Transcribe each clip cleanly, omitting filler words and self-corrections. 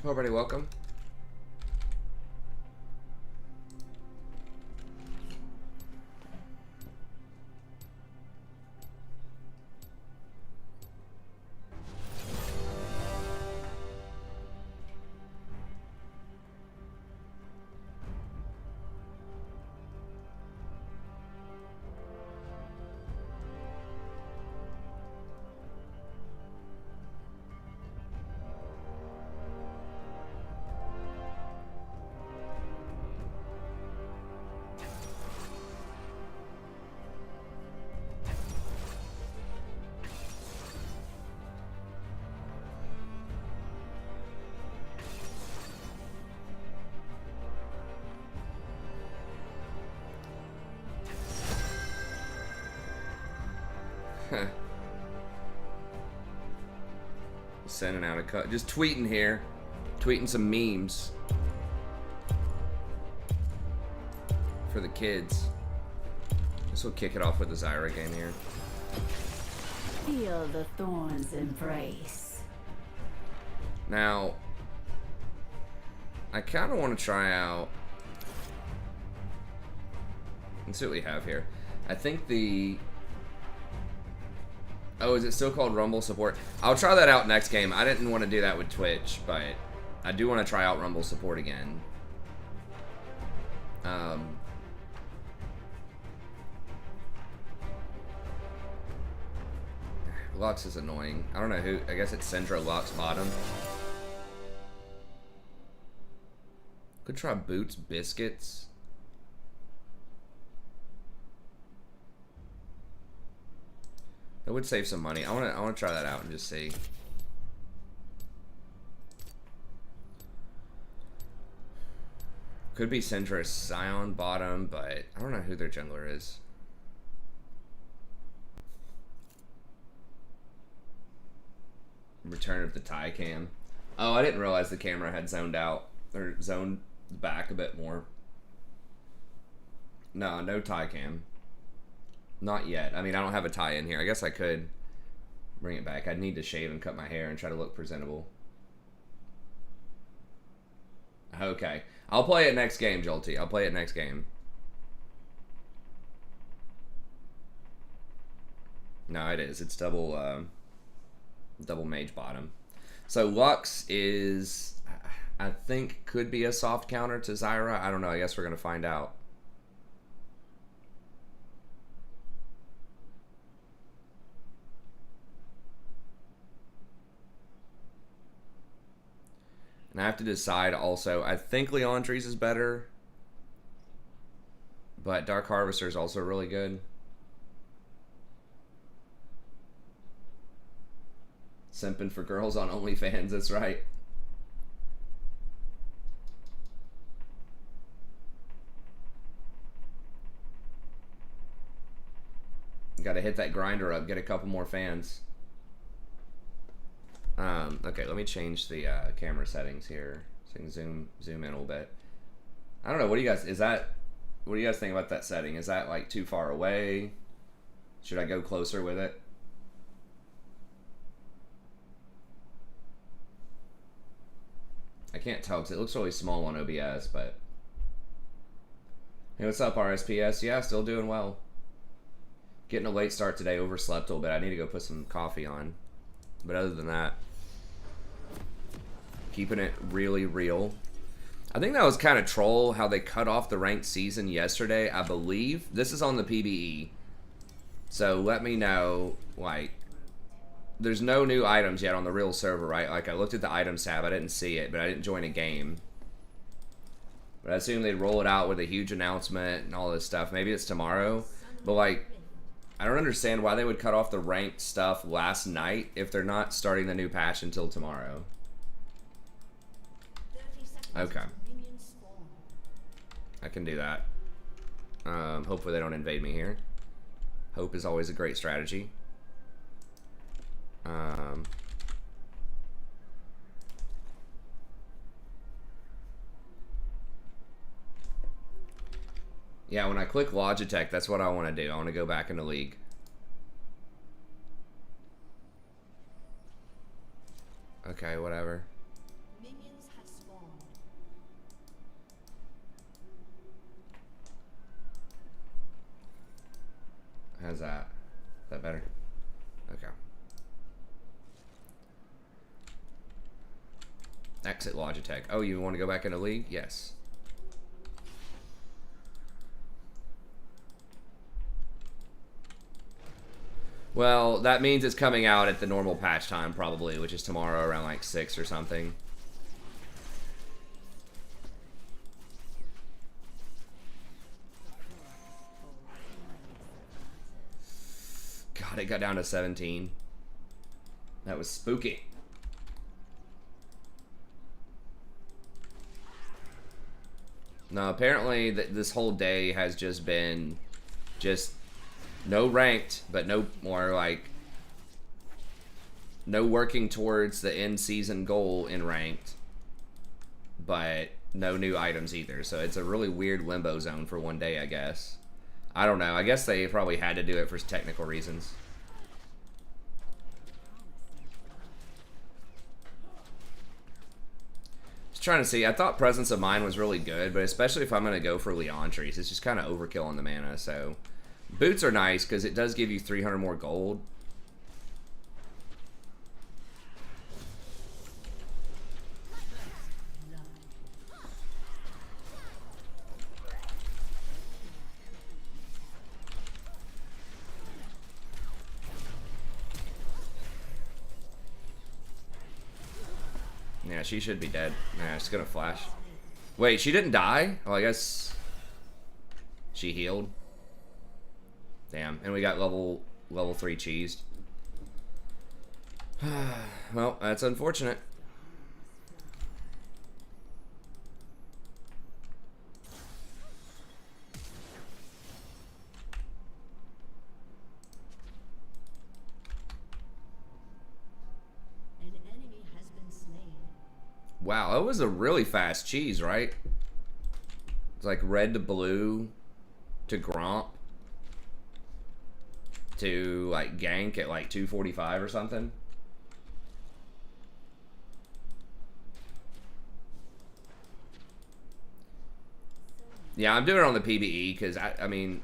Everybody, welcome. Sending out a cut. Just tweeting here. Tweeting some memes. For the kids. This will kick it off with the Zyra game here. Feel the thorns embrace. Now, I kind of want to try out. Let's see what we have here. I think the. Oh, is it still called Rumble support? I'll try that out next game. I didn't want to do that with Twitch, but I do want to try out Rumble support again. Lux is annoying. I don't know who. I guess it's Syndra Lux bottom. Could try Boots Biscuits. That would save some money. I wanna try that out and just see. Could be Syndra Scion bottom, but I don't know who their jungler is. Return of the tie cam. Oh, I didn't realize the camera had zoned out or zoned back a bit more. No tie cam. Not yet. I mean, I don't have a tie in here. I guess I could bring it back. I'd need to shave and cut my hair and try to look presentable. Okay. I'll play it next game, Jolty. I'll play it next game. No, it is. It's double mage bottom. So Lux is, I think, could be a soft counter to Zyra. I don't know. I guess we're going to find out. And I have to decide also. I think Leandri's is better. But Dark Harvester is also really good. Simping for girls on OnlyFans, that's right. Gotta hit that grinder up, get a couple more fans. Okay, let me change the camera settings here so you can zoom in a little bit. I don't know, what do you guys think about that setting? Is that like too far away? Should I go closer with it? I can't tell because it looks really small on OBS, but hey, what's up, RSPS? Yeah, still doing well. Getting a late start today, overslept a little bit. I need to go put some coffee on. But other than that, keeping it really real. I think that was kind of troll how they cut off the ranked season yesterday, I believe. This is on the PBE. So let me know, like, there's no new items yet on the real server, right? Like, I looked at the items tab, I didn't see it, but I didn't join a game. But I assume they'd roll it out with a huge announcement and all this stuff. Maybe it's tomorrow. But, like, I don't understand why they would cut off the ranked stuff last night if they're not starting the new patch until tomorrow. Okay. I can do that. Hopefully they don't invade me here. Hope is always a great strategy. Yeah, when I click Logitech, that's what I want to do. I want to go back into League. Okay, whatever. How's that? Is that better? Okay. Exit Logitech. Oh, you want to go back into League? Yes. Well, that means it's coming out at the normal patch time, probably, which is tomorrow around like 6 or something. God, it got down to 17. That was spooky. No, apparently this whole day has just been no ranked, but no more like no working towards the end season goal in ranked, but no new items either. So it's a really weird limbo zone for one day, I guess. I don't know. I guess they probably had to do it for technical reasons. Trying to see. I thought Presence of Mind was really good, but especially if I'm going to go for Leontries, it's just kind of overkill on the mana. So boots are nice because it does give you 300 more gold. Yeah, she should be dead. Yeah, she's gonna flash. Wait, she didn't die? Well, I guess she healed. Damn, and we got level 3 cheesed. Well, that's unfortunate. Wow, that was a really fast cheese, right? It's like red to blue to Gromp to like gank at like 245 or something. Yeah, I'm doing it on the PBE because I mean,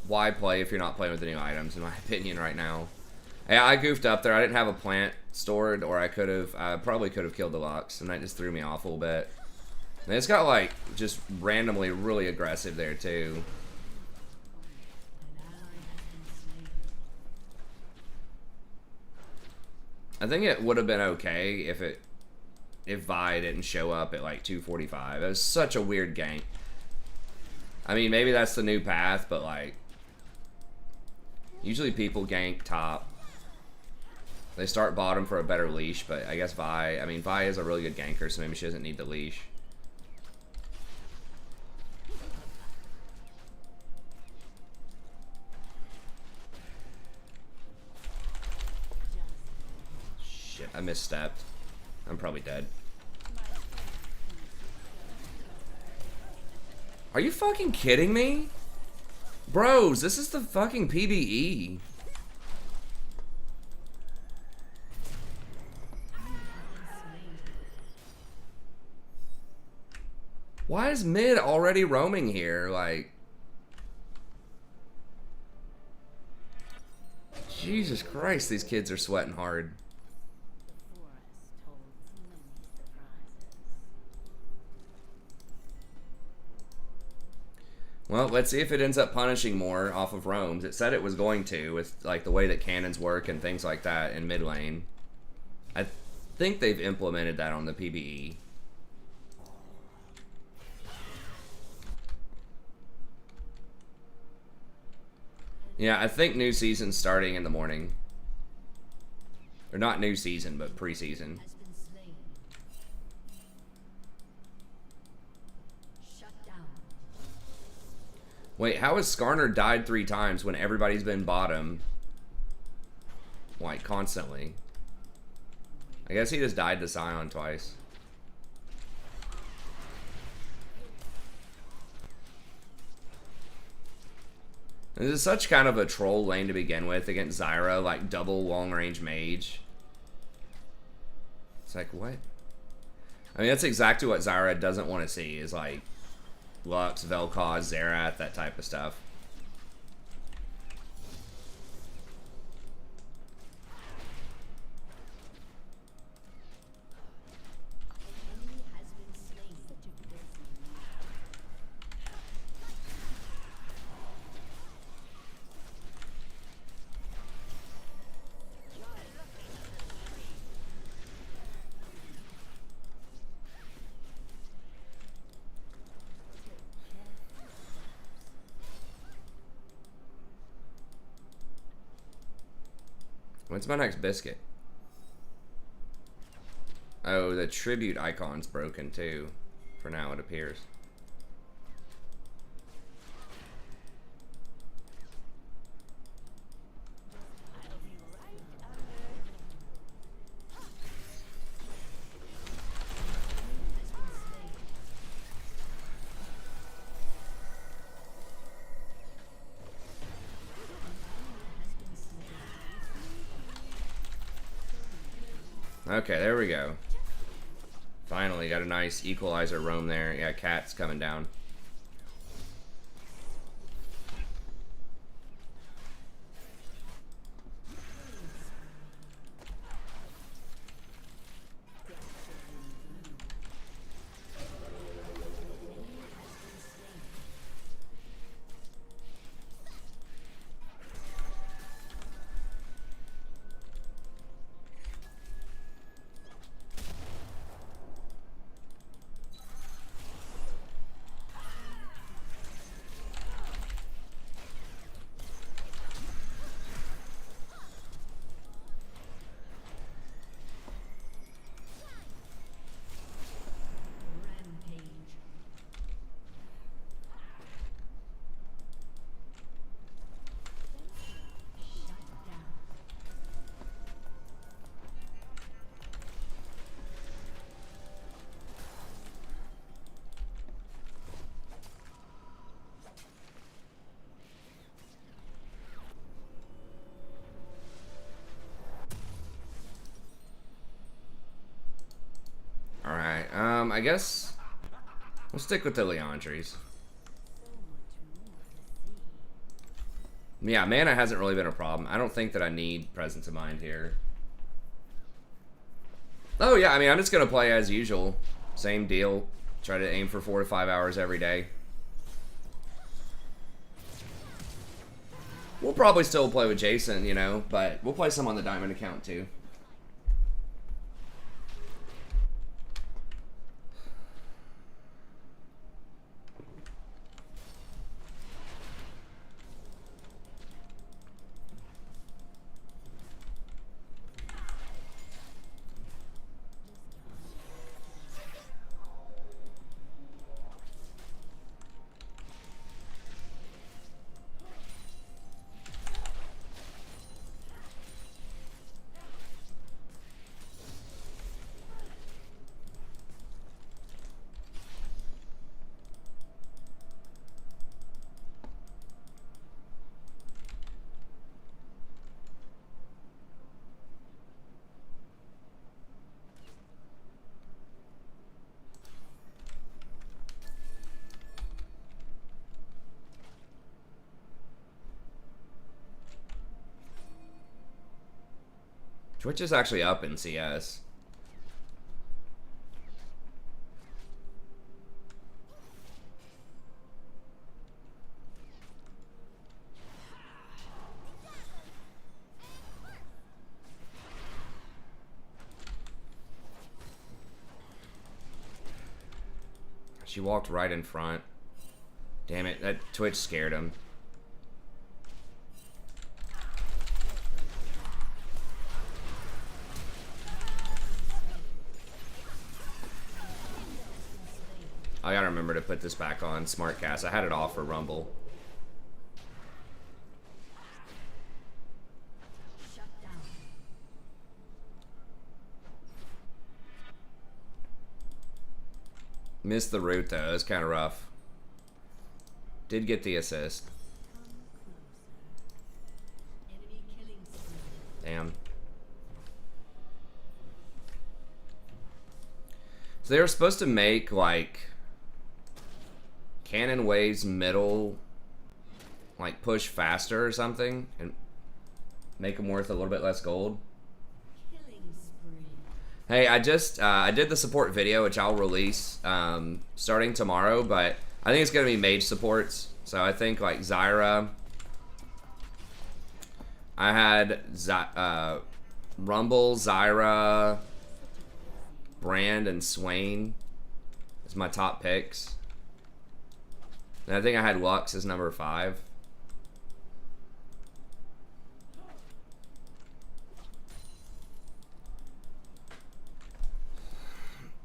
why play if you're not playing with the new items, in my opinion, right now. Yeah, I goofed up there. I didn't have a plant stored, or I probably could have killed the Lux, and that just threw me off a little bit. And it's got like just randomly really aggressive there too. I think it would have been okay if Vi didn't show up at like 245. It was such a weird gank. I mean, maybe that's the new path, but like usually people gank top. They start bottom for a better leash, but I guess Vi is a really good ganker, so maybe she doesn't need the leash. Shit, I misstepped. I'm probably dead. Are you fucking kidding me? Bros, this is the fucking PBE. Why is mid already roaming here? Like, Jesus Christ, these kids are sweating hard. Well, let's see if it ends up punishing more off of roams. It said it was going to, with like the way that cannons work and things like that in mid lane. I think they've implemented that on the PBE. Yeah, I think new season's starting in the morning. Or not new season, but preseason. Wait, how has Skarner died 3 times when everybody's been bottom? Like, constantly. I guess he just died to Scion twice. This is such kind of a troll lane to begin with against Zyra, like double long-range mage. It's like, what? I mean, that's exactly what Zyra doesn't want to see, is like Lux, Vel'Koz, Xerath, that type of stuff. When's my next biscuit? Oh, the tribute icon's broken too. For now, it appears. Okay, there we go. Finally got a nice equalizer roam there. Yeah, cat's coming down. Alright, I guess we'll stick with the Leandries. Yeah, mana hasn't really been a problem. I don't think that I need Presence of Mind here. Oh yeah, I mean, I'm just going to play as usual. Same deal. Try to aim for 4 to 5 hours every day. We'll probably still play with Jason, you know, but we'll play some on the Diamond account too. Twitch is actually up in CS. She walked right in front. Damn it, that Twitch scared him. I gotta remember to put this back on Smart Cast. I had it off for Rumble. Missed the root though. It was kind of rough. Did get the assist. Damn. So they were supposed to make like Cannon Wave's middle like push faster or something and make them worth a little bit less gold. Hey, I just I did the support video, which I'll release starting tomorrow, but I think it's gonna be mage supports. So I think like Zyra, I had Rumble, Zyra, Brand, and Swain as my top picks. And I think I had Lux as number 5.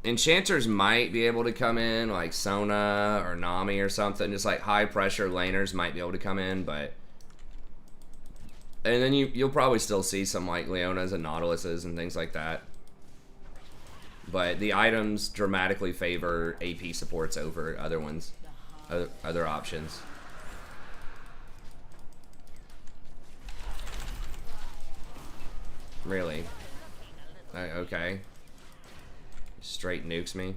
enchanters might be able to come in, like Sona or Nami or something. Just like high pressure laners might be able to come in, but and then you'll probably still see some like Leonas and Nautiluses and things like that. But the items dramatically favor AP supports over other ones, other options. Really? Okay. Straight nukes me.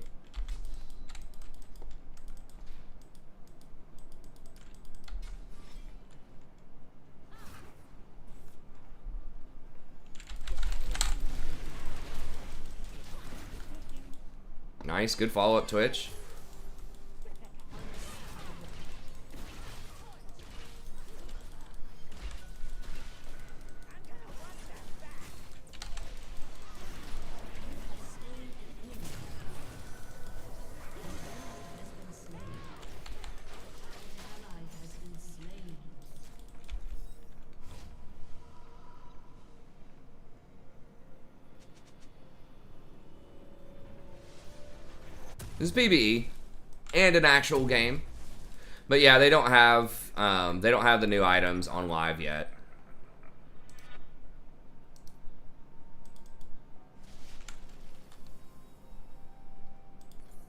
Nice, good follow-up Twitch. This is PBE and an actual game, but yeah, they don't have the new items on live yet.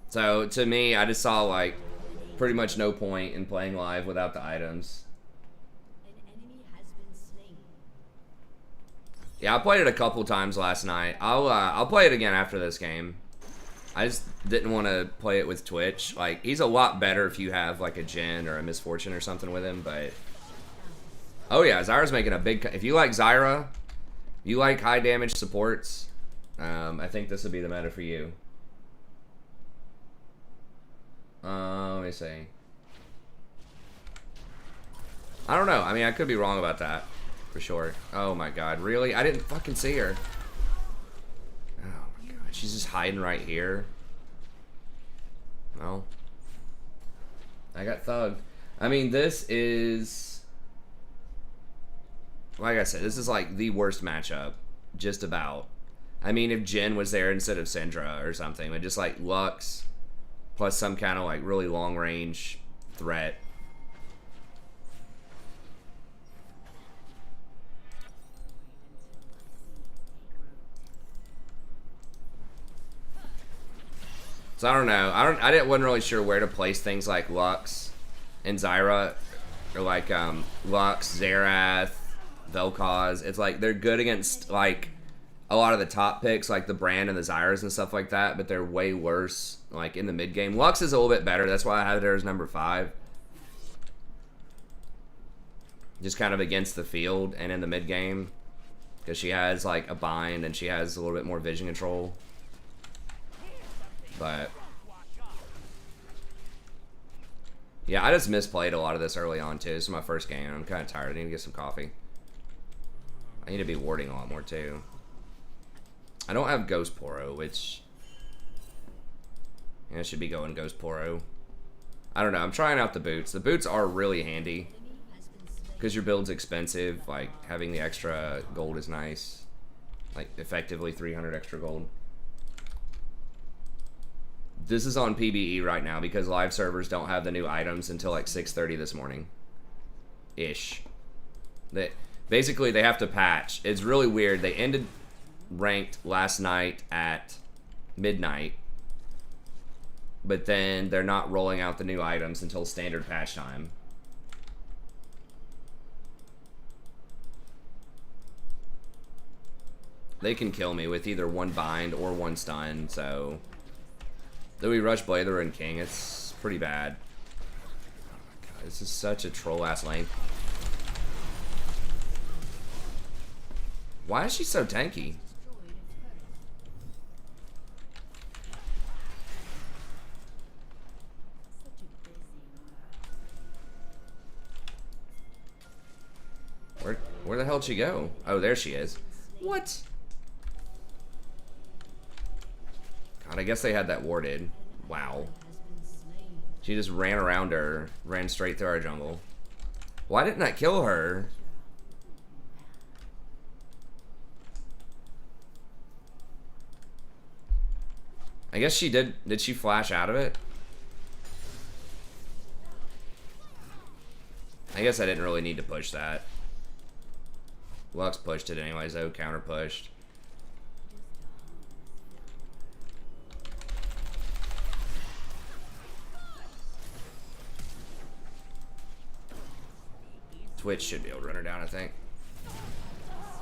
So to me, I just saw like pretty much no point in playing live without the items. Yeah, I played it a couple times last night. I'll play it again after this game. I just didn't want to play it with Twitch. Like, he's a lot better if you have, like, a Jhin or a Misfortune or something with him, but... Oh, yeah, Zyra's making a big... If you like Zyra, you like high damage supports, I think this would be the meta for you. Let me see. I don't know. I mean, I could be wrong about that, for sure. Oh, my God. Really? I didn't fucking see her. She's just hiding right here. Well, I got thugged. I mean, this is... Like I said, this is like the worst matchup. Just about. I mean, if Jhin was there instead of Syndra or something, but just like Lux plus some kind of like really long range threat. So I don't know. Wasn't really sure where to place things like Lux and Zyra, or like Lux, Xerath, Vel'Koz. It's like they're good against like a lot of the top picks, like the Brand and the Zyras and stuff like that, but they're way worse like in the mid game. Lux is a little bit better. That's why I have her as number 5. Just kind of against the field and in the mid game, because she has like a bind and she has a little bit more vision control. But yeah, I just misplayed a lot of this early on too. This is my first game. I'm kind of tired. I need to get some coffee. I need to be warding a lot more too. I don't have Ghost Poro, which I should be going Ghost Poro. I don't know. I'm trying out the boots. The boots are really handy because your build's expensive. Like having the extra gold is nice. Like effectively 300 extra gold. This is on PBE right now because live servers don't have the new items until like 6:30 this morning. Ish. Basically, they have to patch. It's really weird. They ended ranked last night at midnight, but then they're not rolling out the new items until standard patch time. They can kill me with either one bind or one stun, so... Though we rush Blather and King, it's pretty bad. Oh my God, this is such a troll-ass lane. Why is she so tanky? Where the hell did she go? Oh, there she is. What? God, I guess they had that warded. Wow. She just ran around her, ran straight through our jungle. Why didn't that kill her? I guess she did. Did she flash out of it? I guess I didn't really need to push that. Lux pushed it anyways, though. Counter pushed. Twitch should be able to run her down, I think.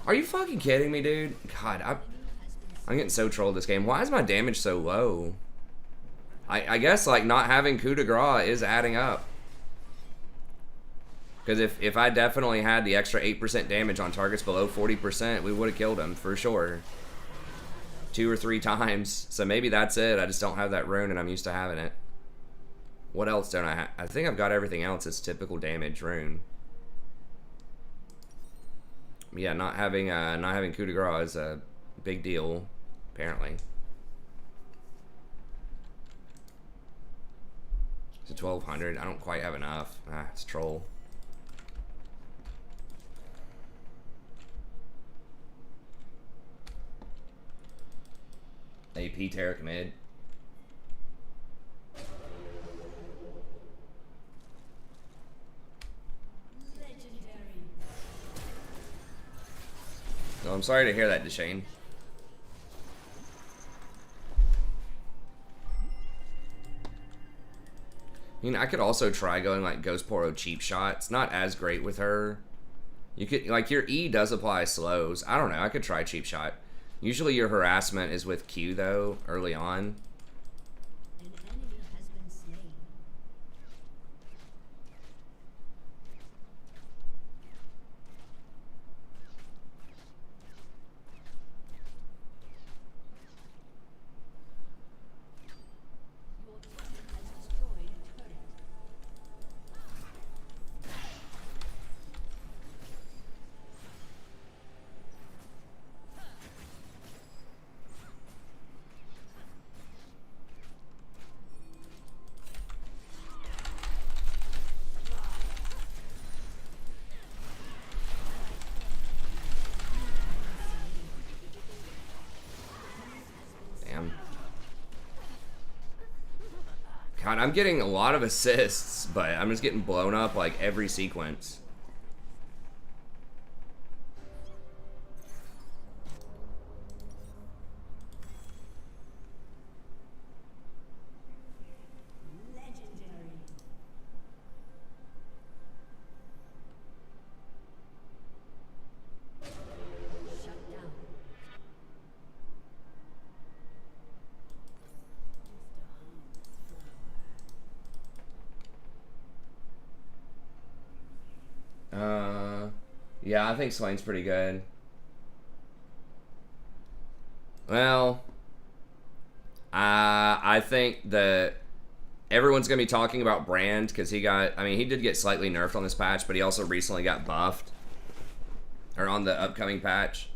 Are you fucking kidding me, dude? God, I'm getting so trolled this game. Why is my damage so low? I guess, like, not having coup de grace is adding up. Because if I definitely had the extra 8% damage on targets below 40%, we would have killed him, for sure. 2 or 3 times. So maybe that's it. I just don't have that rune, and I'm used to having it. What else don't I have? I think I've got everything else. It's typical damage rune. Yeah, not having coup de grace is a big deal, apparently. It's 1200. I don't quite have enough. Ah, it's troll. AP Tarek mid. So I'm sorry to hear that, Deshane. I mean, I could also try going like Ghost Poro cheap shot. It's not as great with her. You could, like, your E does apply slows. I don't know. I could try cheap shot. Usually your harassment is with Q, though, early on. An enemy has been slain. Your team has destroyed a turret. Damn. God, I'm getting a lot of assists, but I'm just getting blown up like every sequence. Legendary. Shut down. Yeah, I think Swain's pretty good. Well, I think that everyone's going to be talking about Brand because he did get slightly nerfed on this patch, but he also recently got buffed. Or on the upcoming patch.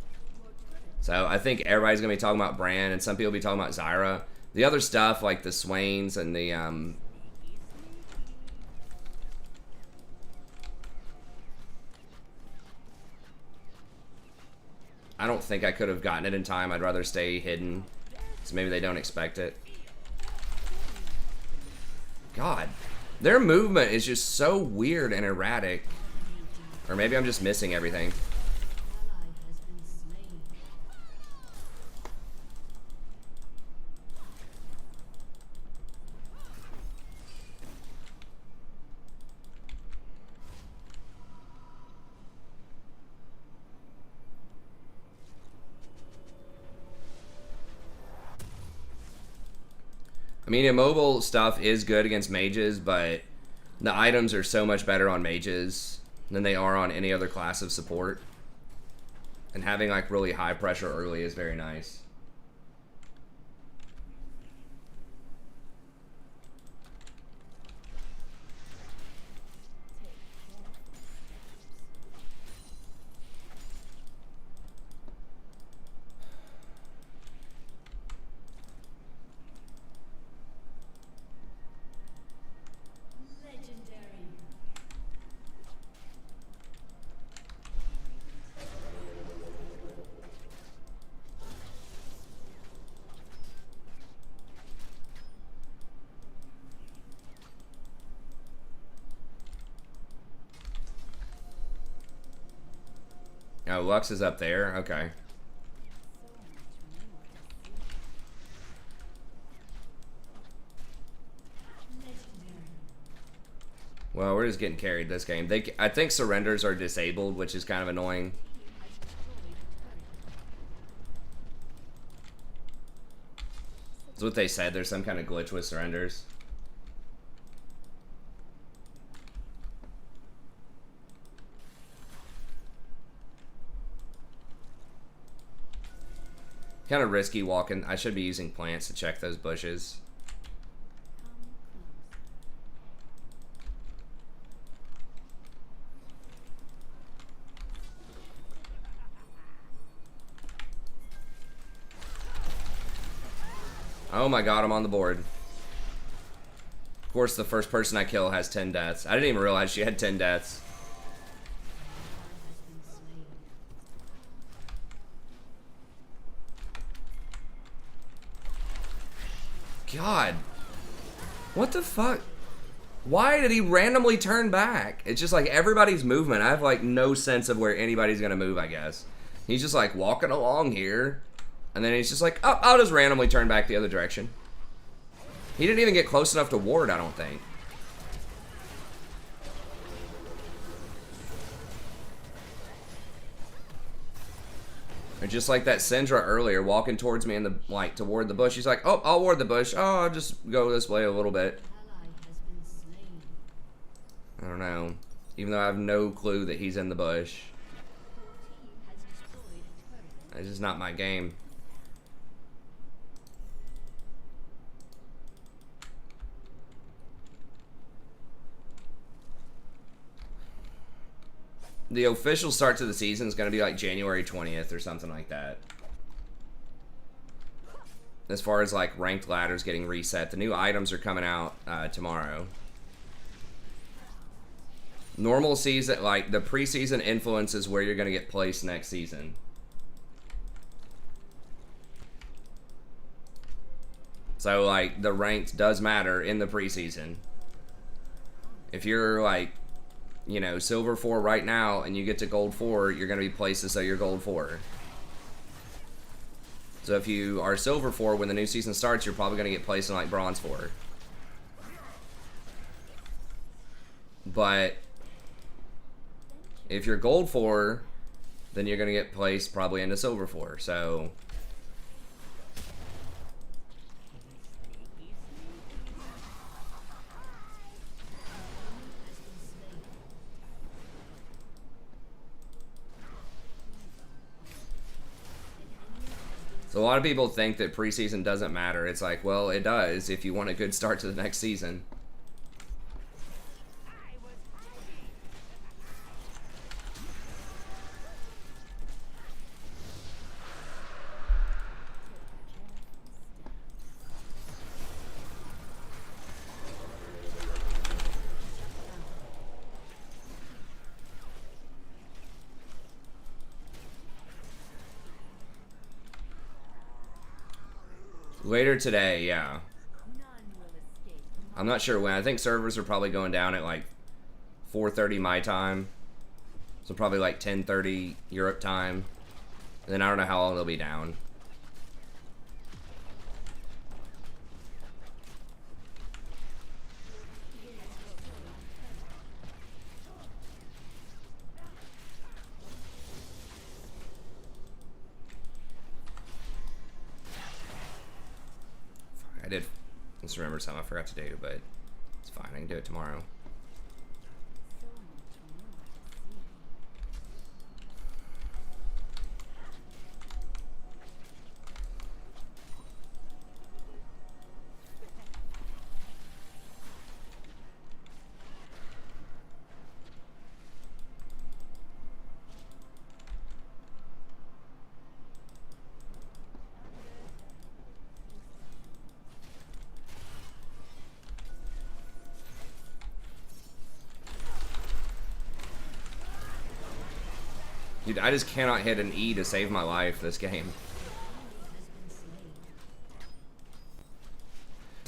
So I think everybody's going to be talking about Brand, and some people will be talking about Zyra. The other stuff, like the Swains and the, I don't think I could have gotten it in time. I'd rather stay hidden. So maybe they don't expect it. God. Their movement is just so weird and erratic. Or maybe I'm just missing everything. Ally has been slain. I mean, immobile stuff is good against mages, but the items are so much better on mages than they are on any other class of support. And having like really high pressure early is very nice. Legendary. Oh, Lux is up there? Okay. Well, we're just getting carried this game. I think surrenders are disabled, which is kind of annoying. That's what they said. There's some kind of glitch with surrenders. Kind of risky walking. I should be using plants to check those bushes. Oh my god, I'm on the board. Of course, the first person I kill has 10 deaths. I didn't even realize she had 10 deaths. God. What the fuck? Why did he randomly turn back? It's just like everybody's movement. I have like no sense of where anybody's gonna move, I guess. He's just like walking along here. And then he's just like, oh, I'll just randomly turn back the other direction. He didn't even get close enough to ward, I don't think. Or just like that Syndra earlier, walking towards me in the like toward the bush. He's like, oh, I'll ward the bush. Oh, I'll just go this way a little bit. I don't know. Even though I have no clue that he's in the bush. It's just not my game. The official start to the season is going to be like January 20th or something like that. As far as like ranked ladders getting reset, the new items are coming out tomorrow. Normal season, like the preseason influences where you're going to get placed next season. So like the ranked does matter in the preseason. If you're like, you know, silver 4 right now and you get to gold 4, you're going to be placed as though you're gold 4. So if you are silver 4 when the new season starts, you're probably going to get placed in like bronze 4. But if you're gold 4, then you're going to get placed probably into silver 4. So a lot of people think that preseason doesn't matter. It's like, well, it does if you want a good start to the next season. Later today, yeah. I'm not sure when. I think servers are probably going down at like 4:30 my time. So probably like 10:30 Europe time. And then I don't know how long they'll be down. I did just remember something I forgot to do, but it's fine. I can do it tomorrow. Dude, I just cannot hit an E to save my life this game.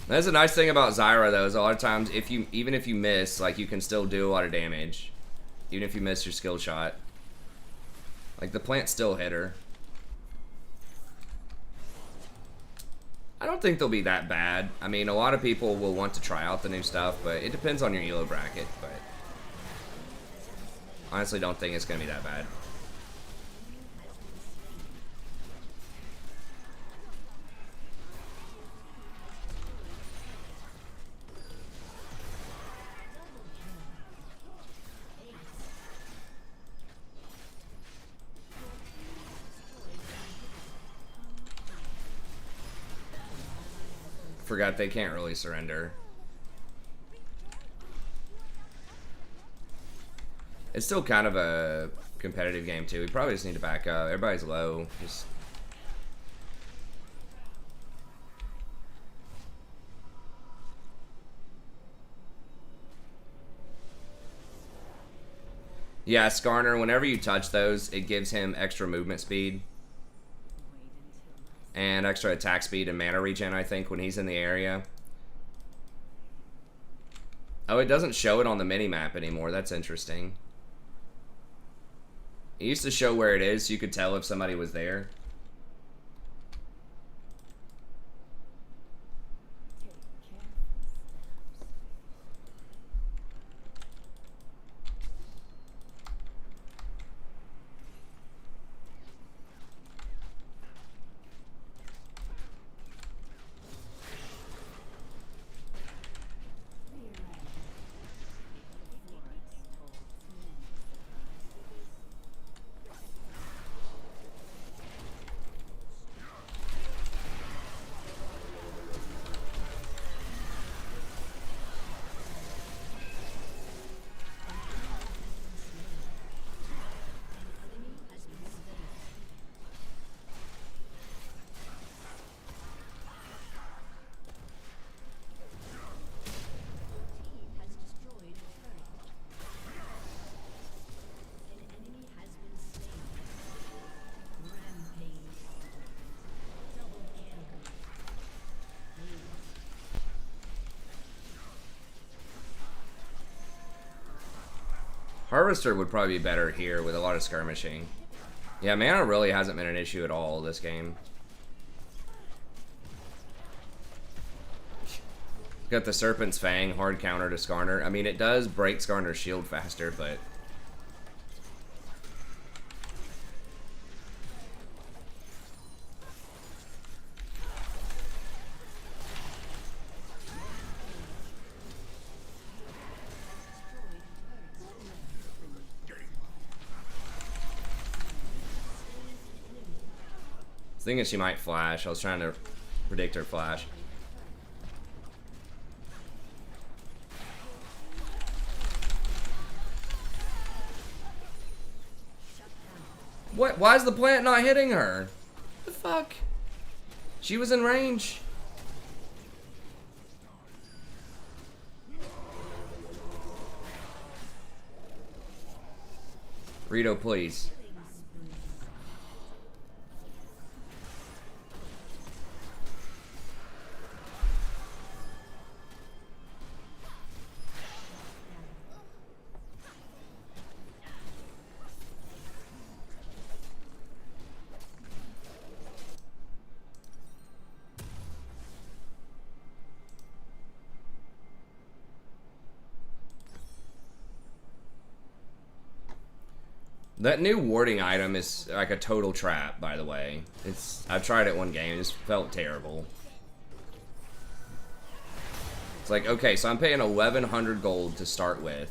That's a nice thing about Zyra though, is a lot of times even if you miss, like you can still do a lot of damage. Even if you miss your skill shot. Like, the plant still hit her. I don't think they'll be that bad. I mean, a lot of people will want to try out the new stuff, but it depends on your elo bracket. But honestly, don't think it's going to be that bad. Forgot they can't really surrender. It's still kind of a competitive game too. We probably just need to back up. Everybody's low. Just yeah, Skarner, whenever you touch those, it gives him extra movement speed. And extra attack speed and mana regen, I think, when he's in the area. Oh, it doesn't show it on the mini-map anymore. That's interesting. It used to show where it is, so you could tell if somebody was there. Harvester would probably be better here with a lot of skirmishing. Yeah, mana really hasn't been an issue at all this game. Got the Serpent's Fang, hard counter to Skarner. I mean, it does break Skarner's shield faster, but... I was thinking she might flash. I was trying to predict her flash. What? Why is the plant not hitting her? What the fuck? She was in range. Rito, please. That new warding item is like a total trap, by the way. I've tried it one game, it just felt terrible. It's like, okay, so I'm paying 1,100 gold to start with.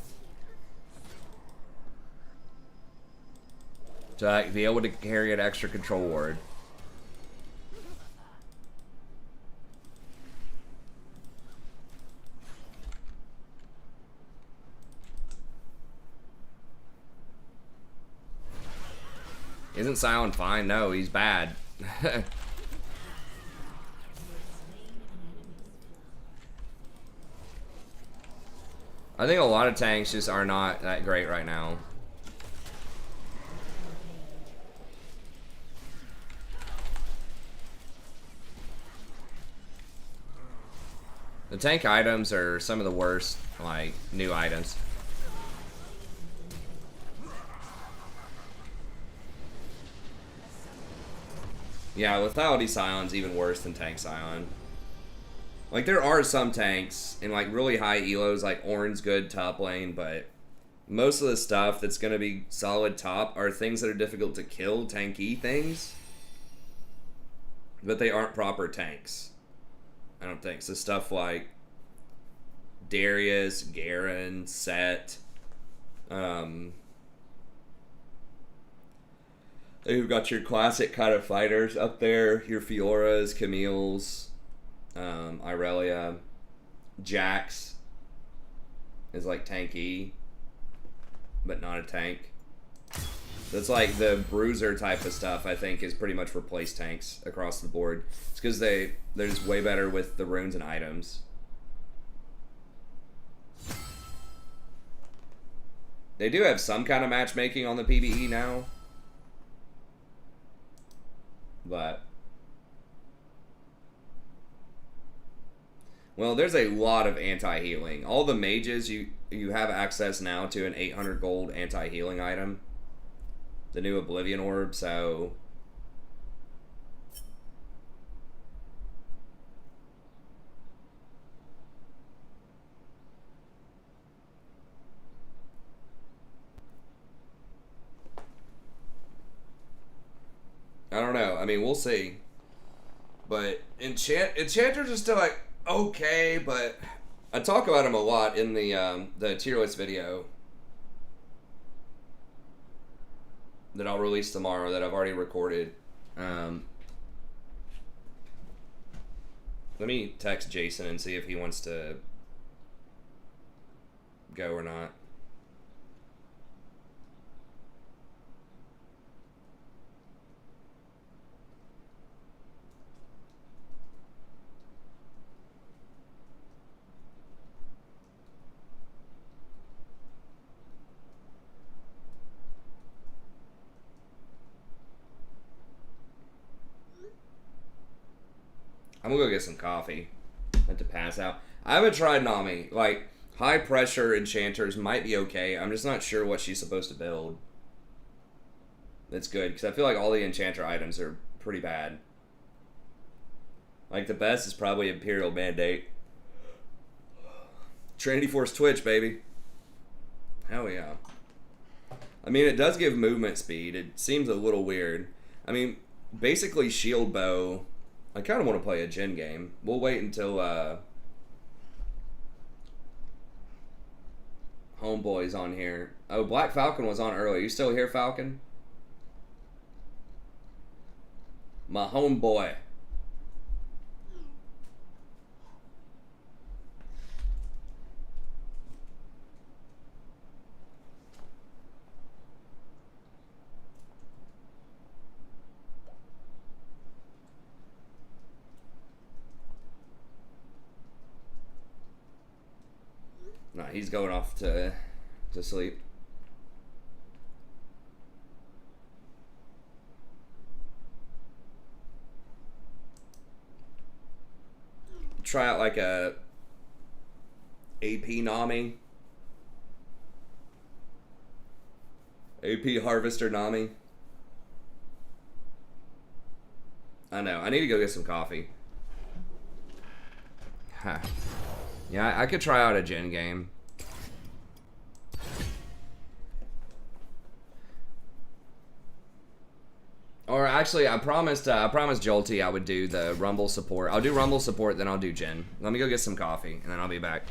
To like, be able to carry an extra control ward. Isn't Sion fine? No, he's bad. I think a lot of tanks just are not that great right now. The tank items are some of the worst, like, new items. Yeah, lethality Scion's even worse than tank Scion. Like, there are some tanks in, like, really high elos, like Ornn's good top lane, but most of the stuff that's going to be solid top are things that are difficult to kill, tanky things, but they aren't proper tanks. I don't think. So stuff like Darius, Garen, Set, you've got your classic kind of fighters up there, your Fioras, Camille's, Irelia, Jax is like tanky, but not a tank. That's like the bruiser type of stuff, I think, is pretty much replaced tanks across the board. It's because they're just way better with the runes and items. They do have some kind of matchmaking on the PBE now. But well, there's a lot of anti-healing. All the mages, you have access now to an 800 gold anti-healing item. The new Oblivion Orb, so I don't know. I mean, we'll see. But enchanters are still like okay, but I talk about them a lot in the tier list video that I'll release tomorrow that I've already recorded. Let me text Jason and see if he wants to go or not. I'm gonna go get some coffee. I have to pass out. I haven't tried Nami. Like, high pressure enchanters might be okay. I'm just not sure what she's supposed to build. That's good, because I feel like all the enchanter items are pretty bad. Like, the best is probably Imperial Mandate. Trinity Force Twitch, baby. Hell yeah. I mean, it does give movement speed. It seems a little weird. I mean, basically Shield Bow. I kind of want to play a Jhin game. We'll wait until Homeboy's on here. Oh, Black Falcon was on earlier. You still here, Falcon? My homeboy. Nah, he's going off to sleep. Try out like a AP Nami. AP Harvester Nami. I know. I need to go get some coffee. Huh. Yeah, I could try out a Jhin game. Or actually, I promised Jolty I would do the Rumble support. I'll do Rumble support, then I'll do Jhin. Let me go get some coffee, and then I'll be back.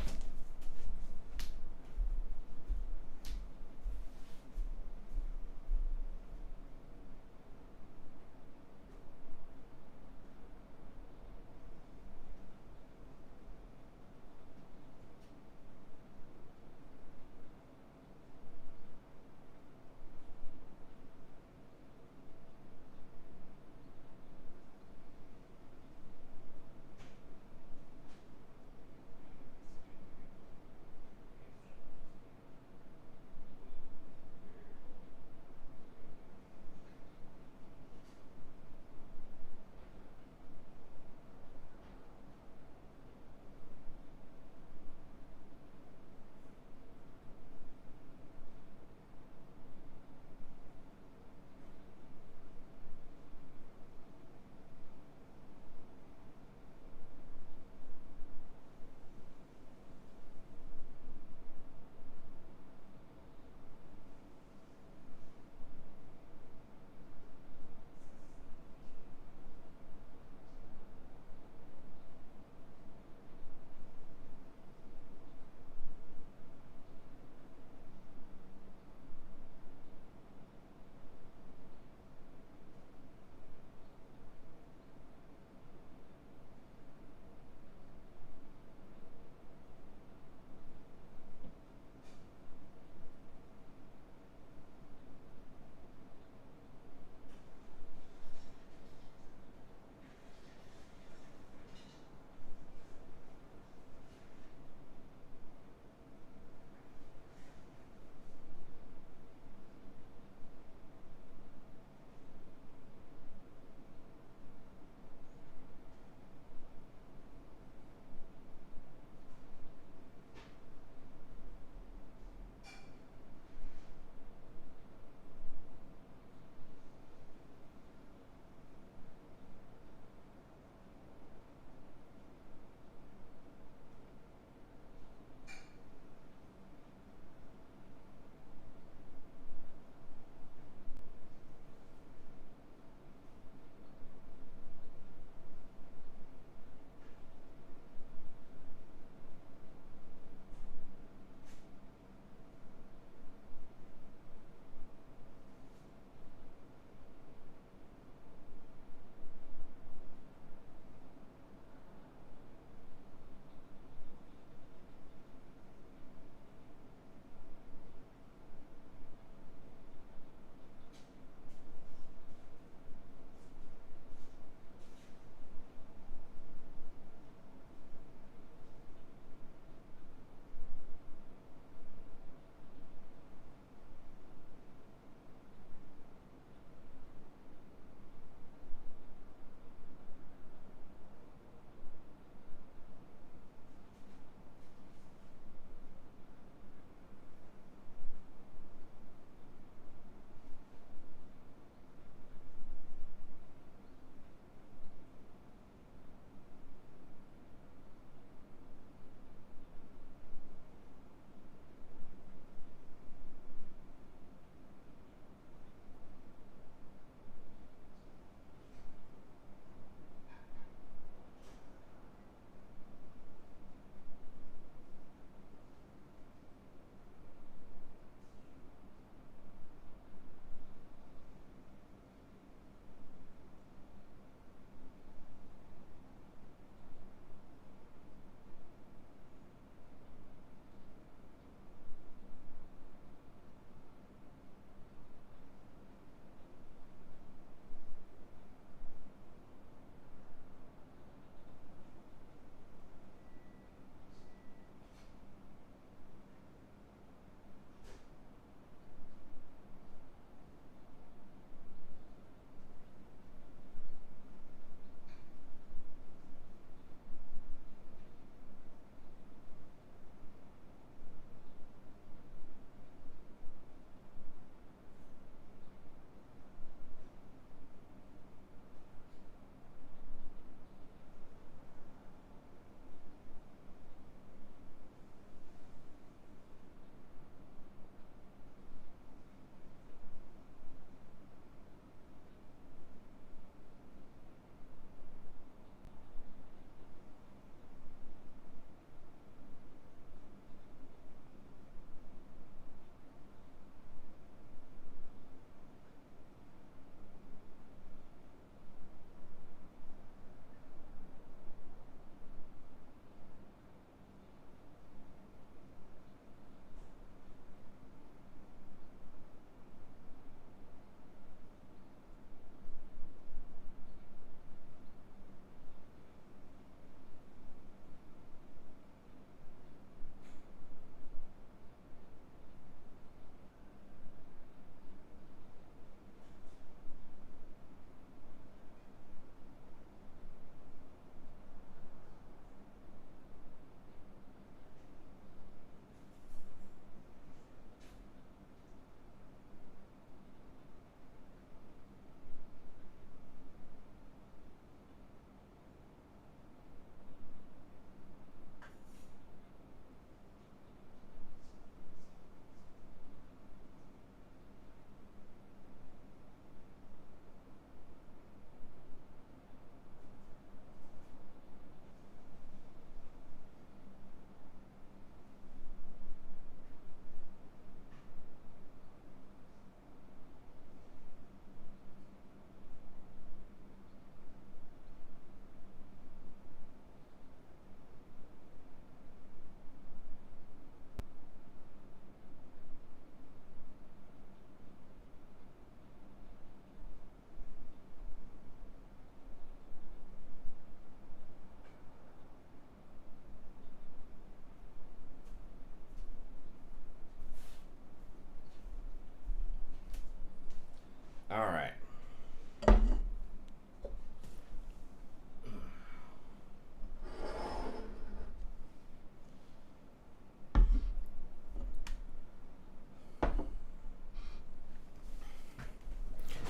All right.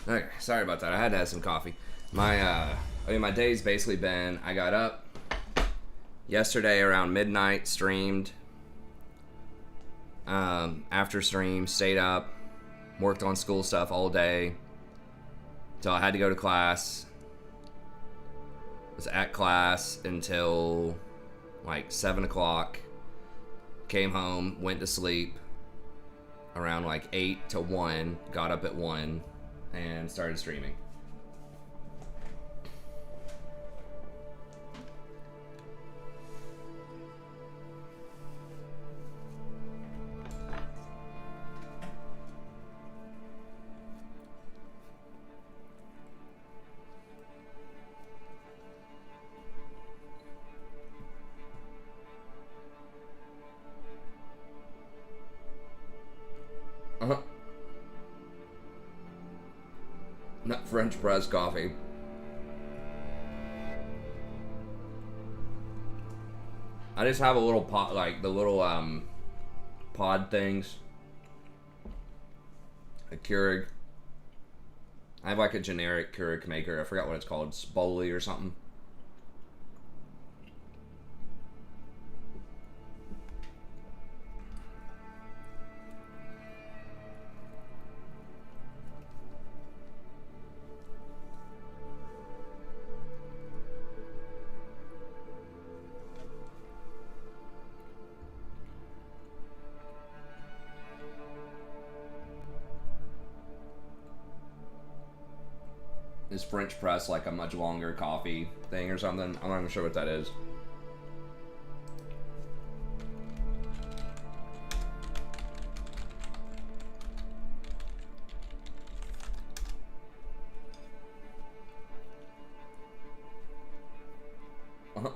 Okay, sorry about that. I had to have some coffee. My day's basically been, I got up yesterday around midnight, streamed. After stream, stayed up, worked on school stuff all day until I had to go to class. Was at class until like 7 o'clock. Came home, went to sleep around like 8 to 1. Got up at 1 and started streaming. Not French press coffee. I just have a little pot, like the little pod things. A Keurig. I have like a generic Keurig maker. I forgot what it's called. Spoli or something. Is French press like a much longer coffee thing or something? I'm not even sure what that is. Uh-huh.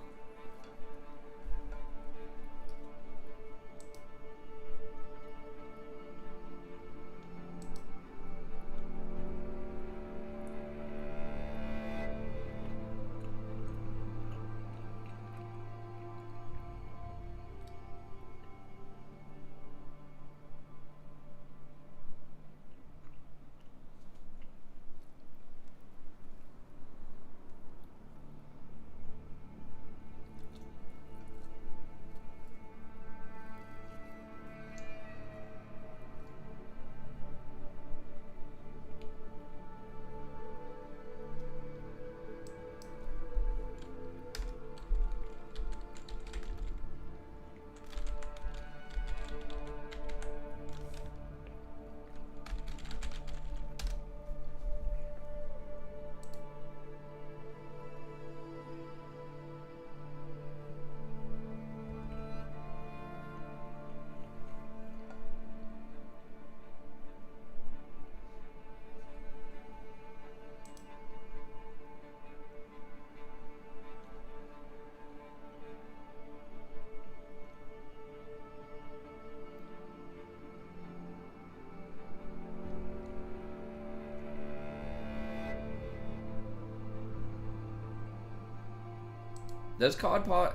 Does Cod Pod?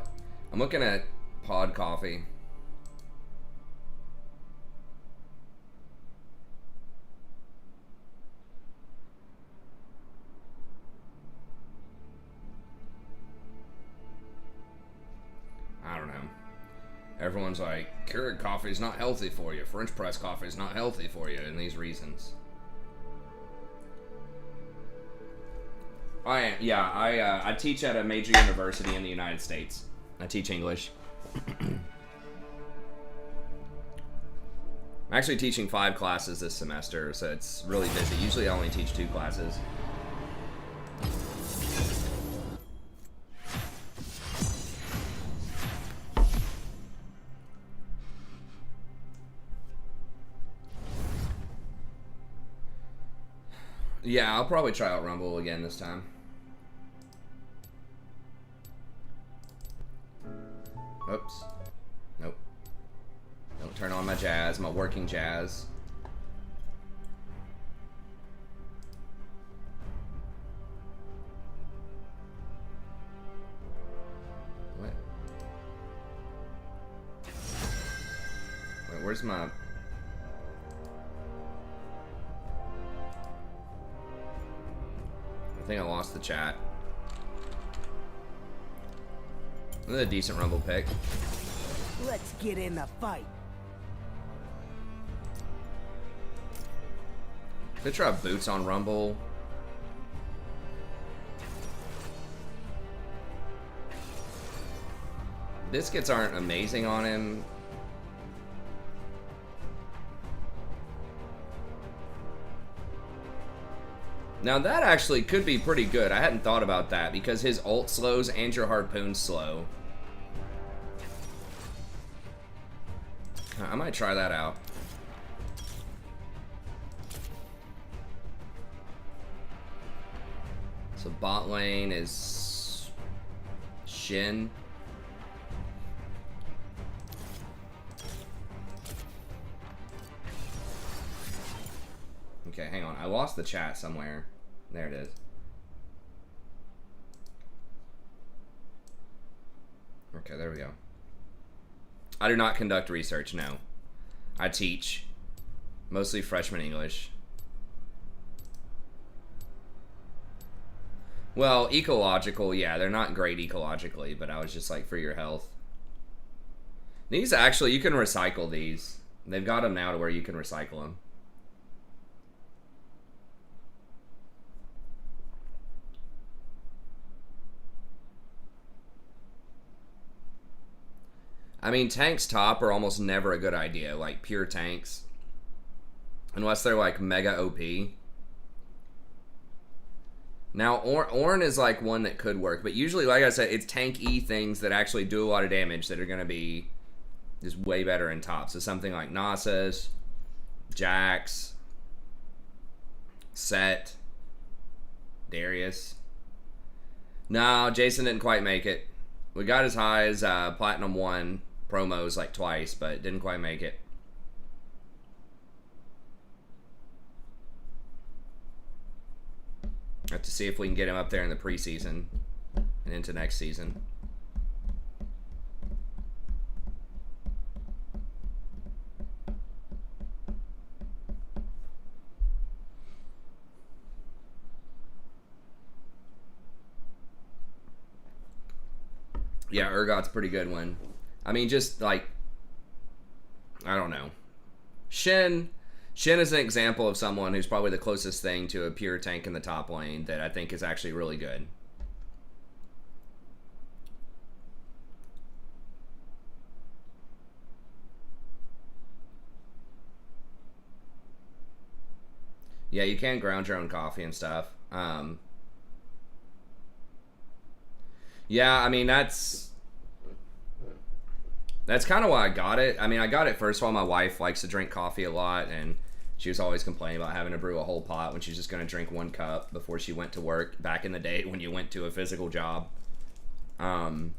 I'm looking at Pod Coffee. I don't know. Everyone's like, Keurig coffee is not healthy for you. French press coffee is not healthy for you, and these reasons. I teach at a major university in the United States. I teach English. I'm actually teaching 5 classes this semester, so it's really busy. Usually I only teach 2 classes. Yeah, I'll probably try out Rumble again this time. Oops. Nope. Don't turn on my jazz, my working jazz. Where's my... I think I lost the chat. This is a decent Rumble pick. Let's get in the fight. Could try boots on Rumble. Biscuits aren't amazing on him. Now that actually could be pretty good. I hadn't thought about that because his ult slows and your harpoon slow. I might try that out. So bot lane is Shin. Okay, hang on. I lost the chat somewhere. There it is. Okay, there we go. I do not conduct research, no. I teach. Mostly freshman English. Well, ecological, yeah, they're not great ecologically, but I was just like, for your health. These actually, you can recycle these. They've got them now to where you can recycle them. I mean, tanks top are almost never a good idea, like pure tanks. Unless they're like mega OP. Now, Ornn is like one that could work, but usually, like I said, it's tank-y things that actually do a lot of damage that are going to be just way better in top. So something like Nasus, Jax, Set, Darius. No, Jason didn't quite make it. We got as high as Platinum 1 promos like twice, but didn't quite make it. Have to see if we can get him up there in the preseason and into next season. Yeah, Urgot's a pretty good one. I mean, just like, I don't know. Shin is an example of someone who's probably the closest thing to a pure tank in the top lane that I think is actually really good. Yeah, you can ground your own coffee and stuff. Yeah, I mean, that's kind of why I got it. I mean, I got it first of all. My wife likes to drink coffee a lot, and she was always complaining about having to brew a whole pot when she's just going to drink 1 cup before she went to work back in the day when you went to a physical job. Well,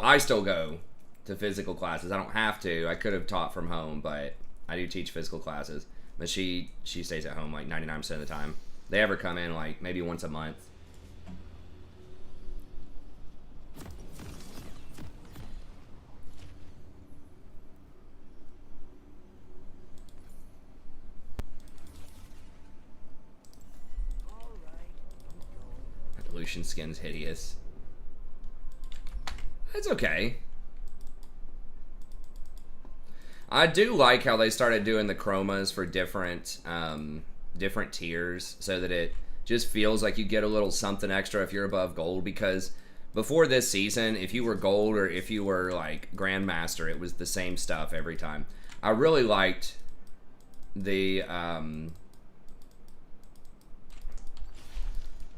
I still go to physical classes. I don't have to. I could have taught from home, but I do teach physical classes. But she stays at home like 99% of the time. They ever come in like maybe once a month. Lucian skin's hideous. It's okay. I do like how they started doing the chromas for different different tiers so that it just feels like you get a little something extra if you're above gold, because before this season, if you were gold or if you were like Grandmaster, it was the same stuff every time. I really liked the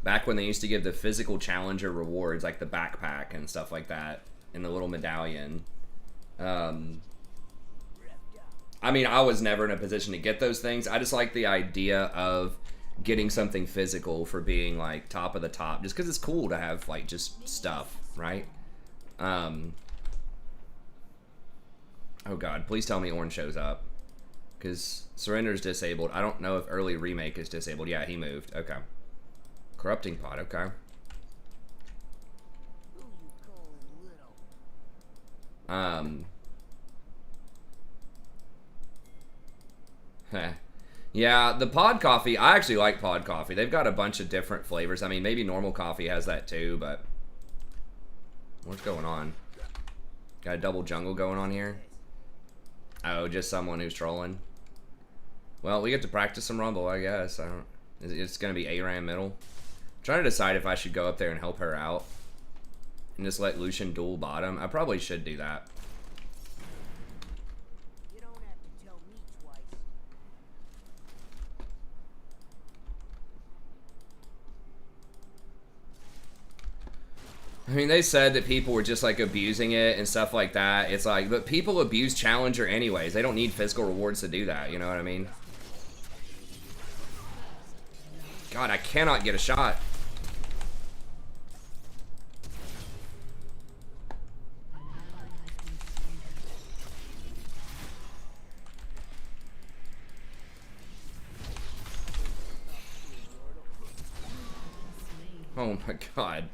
back when they used to give the physical challenger rewards, like the backpack and stuff like that, and the little medallion. I mean, I was never in a position to get those things. I just like the idea of getting something physical for being, like, top of the top. Just because it's cool to have, like, just stuff, right? Oh, God. Please tell me Ornn shows up. Because Surrender's disabled. I don't know if early remake is disabled. Yeah, he moved. Okay. Corrupting pot, okay. Yeah, the pod coffee, I actually like pod coffee. They've got a bunch of different flavors. I mean, maybe normal coffee has that too, but what's going on? Got a double jungle going on here? Oh, just someone who's trolling. Well, we get to practice some Rumble, I guess. I don't. It's gonna be ARAM middle. I'm trying to decide if I should go up there and help her out and just let Lucian duel bottom. I probably should do that. You don't have to tell me twice. I mean, they said that people were just like abusing it and stuff like that. It's like, but people abuse Challenger anyways. They don't need physical rewards to do that. You know what I mean? God, I cannot get a shot. Oh my God.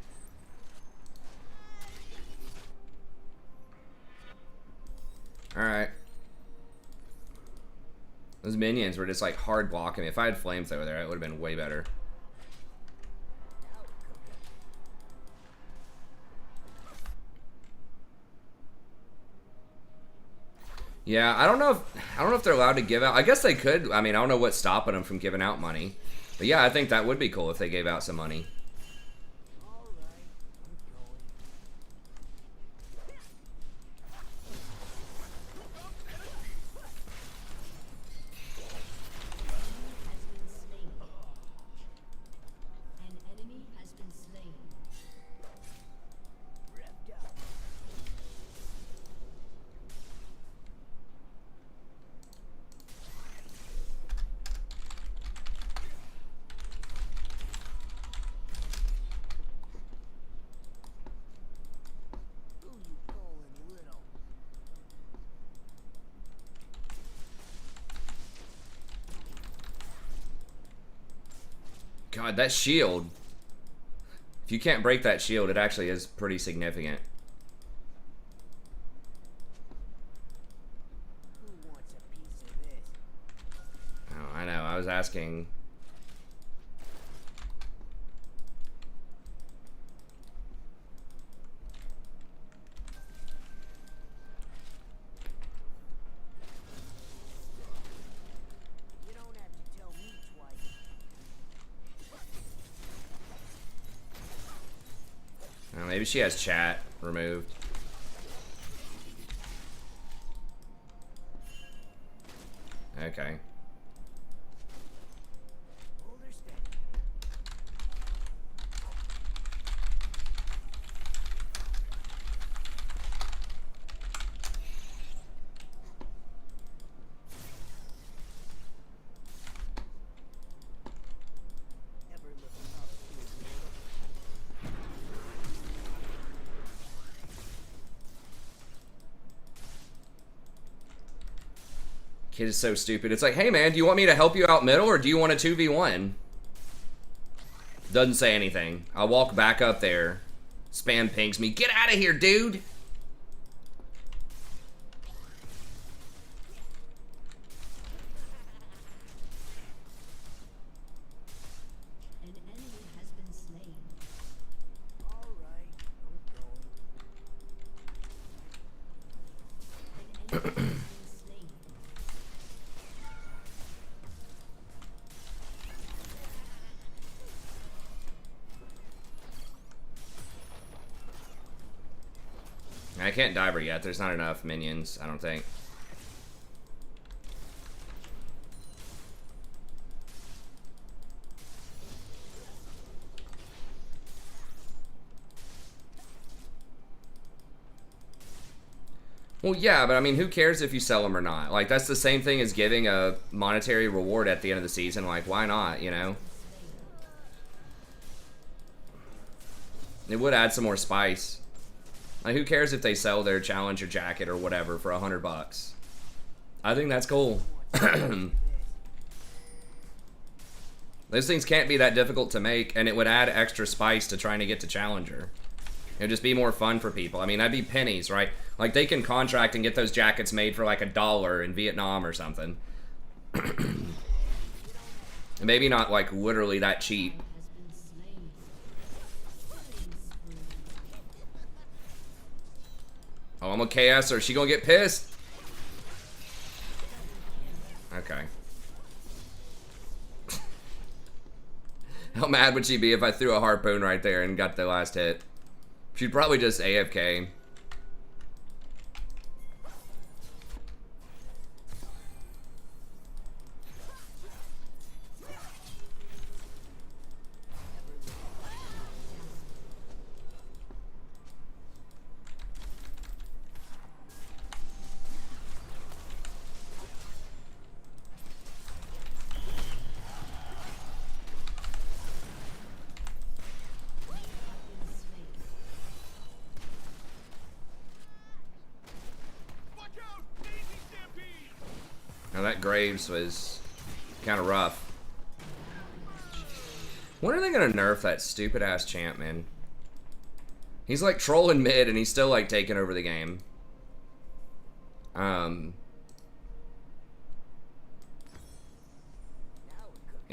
Alright. Those minions were just like hard blocking me. If I had flames over there, it would have been way better. Yeah, I don't know if they're allowed to give out. I guess they could. I mean, I don't know what's stopping them from giving out money. But yeah, I think that would be cool if they gave out some money. God, that shield. If you can't break that shield, it actually is pretty significant. Who wants a piece of this? Oh, I know. I was asking. You don't have to tell me twice. Oh, maybe she has chat removed. Okay. Hold her steady. Ever looking up to you, mortal? Kid is so stupid. It's like, hey man, do you want me to help you out middle or do you want a 2v1? Doesn't say anything. I walk back up there. Spam pings me. Get out of here, dude! An enemy has been slain. All right, I'm going. An enemy has been slain. I can't dive her yet. There's not enough minions, I don't think. Well, yeah, but I mean, who cares if you sell them or not? Like, that's the same thing as giving a monetary reward at the end of the season. Like, why not, you know? It would add some more spice. Like, who cares if they sell their Challenger jacket or whatever for $100? I think that's cool. Those things can't be that difficult to make, and it would add extra spice to trying to get to Challenger. It would just be more fun for people. I mean, that'd be pennies, right? Like, they can contract and get those jackets made for like $1 in Vietnam or something. Maybe not like literally that cheap. Oh, I'm a KS her. She gonna get pissed. Okay. How mad would she be if I threw a harpoon right there and got the last hit? She'd probably just AFK. Now that Graves was kind of rough. When are they gonna nerf that stupid ass champ, man? He's like trolling mid and he's still like taking over the game. Yeah,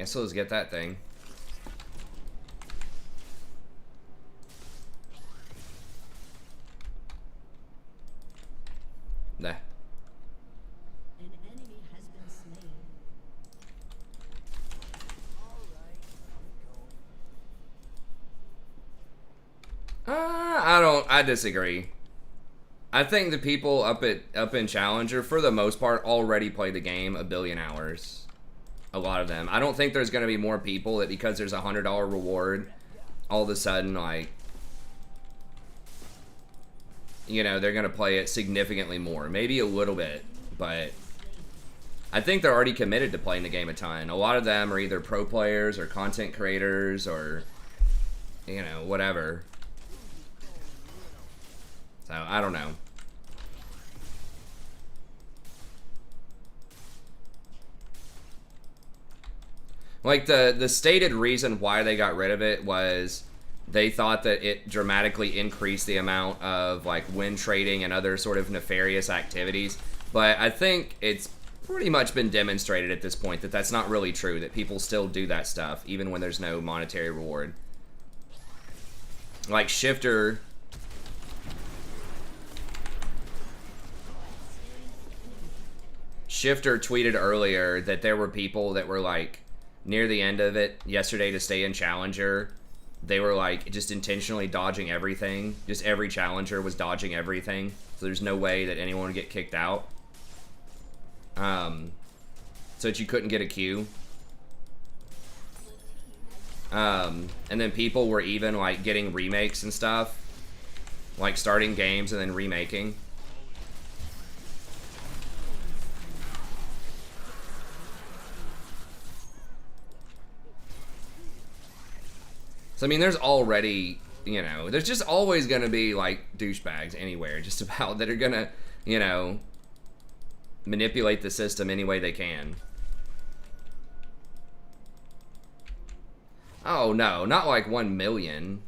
so let's get that thing. Nah. I disagree. I think the people up in Challenger, for the most part, already play the game a billion hours. A lot of them. I don't think there's going to be more people that because there's a $100 reward, all of a sudden, like, you know, they're going to play it significantly more. Maybe a little bit, but I think they're already committed to playing the game a ton. A lot of them are either pro players or content creators or, you know, whatever. So, I don't know. Like, the stated reason why they got rid of it was they thought that it dramatically increased the amount of, like, win trading and other sort of nefarious activities. But I think it's pretty much been demonstrated at this point that that's not really true, that people still do that stuff, even when there's no monetary reward. Like, Shifter... Shifter tweeted earlier that there were people that were, like, near the end of it yesterday to stay in Challenger. They were, like, just intentionally dodging everything. Just every Challenger was dodging everything. So there's no way that anyone would get kicked out. So that you couldn't get a queue. And then people were even, like, getting remakes and stuff. Like, starting games and then remaking. So, I mean, there's already, you know, there's just always going to be, like, douchebags anywhere, just about, that are going to, you know, manipulate the system any way they can. Oh, no, not like 1 million.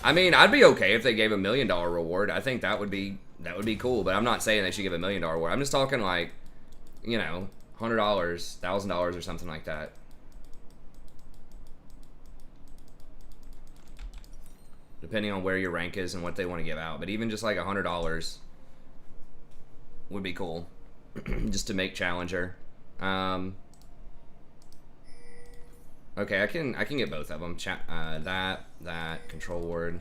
I mean, I'd be okay if they gave $1 million reward. I think that would be cool, but I'm not saying they should give $1 million reward. I'm just talking, like, you know, $100, $1,000 or something like that. Depending on where your rank is and what they want to give out. But even just like $100 would be cool. Just to make Challenger. Okay, I can get both of them. That control word.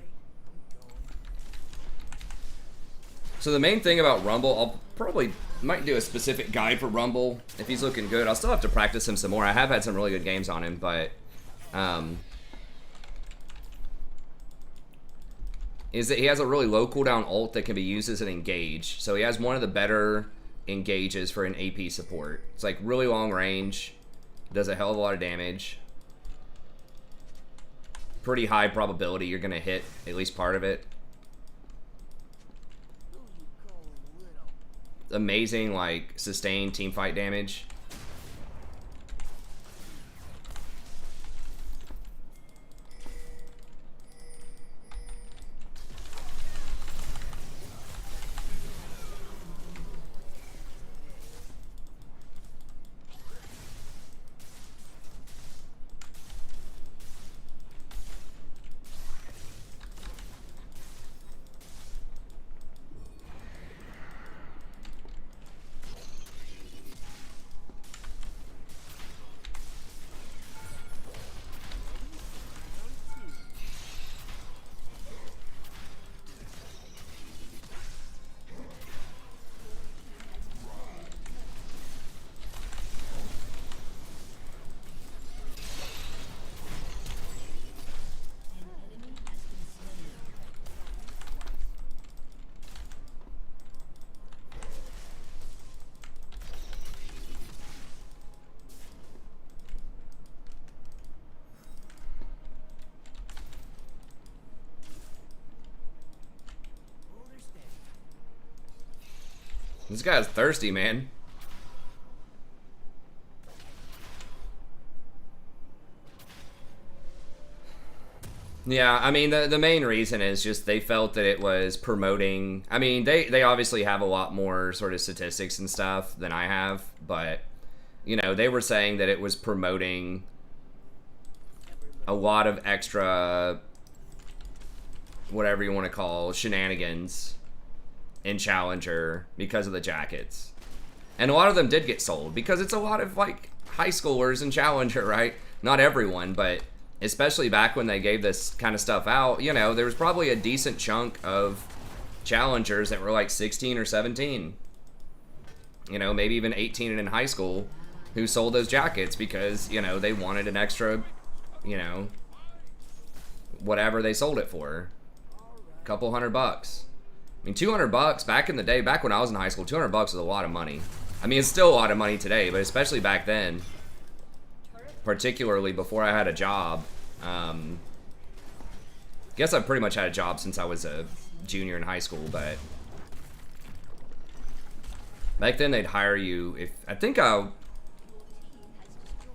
So the main thing about Rumble, I'll probably might do a specific guide for Rumble if he's looking good. I'll still have to practice him some more. I have had some really good games on him, but is that he has a really low cooldown ult that can be used as an engage. So he has one of the better engages for an AP support. It's like really long range, does a hell of a lot of damage. Pretty high probability you're gonna hit at least part of it. Amazing, like, sustained teamfight damage. This guy's thirsty, man. Yeah, I mean, the main reason is just they felt that it was promoting... I mean, they obviously have a lot more sort of statistics and stuff than I have, but, you know, they were saying that it was promoting a lot of extra, whatever you want to call, shenanigans in Challenger because of the jackets. And a lot of them did get sold because it's a lot of, like, high schoolers in Challenger, right? Not everyone, but... especially back when they gave this kind of stuff out, you know, there was probably a decent chunk of challengers that were like 16 or 17. You know, maybe even 18 and in high school who sold those jackets because, you know, they wanted an extra, you know, whatever they sold it for. A couple $100. I mean, $200 back in the day, back when I was in high school, $200 was a lot of money. I mean, it's still a lot of money today, but especially back then. Particularly before I had a job. Guess I've pretty much had a job since I was a junior in high school, but back then they'd hire you if I think I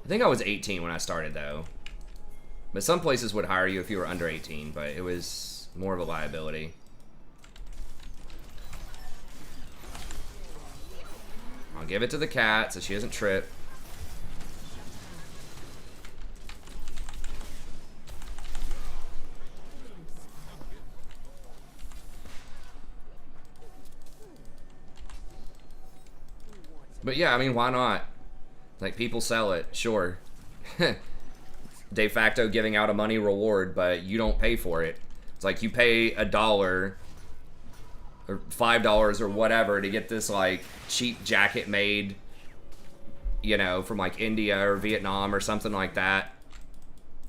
was 18 when I started though. But some places would hire you if you were under 18, but it was more of a liability. I'll give it to the cat so she doesn't trip. But yeah, I mean, why not? Like, people sell it, sure. De facto giving out a money reward, but you don't pay for it. It's like you pay $1 or $5 or whatever to get this, like, cheap jacket made, you know, from, like, India or Vietnam or something like that.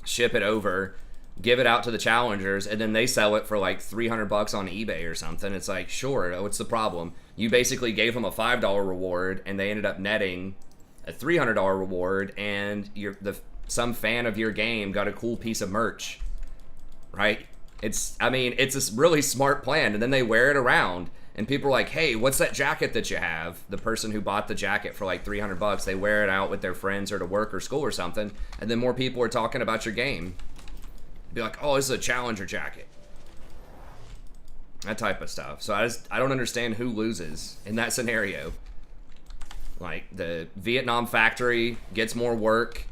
Ship it over, give it out to the challengers, and then they sell it for, like, $300 on eBay or something. It's like, sure, what's the problem? You basically gave them a $5 reward, and they ended up netting a $300 reward, and some fan of your game got a cool piece of merch, right? I mean, it's a really smart plan, and then they wear it around, and people are like, hey, what's that jacket that you have? The person who bought the jacket for like $300, they wear it out with their friends or to work or school or something, and then more people are talking about your game. Be like, oh, this is a Challenger jacket. That type of stuff. So I don't understand who loses in that scenario. Like, the Vietnam factory gets more work.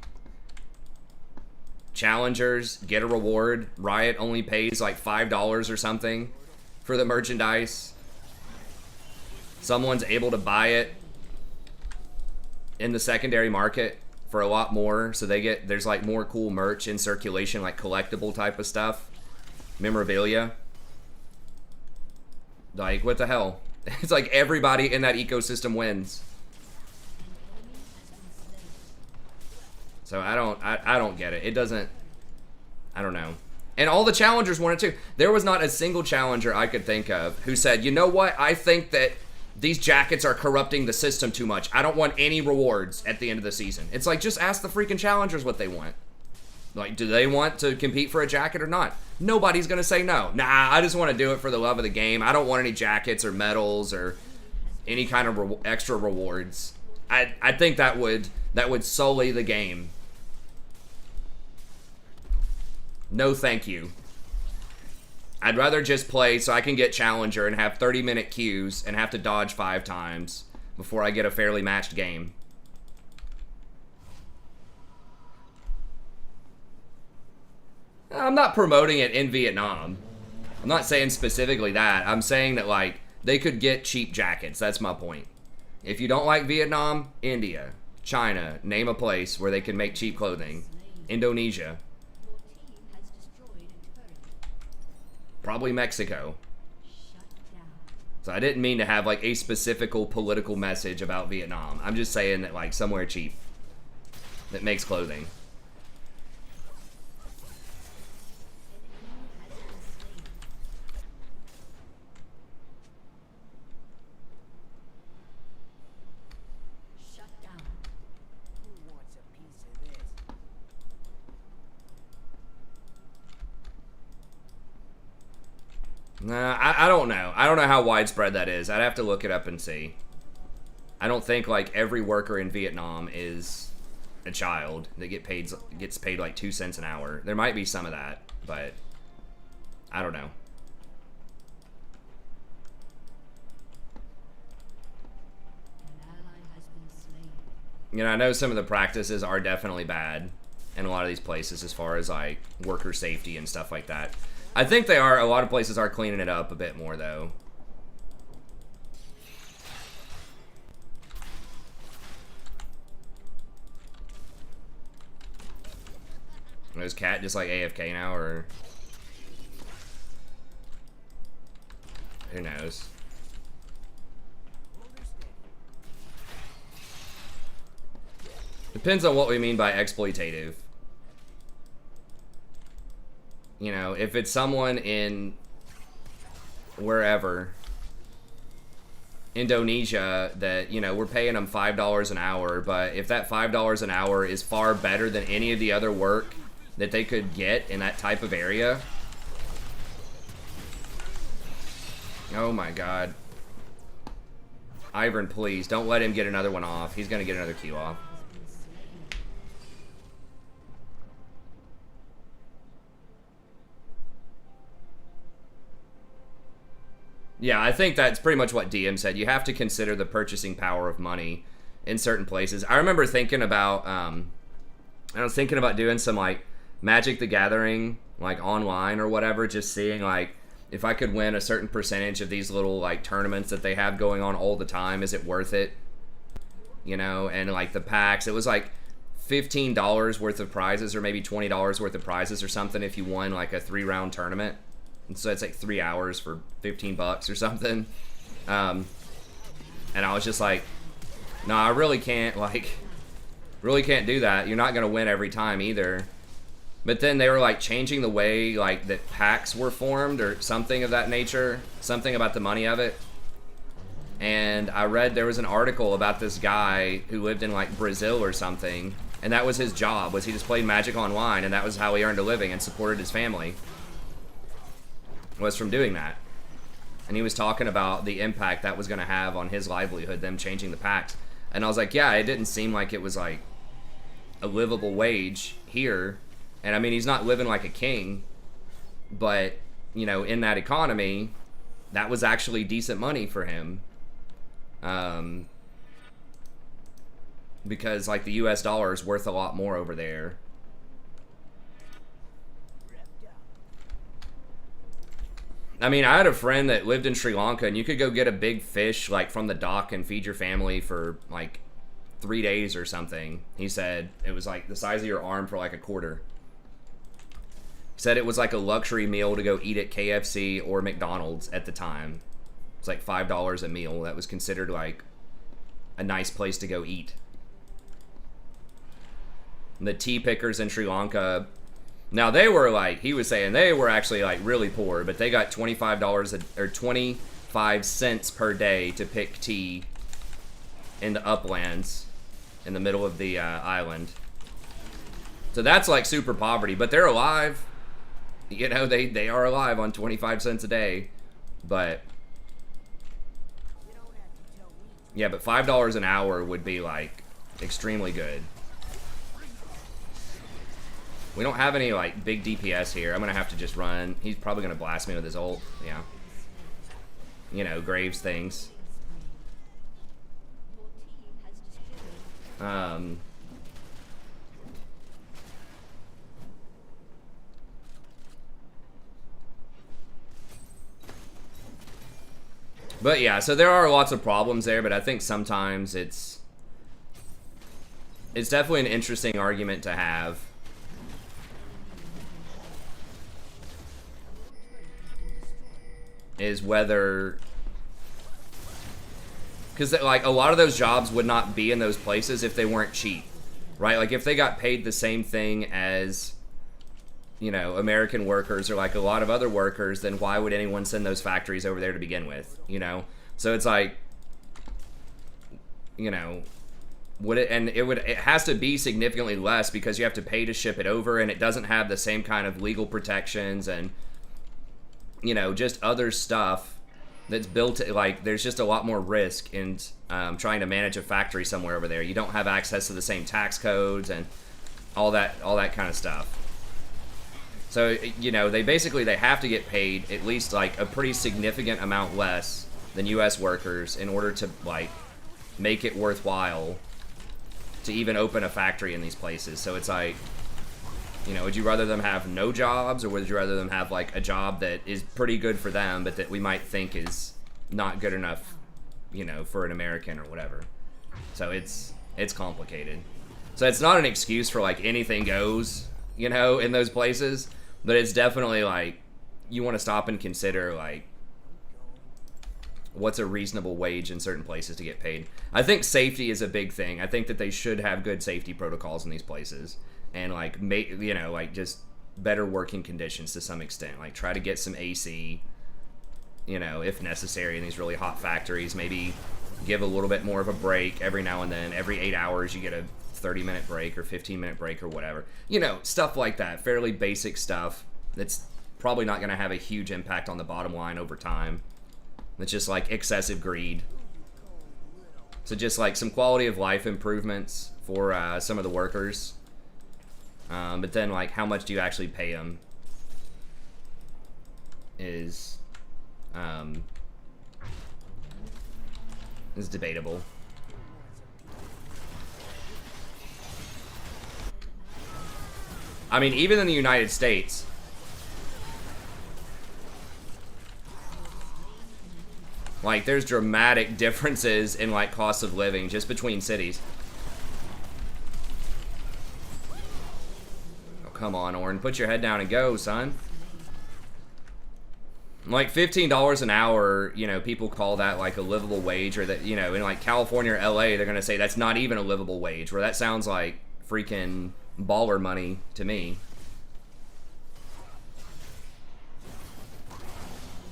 Challengers get a reward. Riot only pays like $5 or something for the merchandise. Someone's able to buy it in the secondary market for a lot more, so there's like more cool merch in circulation, like collectible type of stuff, memorabilia. Like, what the hell? It's like everybody in that ecosystem wins. So I don't get it. It doesn't, I don't know. And all the challengers wanted to. There was not a single challenger I could think of who said, you know what, I think that these jackets are corrupting the system too much. I don't want any rewards at the end of the season. It's like, just ask the freaking challengers what they want. Like, do they want to compete for a jacket or not? Nobody's going to say no. Nah, I just want to do it for the love of the game. I don't want any jackets or medals or any kind of extra rewards. I think that would sully the game. No thank you. I'd rather just play so I can get Challenger and have 30-minute queues and have to dodge 5 times before I get a fairly matched game. I'm not promoting it in Vietnam. I'm not saying specifically that. I'm saying that, like, they could get cheap jackets. That's my point. If you don't like Vietnam, India, China, name a place where they can make cheap clothing. Indonesia. Probably Mexico. So I didn't mean to have like a specific political message about Vietnam. I'm just saying that, like, somewhere cheap that makes clothing. Nah, I don't know. I don't know how widespread that is. I'd have to look it up and see. I don't think like every worker in Vietnam is a child that gets paid like 2 cents an hour. There might be some of that, but I don't know. You know, I know some of the practices are definitely bad in a lot of these places as far as like worker safety and stuff like that. I think they are, a lot of places are cleaning it up a bit more though. Is Cat just like AFK now, or who knows? Depends on what we mean by exploitative. You know, if it's someone in wherever, Indonesia, that, you know, we're paying them $5 an hour, but if that $5 an hour is far better than any of the other work that they could get in that type of area. Oh my god. Ivern, please, don't let him get another one off. He's gonna get another Q off. Yeah, I think that's pretty much what DM said. You have to consider the purchasing power of money in certain places. I remember thinking about, I was thinking about doing some, like, Magic the Gathering, like, online or whatever, just seeing, like, if I could win a certain percentage of these little, like, tournaments that they have going on all the time, is it worth it? You know, and, like, the packs, it was, like, $15 worth of prizes or maybe $20 worth of prizes or something if you won, like, a 3-round tournament. And so it's like 3 hours for 15 bucks or something. And I was just like, no, I really can't, like, really can't do that. You're not going to win every time either. But then they were like changing the way like that packs were formed or something of that nature. Something about the money of it. And I read there was an article about this guy who lived in like Brazil or something. And that was his job, was he just played Magic Online, and that was how he earned a living and supported his family. Was from doing that. And he was talking about the impact that was going to have on his livelihood, them changing the packs. And I was like, yeah, it didn't seem like it was like a livable wage here. And I mean, he's not living like a king, but, you know, in that economy, that was actually decent money for him. Because like the US dollar is worth a lot more over there. I mean, I had a friend that lived in Sri Lanka, and you could go get a big fish, like, from the dock and feed your family for, like, 3 days or something. He said it was, like, the size of your arm for, like, a quarter. He said it was, like, a luxury meal to go eat at KFC or McDonald's at the time. It's, like, $5 a meal. That was considered, like, a nice place to go eat. And the tea pickers in Sri Lanka... Now, they were, like, he was saying they were actually, like, really poor, but they got $25 or 25 cents per day to pick tea in the uplands in the middle of the island. So that's, like, super poverty, but they're alive. You know, they are alive on 25 cents a day, but... Yeah, but $5 an hour would be, like, extremely good. We don't have any, like, big DPS here. I'm going to have to just run. He's probably going to blast me with his ult. Yeah. You know, Graves things. But, yeah, so there are lots of problems there, but I think sometimes it's definitely an interesting argument to have. Is whether, because like a lot of those jobs would not be in those places if they weren't cheap, right? Like if they got paid the same thing as, you know, American workers or like a lot of other workers, then why would anyone send those factories over there to begin with, you know? So it's like, you know, it has to be significantly less because you have to pay to ship it over, and it doesn't have the same kind of legal protections and, you know, just other stuff that's built, like, there's just a lot more risk in trying to manage a factory somewhere over there. You don't have access to the same tax codes and all that kind of stuff. So, you know, they have to get paid at least, like, a pretty significant amount less than U.S. workers in order to, like, make it worthwhile to even open a factory in these places. So it's like, you know, would you rather them have no jobs, or would you rather them have, like, a job that is pretty good for them, but that we might think is not good enough, you know, for an American or whatever. So it's complicated. So it's not an excuse for, like, anything goes, you know, in those places, but it's definitely, like, you want to stop and consider, like, what's a reasonable wage in certain places to get paid. I think safety is a big thing. I think that they should have good safety protocols in these places, and, like, make, you know, like, just better working conditions to some extent. Like, try to get some AC, you know, if necessary, in these really hot factories. Maybe give a little bit more of a break every now and then. Every 8 hours you get a 30-minute break or 15-minute break or whatever. You know, stuff like that. Fairly basic stuff that's probably not going to have a huge impact on the bottom line over time. It's just, like, excessive greed. So just, like, some quality of life improvements for some of the workers. But then, like, how much do you actually pay them is debatable. I mean, even in the United States, like, there's dramatic differences in, like, cost of living just between cities. Oh, come on, Orin. Put your head down and go, son. Like, $15 an hour, you know, people call that, like, a livable wage, or that, you know, in, like, California or LA, they're gonna say that's not even a livable wage, where that sounds like freaking baller money to me.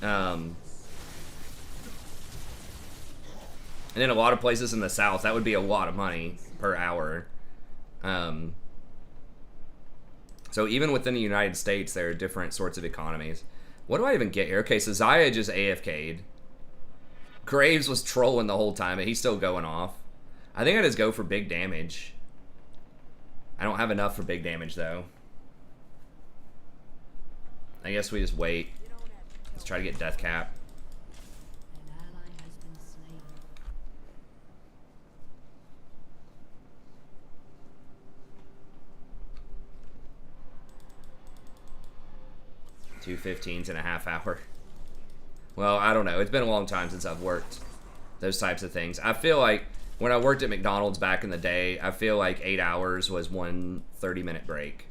And in a lot of places in the South, that would be a lot of money per hour. So even within the United States, there are different sorts of economies. What do I even get here? Okay, so Zaya just AFK'd. Graves was trolling the whole time, and he's still going off. I think I just go for big damage. I don't have enough for big damage, though. I guess we just wait. Let's try to get death cap. An ally has been slain. 2:15's in a half hour. Well, I don't know. It's been a long time since I've worked those types of things. I feel like when I worked at McDonald's back in the day, I feel like 8 hours was one 30-minute break.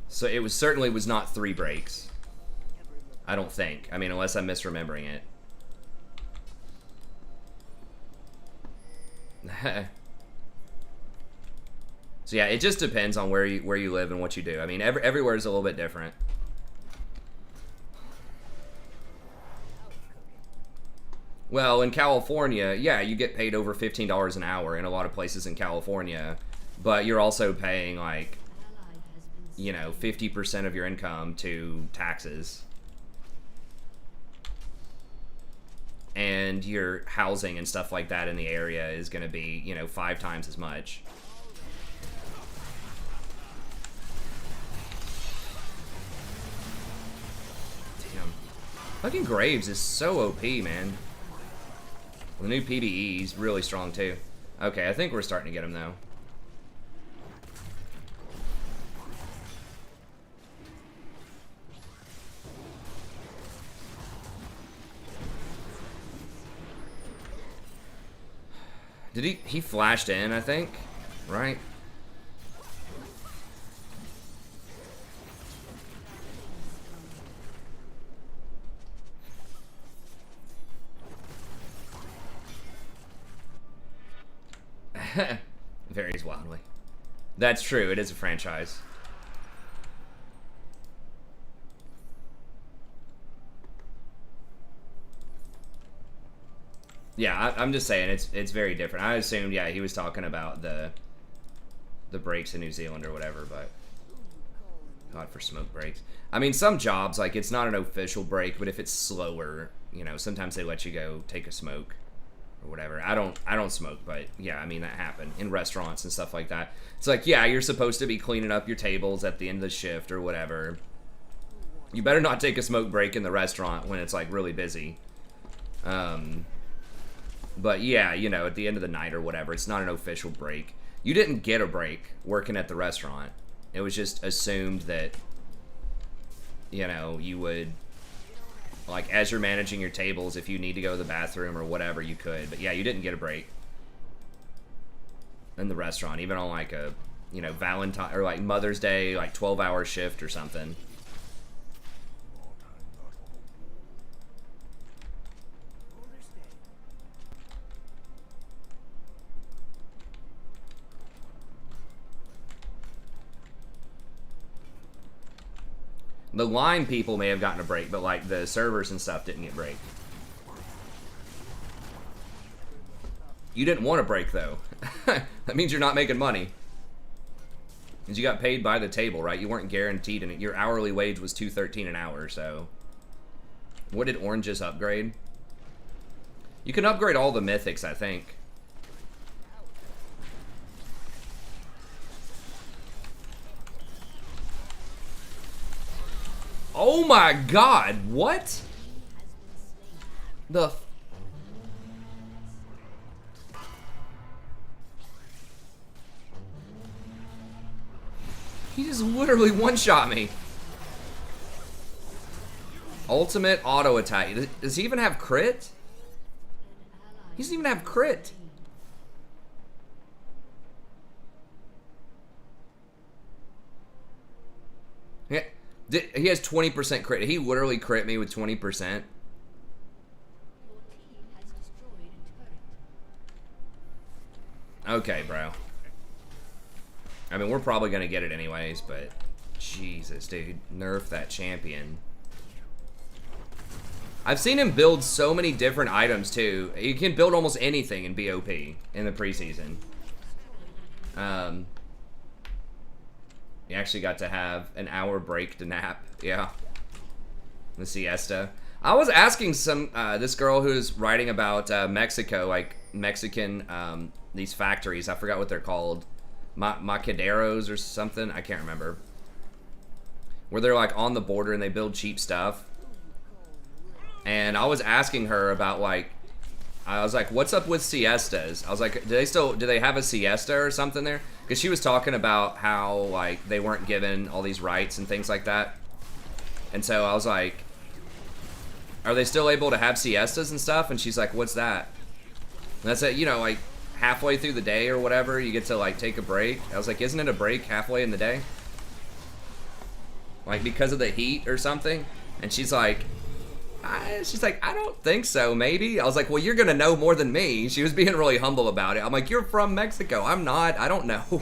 So it was certainly was not 3 breaks. I don't think. I mean, unless I'm misremembering it. So yeah, it just depends on where you live and what you do. I mean, everywhere is a little bit different. Well, in California, yeah, you get paid over $15 an hour in a lot of places in California, but you're also paying, like, you know, 50% of your income to taxes. And your housing and stuff like that in the area is going to be, you know, 5 times as much. Damn. Fucking Graves is so OP, man. The new PBE is really strong, too. Okay, I think we're starting to get him, though. Did he flashed in, I think, right? Varies wildly. That's true, it is a franchise. Yeah, I'm just saying it's very different. I assumed, yeah, he was talking about the breaks in New Zealand or whatever, but God, for smoke breaks. I mean, some jobs, like, it's not an official break, but if it's slower, you know, sometimes they let you go take a smoke or whatever. I don't smoke, but yeah, I mean, that happened in restaurants and stuff like that. It's like, yeah, you're supposed to be cleaning up your tables at the end of the shift or whatever. You better not take a smoke break in the restaurant when it's, like, really busy. But yeah, you know, at the end of the night or whatever, it's not an official break. You didn't get a break working at the restaurant. It was just assumed that, you know, you would, like, as you're managing your tables, if you need to go to the bathroom or whatever, you could. But yeah, you didn't get a break in the restaurant, even on, like, a, you know, Valentine, or, like, Mother's Day, like, 12-hour shift or something. The line people may have gotten a break, but, like, the servers and stuff didn't get break. You didn't want a break, though. That means you're not making money. Because you got paid by the table, right? You weren't guaranteed, and your hourly wage was $2.13 an hour, so... What did Orange just upgrade? You can upgrade all the mythics, I think. Oh my god, what? The... He just literally one-shot me. Ultimate auto attack. Does he even have crit? He doesn't even have crit. Yeah. He has 20% crit. He literally crit me with 20%. Your team has destroyed a turret. Okay, bro. I mean, we're probably going to get it anyways, but... Jesus, dude. Nerf that champion. I've seen him build so many different items, too. You can build almost anything in BOP in the preseason. You actually got to have an hour break to nap. Yeah. The siesta. I was asking some, this girl who's writing about Mexico, like Mexican, these factories. I forgot what they're called. Maquiladoras or something. I can't remember. Where they're like on the border and they build cheap stuff. And I was asking her about like, I was like, what's up with siestas? I was like, do they have a siesta or something there? Because she was talking about how, like, they weren't given all these rights and things like that. And so I was like, are they still able to have siestas and stuff? And she's like, what's that? And that's it, you know, like, halfway through the day or whatever, you get to, like, take a break. I was like, isn't it a break halfway in the day? Like, because of the heat or something? And she's like, I don't think so, maybe. I was like, well, you're gonna know more than me. She was being really humble about it. I'm like, you're from Mexico. I'm not. I don't know.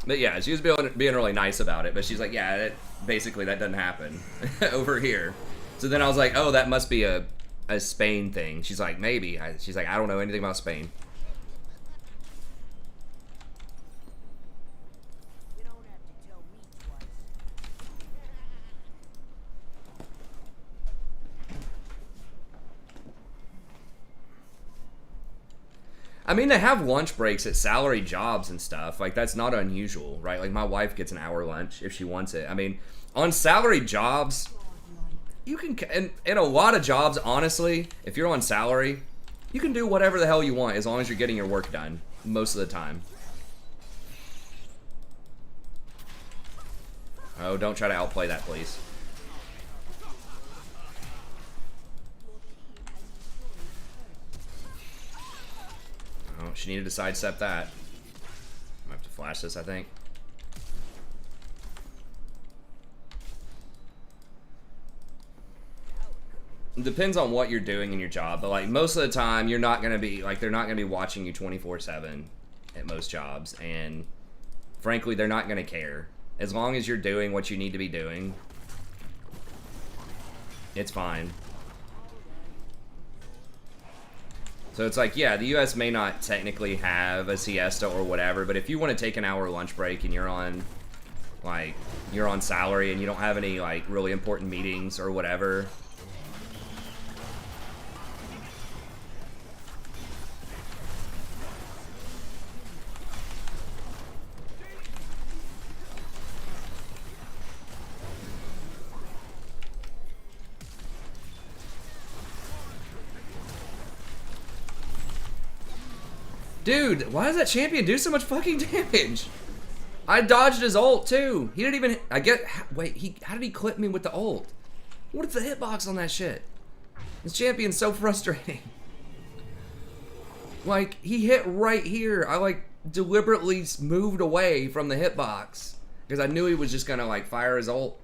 But yeah, she was being really nice about it. But she's like, yeah, basically that doesn't happen over here. So then I was like, oh, that must be a Spain thing. She's like, maybe. She's like, I don't know anything about Spain. You don't have to tell me twice. I mean, they have lunch breaks at salary jobs and stuff. Like, that's not unusual, right? Like, my wife gets an hour lunch if she wants it. I mean, on salary jobs, you can, in a lot of jobs, honestly, if you're on salary, you can do whatever the hell you want as long as you're getting your work done most of the time. Oh, don't try to outplay that, please. Oh, she needed to sidestep that. I have to flash this, I think. It depends on what you're doing in your job, but like most of the time, you're not gonna be like they're not gonna be watching you 24/7 at most jobs, and frankly, they're not gonna care as long as you're doing what you need to be doing. It's fine. So it's like, yeah, the US may not technically have a siesta or whatever, but if you want to take an hour lunch break and you're on like you're on salary and you don't have any like really important meetings or whatever. Dude, why does that champion do so much fucking damage? I dodged his ult too. He didn't even. Wait. How did he clip me with the ult? What is the hitbox on that shit? This champion's so frustrating. Like he hit right here. I like deliberately moved away from the hitbox because I knew he was just gonna like fire his ult.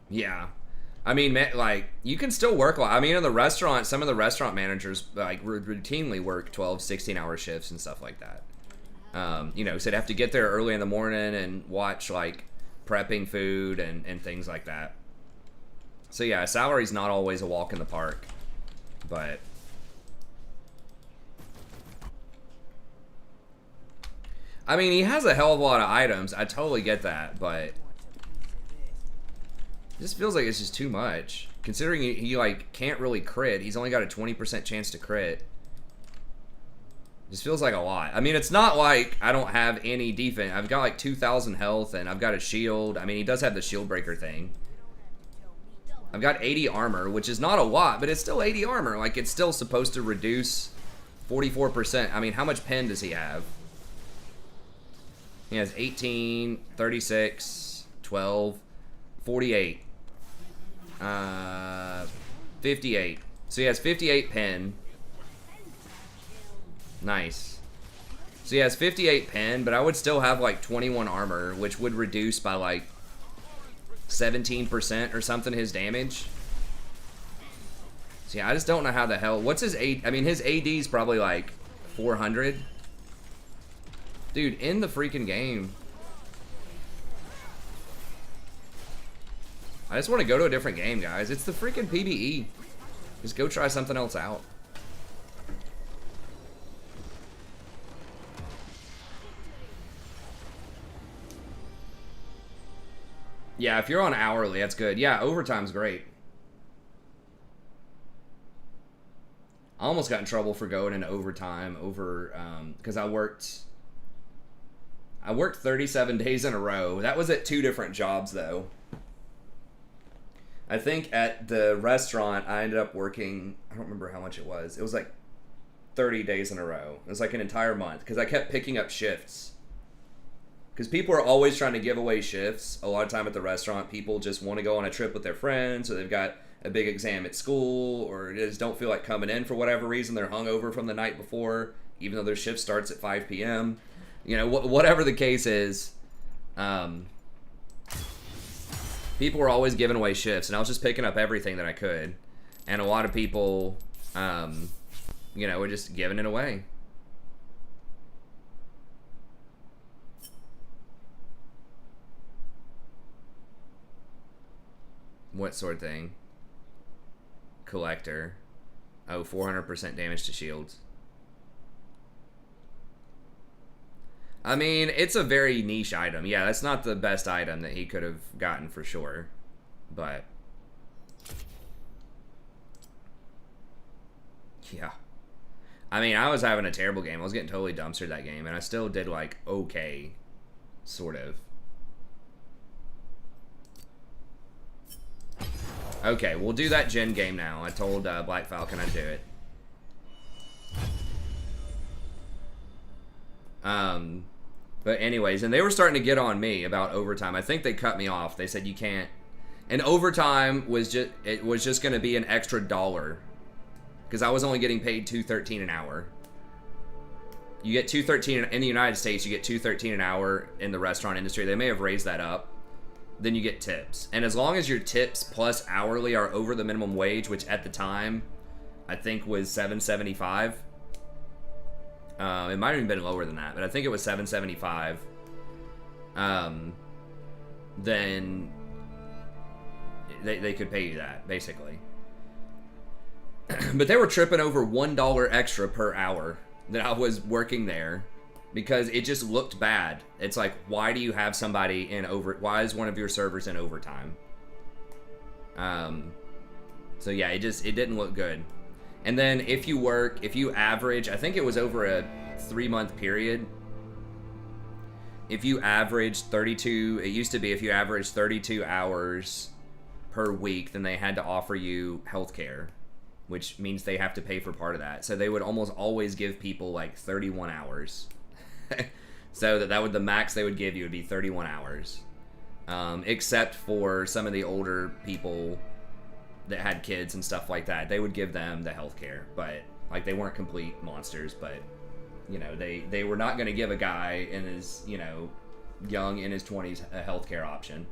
Yeah. I mean, like, you can still work. I mean, in the restaurant, some of the restaurant managers, like, routinely work 12, 16-hour shifts and stuff like that. You know, so they'd have to get there early in the morning and watch, like, prepping food and things like that. So, yeah, salary's not always a walk in the park. But... I mean, he has a hell of a lot of items. I totally get that, but it just feels like it's just too much. Considering he like can't really crit. He's only got a 20% chance to crit. Just feels like a lot. I mean, it's not like I don't have any defense. I've got like 2,000 health and I've got a shield. I mean, he does have the shield breaker thing. I've got 80 armor, which is not a lot, but it's still 80 armor. Like, it's still supposed to reduce 44%. I mean, how much pen does he have? He has 18, 36, 12, 48, 58. So he has 58 pen. Nice. So he has 58 pen, but I would still have like 21 armor, which would reduce by like 17% or something his damage. So yeah, I just don't know how the hell. What's his AD? I mean, his AD is probably like 400. Dude, in the freaking game. I just want to go to a different game, guys. It's the freaking PBE. Just go try something else out. Yeah, if you're on hourly, that's good. Yeah, overtime's great. I almost got in trouble for going into overtime over because I worked 37 days in a row. That was at 2 different jobs, though. I think at the restaurant, I ended up working, I don't remember how much it was. It was like 30 days in a row. It was like an entire month because I kept picking up shifts. Because people are always trying to give away shifts. A lot of time at the restaurant, people just want to go on a trip with their friends, or they've got a big exam at school, or just don't feel like coming in for whatever reason. They're hungover from the night before, even though their shift starts at 5 p.m. You know, whatever the case is, people were always giving away shifts, and I was just picking up everything that I could. And a lot of people, you know, were just giving it away. What sort of thing? Collector. Oh, 400% damage to shields. I mean, it's a very niche item. Yeah, that's not the best item that he could have gotten for sure. But yeah. I mean, I was having a terrible game. I was getting totally dumpstered that game, and I still did, like, okay. Sort of. Okay, we'll do that gen game now. I told Black Falcon I'd do it. But anyways, and they were starting to get on me about overtime. I think they cut me off. They said you can't. And overtime was just going to be an extra $1 because I was only getting paid $2.13 an hour. You get $2.13 in the United States. You get $2.13 an hour in the restaurant industry. They may have raised that up. Then you get tips, and as long as your tips plus hourly are over the minimum wage, which at the time I think was $7.75. It might have even been lower than that, but I think it was $7.75. Then they could pay you that, basically. But they were tripping over $1 extra per hour that I was working there because it just looked bad. It's like, why do you have somebody in why is one of your servers in overtime? So yeah, it didn't look good. And then if you average, I think it was over a 3-month period. If you average 32, it used to be if you average 32 hours per week, then they had to offer you healthcare, which means they have to pay for part of that. So they would almost always give people like 31 hours. So that would, the max they would give you would be 31 hours. Except for some of the older people that had kids and stuff like that, they would give them the healthcare, but like they weren't complete monsters. But you know, they were not going to give a guy in his, you know, young in his 20s a healthcare option.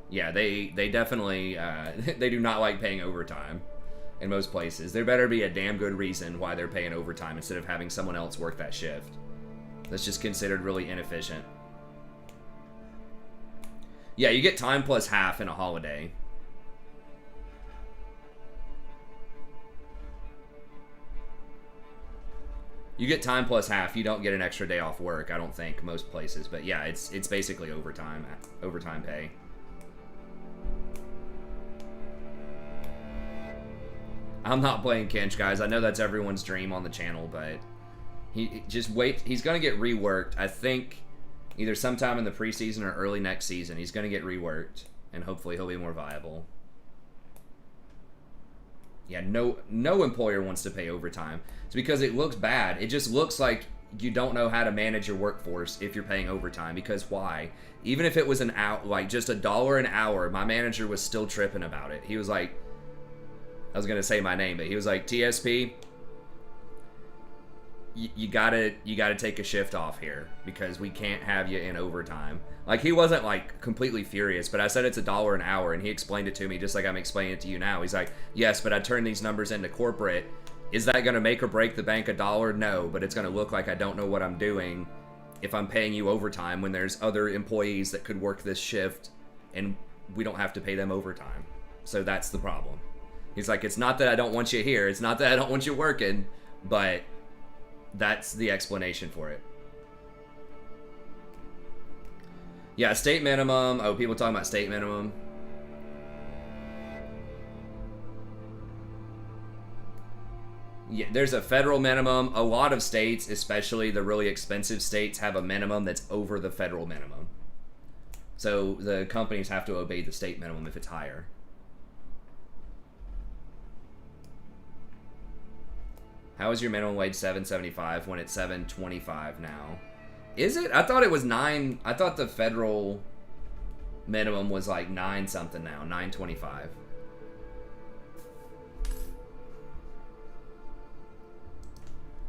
Yeah, they definitely they do not like paying overtime in most places. There better be a damn good reason why they're paying overtime instead of having someone else work that shift. That's just considered really inefficient. Yeah, you get time plus half in a holiday. You get time plus half. You don't get an extra day off work, I don't think, most places. But yeah, it's basically overtime pay. I'm not playing Kench, guys. I know that's everyone's dream on the channel, but just wait. He's going to get reworked. I think either sometime in the preseason or early next season, he's going to get reworked, and hopefully he'll be more viable. Yeah, no employer wants to pay overtime. It's because it looks bad. It just looks like you don't know how to manage your workforce if you're paying overtime. Because why? Even if it was like just $1 an hour, my manager was still tripping about it. He was like, I was gonna say my name, but he was like, TSP, you gotta take a shift off here because we can't have you in overtime. Like, he wasn't like completely furious, but I said it's $1 an hour, and he explained it to me just like I'm explaining it to you now. He's like, yes, but I turned these numbers into corporate. Is that gonna make or break the bank $1? No, but it's gonna look like I don't know what I'm doing if I'm paying you overtime when there's other employees that could work this shift and we don't have to pay them overtime. So that's the problem. He's like, it's not that I don't want you here. It's not that I don't want you working, but that's the explanation for it. Yeah, state minimum. Oh, people talking about state minimum. Yeah, there's a federal minimum. A lot of states, especially the really expensive states, have a minimum that's over the federal minimum. So the companies have to obey the state minimum if it's higher. How is your minimum wage $7.75 when it's $7.25 now? Is it? I thought it was $9. I thought the federal minimum was like 9 something now, $9.25.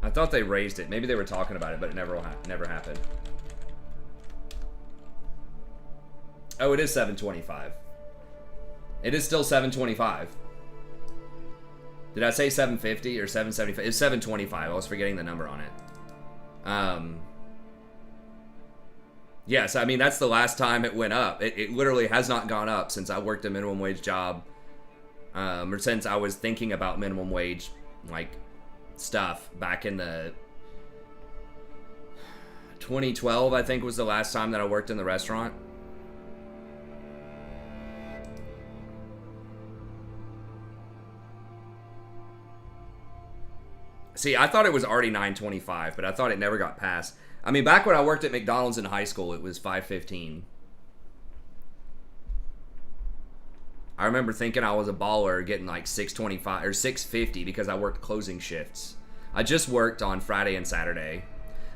I thought they raised it. Maybe they were talking about it, but it never happened. Oh, it is $7.25. It is still $7.25. Did I say $7.50 or $7.75? It's $7.25. I was forgetting the number on it. Yes, I mean, that's the last time it went up. It literally has not gone up since I worked a minimum wage job, or since I was thinking about minimum wage, like, stuff back in the 2012, I think, was the last time that I worked in the restaurant. See, I thought it was already $9.25, but I thought it never got passed. I mean, back when I worked at McDonald's in high school, it was $5.15. I remember thinking I was a baller getting like $6.25 or $6.50 because I worked closing shifts. I just worked on Friday and Saturday,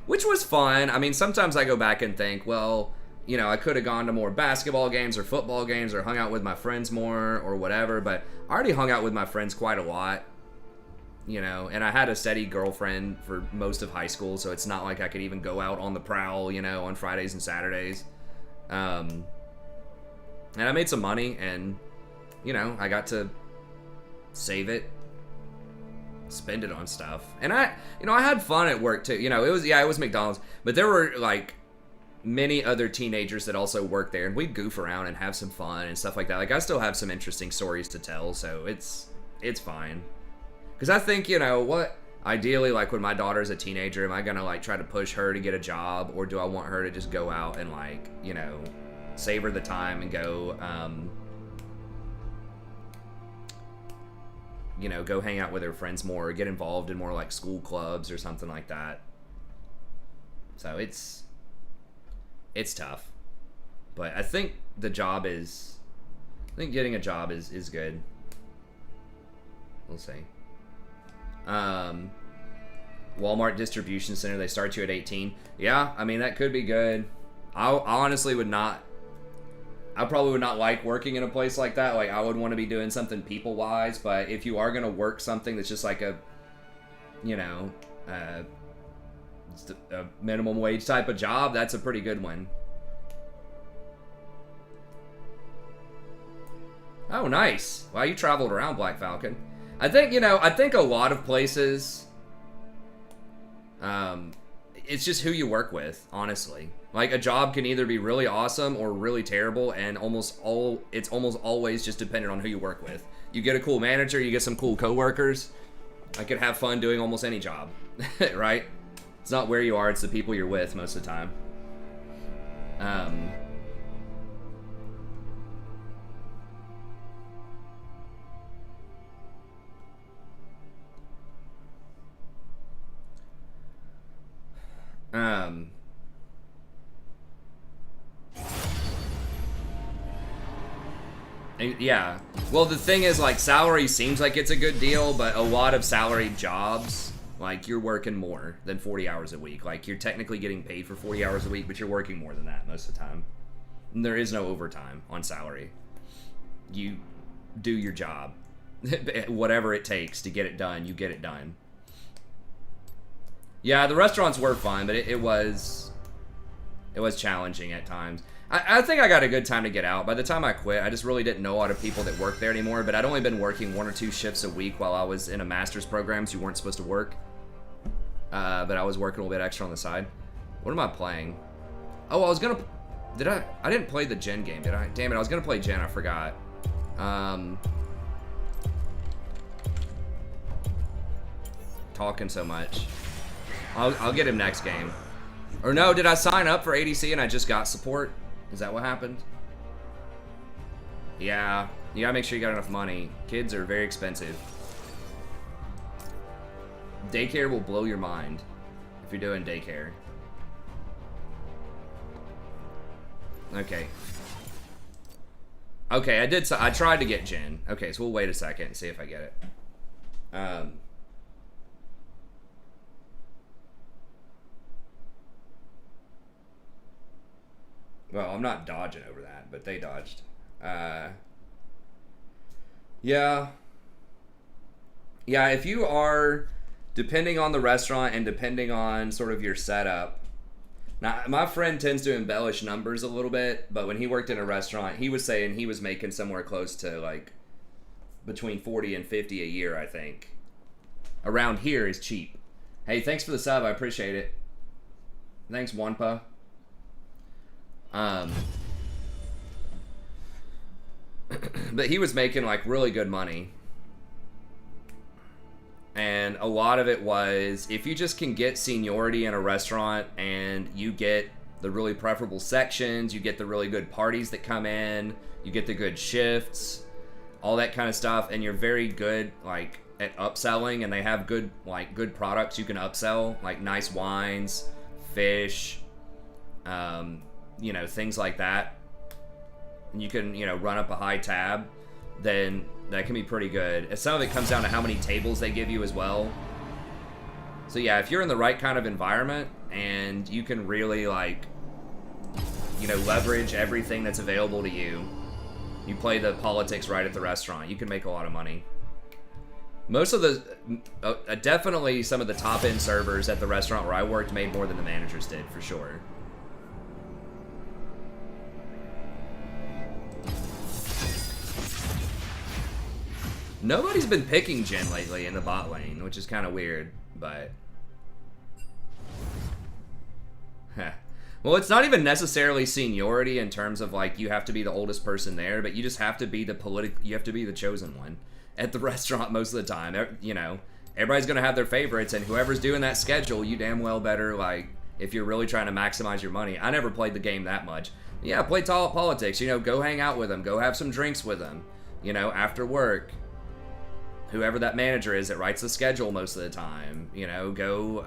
which was fun. I mean, sometimes I go back and think, well, you know, I could have gone to more basketball games or football games or hung out with my friends more or whatever, but I already hung out with my friends quite a lot. You know, and I had a steady girlfriend for most of high school, so it's not like I could even go out on the prowl, you know, on Fridays and Saturdays. And I made some money, and, you know, I got to save it spend it on stuff. And I had fun at work too. You know, it was McDonald's, but there were like many other teenagers that also worked there, and we'd goof around and have some fun and stuff like that. Like, I still have some interesting stories to tell, so it's fine. Because I think, you know, what, ideally, like, when my daughter's a teenager, am I gonna, like, try to push her to get a job, or do I want her to just go out and, like, you know, save her the time and go, you know, go hang out with her friends more, or get involved in more, like, school clubs or something like that. So it's tough. But I think the job is, I think getting a job is good. We'll see. Walmart distribution center, they start you at 18. Yeah, I mean, that could be good. I honestly would not, I probably would not like working in a place like that. Like, I would want to be doing something people-wise, but if you are going to work something that's just like a, you know, a minimum wage type of job, that's a pretty good one. Oh, nice. Wow, you traveled around, Black Falcon. I think, you know, I think a lot of places, it's just who you work with, honestly. Like, a job can either be really awesome or really terrible, and it's almost always just dependent on who you work with. You get a cool manager, you get some cool coworkers, I could have fun doing almost any job, right? It's not where you are, it's the people you're with most of the time. Yeah. Well, the thing is, like, salary seems like it's a good deal, but a lot of salaried jobs, like, you're working more than 40 hours a week. Like, you're technically getting paid for 40 hours a week, but you're working more than that most of the time. And there is no overtime on salary. You do your job. Whatever it takes to get it done, you get it done. Yeah, the restaurants were fun, but it was challenging at times. I think I got a good time to get out. By the time I quit, I just really didn't know a lot of people that worked there anymore, but I'd only been working 1 or 2 shifts a week while I was in a master's program, so you weren't supposed to work. But I was working a little bit extra on the side. What am I playing? Oh, I was gonna... I didn't play the Gen game, did I? Damn it, I was gonna play Gen, I forgot. Talking so much. I'll get him next game. Or no, did I sign up for ADC and I just got support? Is that what happened? Yeah, you gotta make sure you got enough money. Kids are very expensive. Daycare will blow your mind if you're doing daycare. Okay. Okay, I tried to get Jen. Okay, so we'll wait a second and see if I get it. Well, I'm not dodging over that, but they dodged. Yeah. Yeah, if you are, depending on the restaurant and depending on sort of your setup. Now, my friend tends to embellish numbers a little bit, but when he worked in a restaurant, he was saying he was making somewhere close to, like, between 40 and 50 a year, I think. Around here is cheap. Hey, thanks for the sub. I appreciate it. Thanks, Wanpa. But he was making, like, really good money. And a lot of it was, if you just can get seniority in a restaurant and you get the really preferable sections, you get the really good parties that come in, you get the good shifts, all that kind of stuff, and you're very good, like, at upselling, and they have good, like, good products you can upsell, like nice wines, fish, you know, things like that, and you can, you know, run up a high tab, then that can be pretty good. And some of it comes down to how many tables they give you as well. So yeah, if you're in the right kind of environment and you can really, like, you know, leverage everything that's available to you, you play the politics right at the restaurant, you can make a lot of money. Most of the, definitely some of the top end servers at the restaurant where I worked made more than the managers did, for sure. Nobody's been picking Jhin lately in the bot lane, which is kind of weird, but... Well, it's not even necessarily seniority in terms of, like, you have to be the oldest person there, but you just have to be you have to be the chosen one at the restaurant most of the time. You know, everybody's going to have their favorites, and whoever's doing that schedule, you damn well better, like, if you're really trying to maximize your money. I never played the game that much. Yeah, play politics, you know, go hang out with them, go have some drinks with them, you know, after work. Whoever that manager is that writes the schedule most of the time, you know, go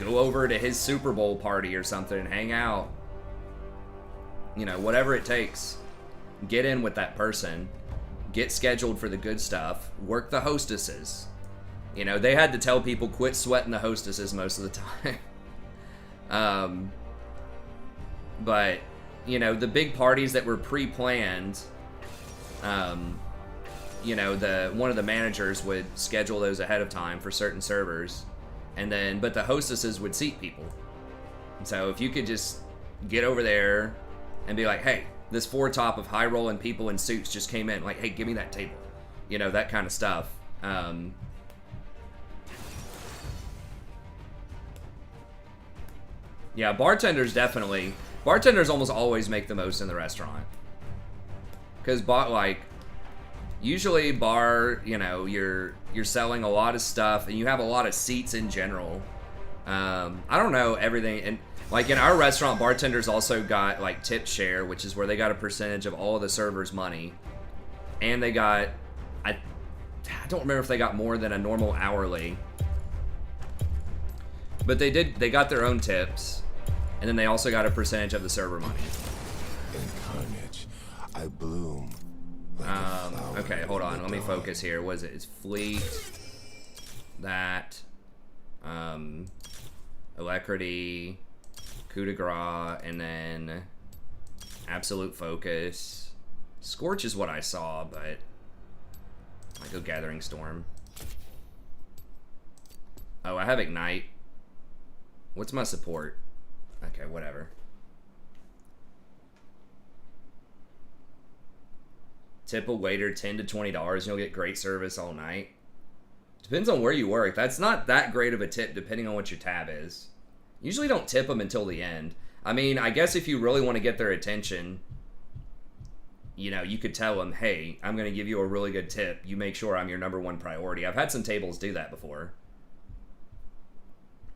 over to his Super Bowl party or something and hang out. You know, whatever it takes. Get in with that person. Get scheduled for the good stuff. Work the hostesses. You know, they had to tell people quit sweating the hostesses most of the time. But, you know, the big parties that were pre-planned, you know, one of the managers would schedule those ahead of time for certain servers. And then, but the hostesses would seat people. So if you could just get over there and be like, hey, this 4-top of high rolling people in suits just came in. Like, hey, give me that table. You know, that kind of stuff. Yeah, bartenders almost always make the most in the restaurant. Because, like, usually bar, you know, you're selling a lot of stuff and you have a lot of seats in general. I don't know everything, and like in our restaurant, bartenders also got like tip share, which is where they got a percentage of all of the servers' money, and they got, I don't remember if they got more than a normal hourly, but they got their own tips, and then they also got a percentage of the server money. In carnage, I bloom. Okay, hold on. Let me focus here. What is it? It's Fleet, that, Alacrity, Coup de Grace, and then Absolute Focus. Scorch is what I saw, but I go Gathering Storm. Oh, I have Ignite. What's my support? Okay, whatever. Tip a waiter $10 to $20 and you'll get great service all night. Depends on where you work. That's not that great of a tip depending on what your tab is. Usually don't tip them until the end. I mean, I guess if you really want to get their attention, you know, you could tell them, hey, I'm going to give you a really good tip. You make sure I'm your #1 priority. I've had some tables do that before.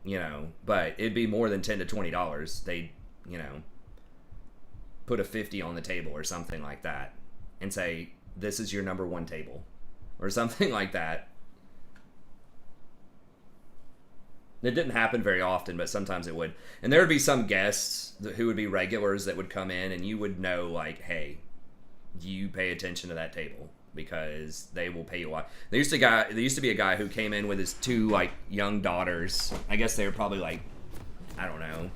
You know, but it'd be more than $10 to $20. They, you know, put a 50 on the table or something like that. And say, this is your #1 table. Or something like that. It didn't happen very often, but sometimes it would. And there would be some guests who would be regulars that would come in, and you would know, like, hey, you pay attention to that table. Because they will pay you a lot. There used to be a guy who came in with his 2, like, young daughters. I guess they were probably, like, I don't know,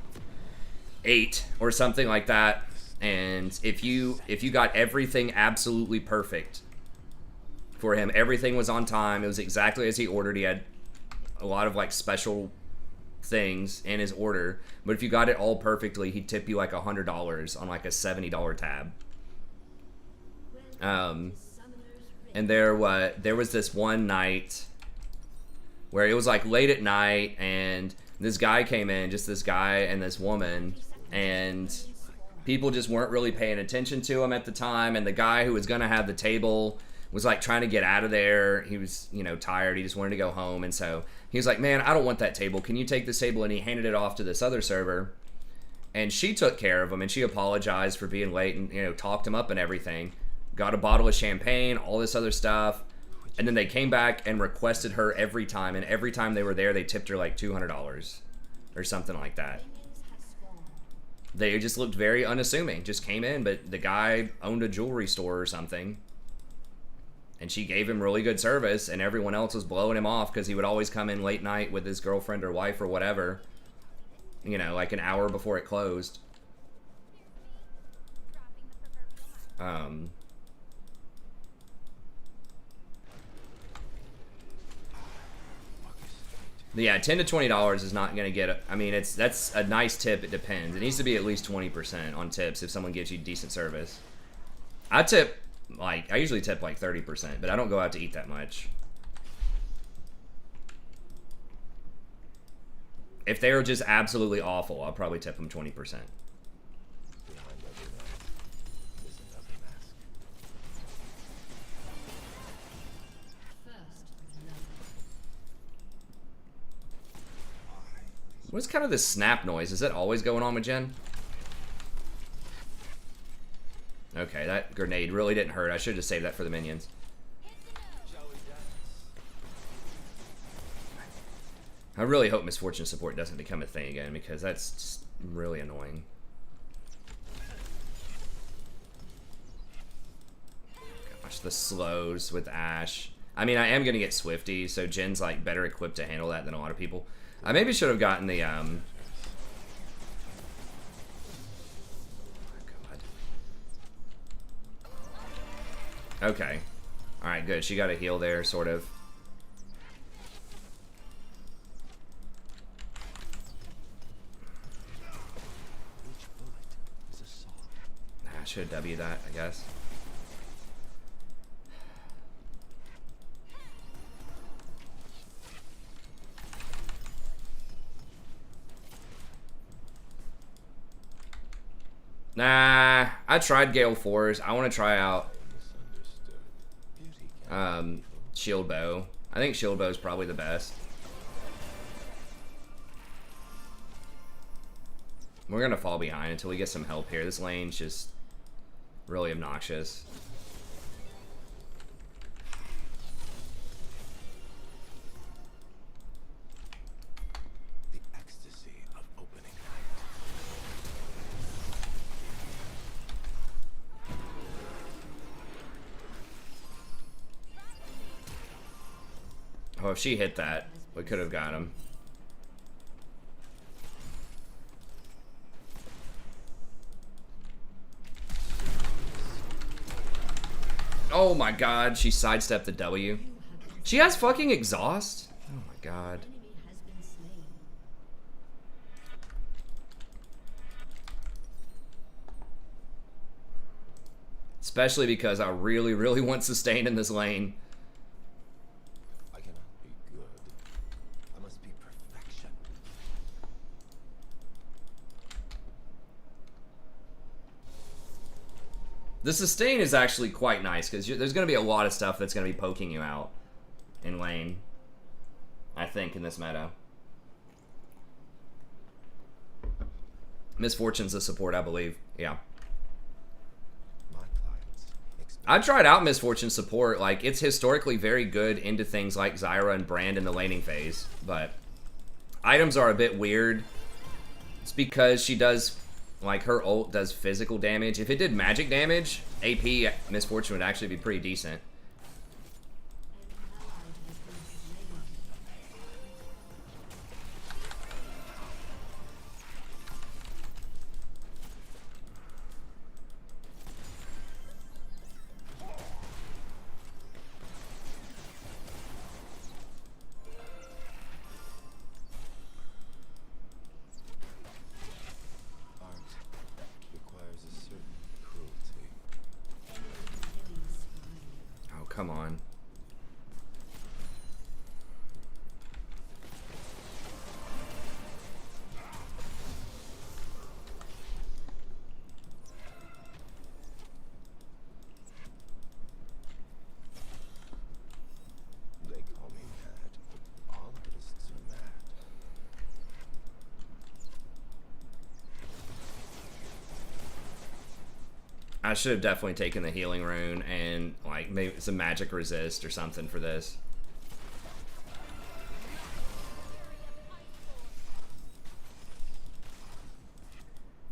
8 or something like that. And if you got everything absolutely perfect for him, everything was on time, it was exactly as he ordered, he had a lot of like special things in his order, but if you got it all perfectly, he'd tip you like $100 on like a $70 tab. And there was this one night where it was like late at night, and this guy came in, just this guy and this woman, and people just weren't really paying attention to him at the time, and the guy who was going to have the table was like trying to get out of there. He was, you know, tired. He just wanted to go home, and so he was like, man, I don't want that table. Can you take this table? And he handed it off to this other server, and she took care of him, and she apologized for being late and, you know, talked him up and everything. Got a bottle of champagne, all this other stuff, and then they came back and requested her every time, and every time they were there, they tipped her like $200 or something like that. They just looked very unassuming. Just came in, but the guy owned a jewelry store or something. And she gave him really good service, and everyone else was blowing him off because he would always come in late night with his girlfriend or wife or whatever. You know, like an hour before it closed. But yeah, $10 to $20 is not going to get. I mean, that's a nice tip. It depends. It needs to be at least 20% on tips if someone gives you decent service. I tip Like, I usually tip like 30%, but I don't go out to eat that much. If they're just absolutely awful, I'll probably tip them 20%. Behind every mask is another mask. What's kind of this snap noise? Is that always going on with Jen? Okay, that grenade really didn't hurt. I should have saved that for the minions. I really hope misfortune support doesn't become a thing again, because that's just really annoying. Gosh, the slows with Ashe. I mean, I am going to get Swifty, so Jen's like better equipped to handle that than a lot of people. I maybe should have gotten the God. Okay. Alright, good. She got a heal there, sort of. Each bullet is a song. I should have W that, I guess. Nah, I tried Gale 4s. I want to try out Misunderstood. Beauty can Shield Bow. I think Shield Bow is probably the best. We're gonna fall behind until we get some help here. This lane's just really obnoxious. the ecstasy of opening night. Oh, if she hit that, we could have got him. Oh my god, she sidestepped the W. She has fucking exhaust? Oh my god. Enemy has been slain. Especially because I really, really want sustain in this lane. I cannot be good. I must be perfection. The sustain is actually quite nice, because there's going to be a lot of stuff that's going to be poking you out in lane, I think, in this meta. Misfortune's the support, I believe. Yeah. My clients expect I tried out Misfortune support. Like, it's historically very good into things like Zyra and Brand in the laning phase, but items are a bit weird. It's because she does, like, her ult does physical damage. If it did magic damage, AP Misfortune would actually be pretty decent. art requires a certain cruelty. Oh, come on. They call me mad. All artists are mad. I should have definitely taken the healing rune and, like, maybe some magic resist or something for this.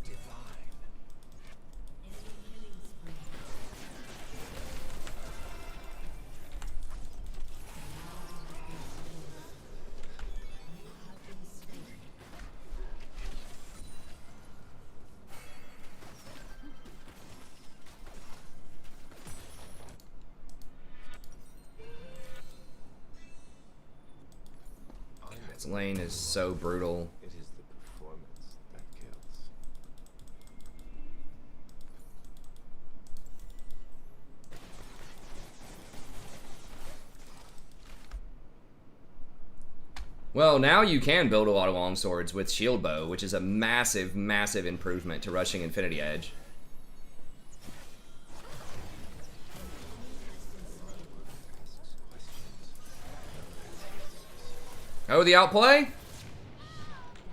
Divine. This lane is so brutal. It is the performance that kills. Well, now you can build a lot of longswords with shield bow, which is a massive, massive improvement to rushing Infinity Edge. Oh, the outplay?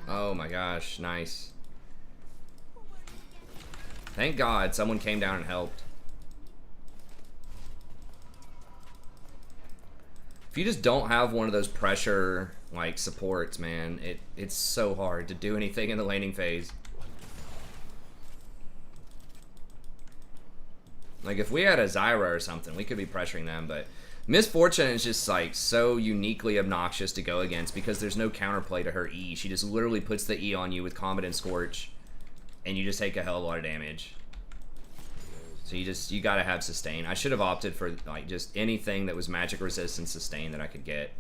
Oh my gosh, nice. Thank God someone came down and helped. If you just don't have one of those pressure like supports, man, it's so hard to do anything in the laning phase. Like if we had a Zyra or something, we could be pressuring them, but Misfortune is just like so uniquely obnoxious to go against because there's no counterplay to her E. She just literally puts the E on you with Comet and Scorch, and you just take a hell of a lot of damage. So you gotta have sustain. I should have opted for like just anything that was magic resistant sustain that I could get.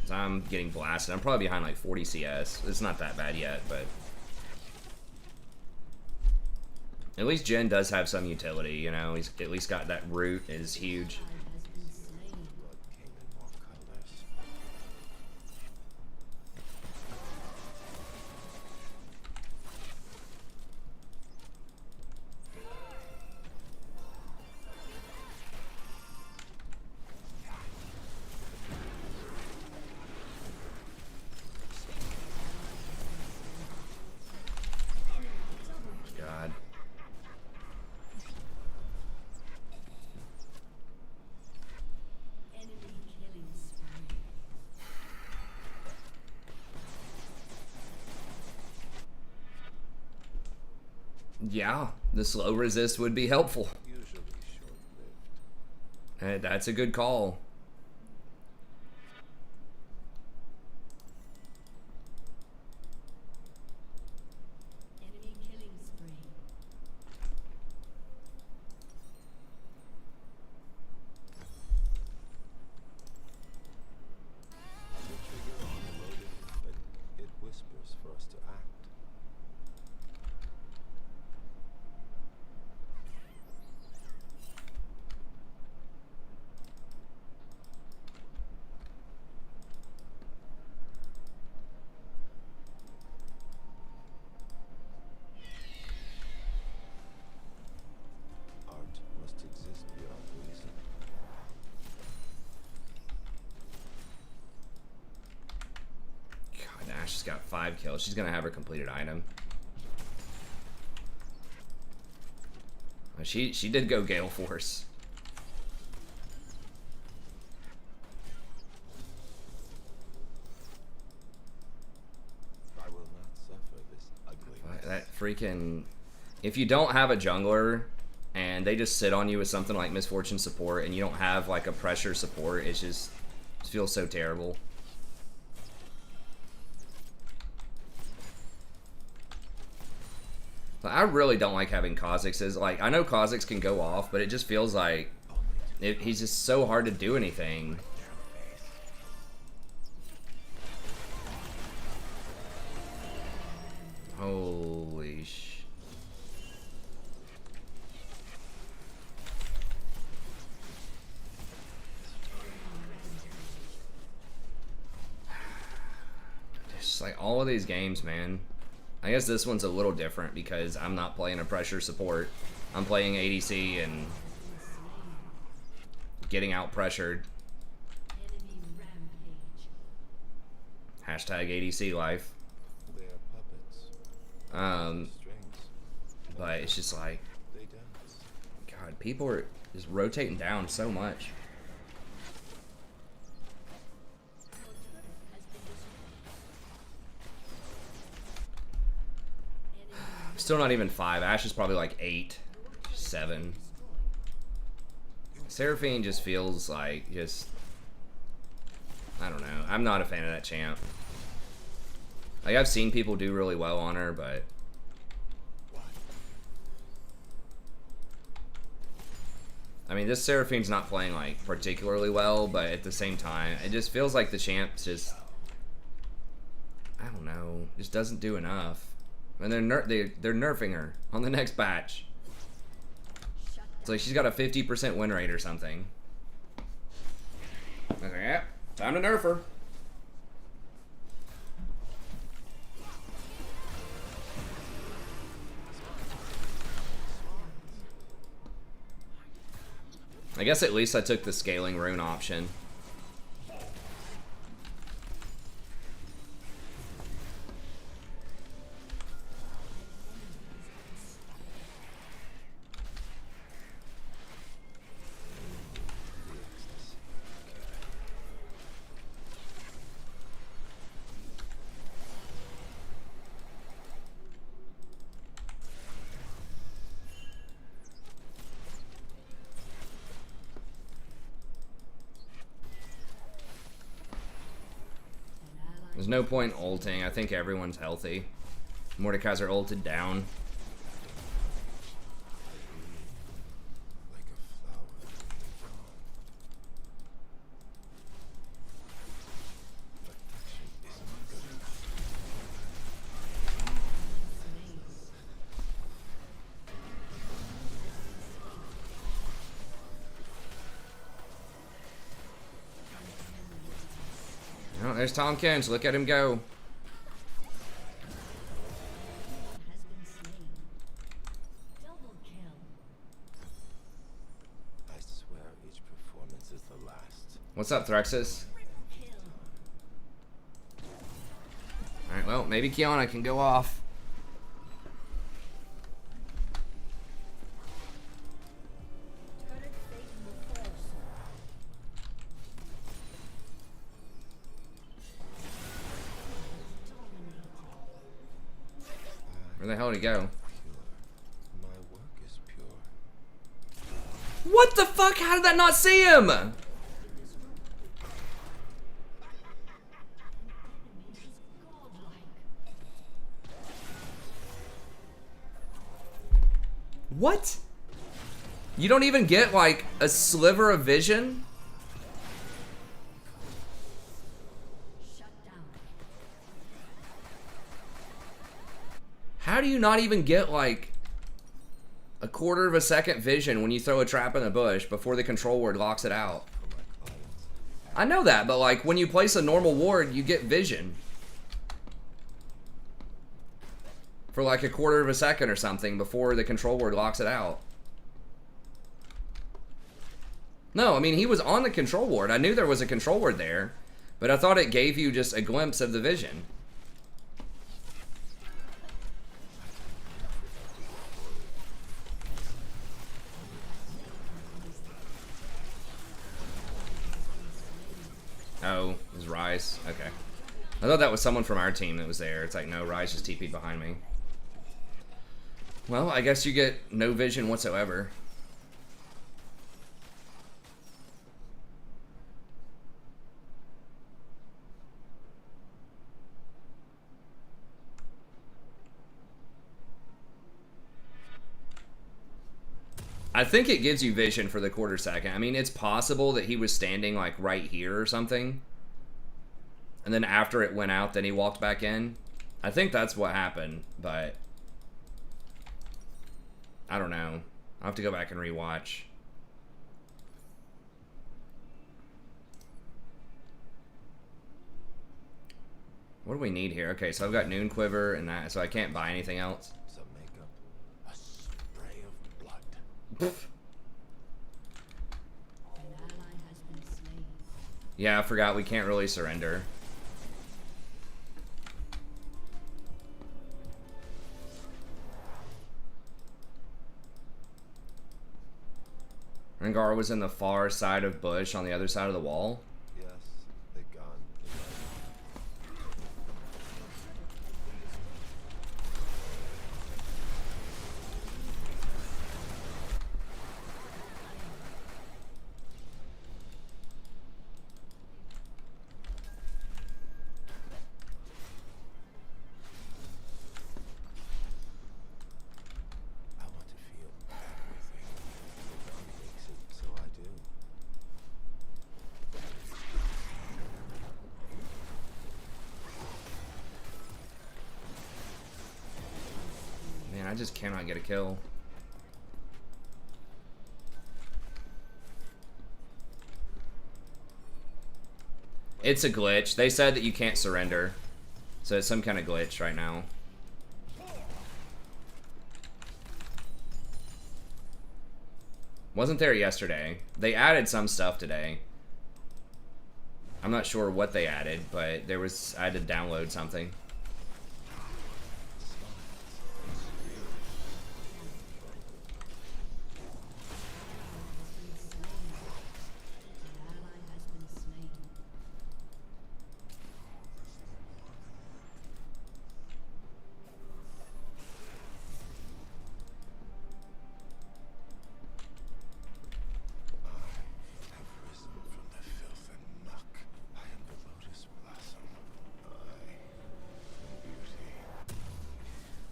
So I'm getting blasted. I'm probably behind like 40 CS. It's not that bad yet, but at least Jhin does have some utility, you know. He's at least got that root is huge. God. Yeah, the slow resist would be helpful. Usually short-lived. That's a good call. Enemy killing spree. The trigger on the loaded weapon, it whispers for us to act. Art must exist beyond reason. God, Ash has got 5 kills. She's gonna have her completed item. She did go Gale Force. I will not suffer this ugliness. That freaking... If you don't have a jungler and they just sit on you with something like Misfortune support and you don't have like a pressure support, it feels so terrible. I really don't like having Kha'Zix. Like, I know Kha'Zix can go off, but it just feels like he's just so hard to do anything. Holy sh... Just like all of these games, man. I guess this one's a little different because I'm not playing a pressure support. I'm playing ADC and getting out pressured. Enemy rampage. Hashtag ADC life. They are puppets. Strings. But it's just like, They dance. God, people are just rotating down so much. Still not even 5. Ashe is probably like 8, 7. Seraphine just feels like I don't know. I'm not a fan of that champ. Like, I've seen people do really well on her, but I mean, this Seraphine's not playing like particularly well, but at the same time, it just feels like the champ's just, I don't know, just doesn't do enough. And they're nerfing her on the next batch. It's like she's got a 50% win rate or something. was like, yeah, time to nerf her. I guess at least I took the scaling rune option. There's no point ulting. I think everyone's healthy. Mordekaiser ulted down. Like a flower in the dawn. Perfection isn't good enough. Oh, there's Tom Kench. Look at him go. Has been slain. Double kill. I swear each performance is the last. What's up, Threxus? Triple kill. Alright, well, maybe Kiana can go off. Turret Satan will fall soon. Where the hell did he go? Pure. My work is pure. What the fuck? How did that not see him? What? You don't even get like a sliver of vision? Shut down. How do you not even get like a quarter of a second vision when you throw a trap in the bush before the control ward locks it out? For my clients. I know that, but like when you place a normal ward, you get vision. For like a quarter of a second or something before the control ward locks it out. No, I mean, he was on the control ward. I knew there was a control ward there, but I thought it gave you just a glimpse of the vision. Oh, it was Rise. Okay. I thought that was someone from our team that was there. It's like, no, Rise just TP'd behind me. Well, I guess you get no vision whatsoever. I think it gives you vision for the quarter second. I mean, it's possible that he was standing like right here or something. And then after it went out, then he walked back in. I think that's what happened, but I don't know. I'll have to go back and rewatch. What do we need here? Okay, so I've got Noon Quiver and that, so I can't buy anything else. Some makeup. A spray of blood. An ally has been slain. Yeah, I forgot we can't really surrender. Rengar was in the far side of bush on the other side of the wall. Yes, they're gone. I want to feel everything. He makes it, so I do. Man, I just cannot get a kill. It's a glitch. They said that you can't surrender. So it's some kind of glitch right now. Wasn't there yesterday. They added some stuff today. I'm not sure what they added, but there was, I had to download something.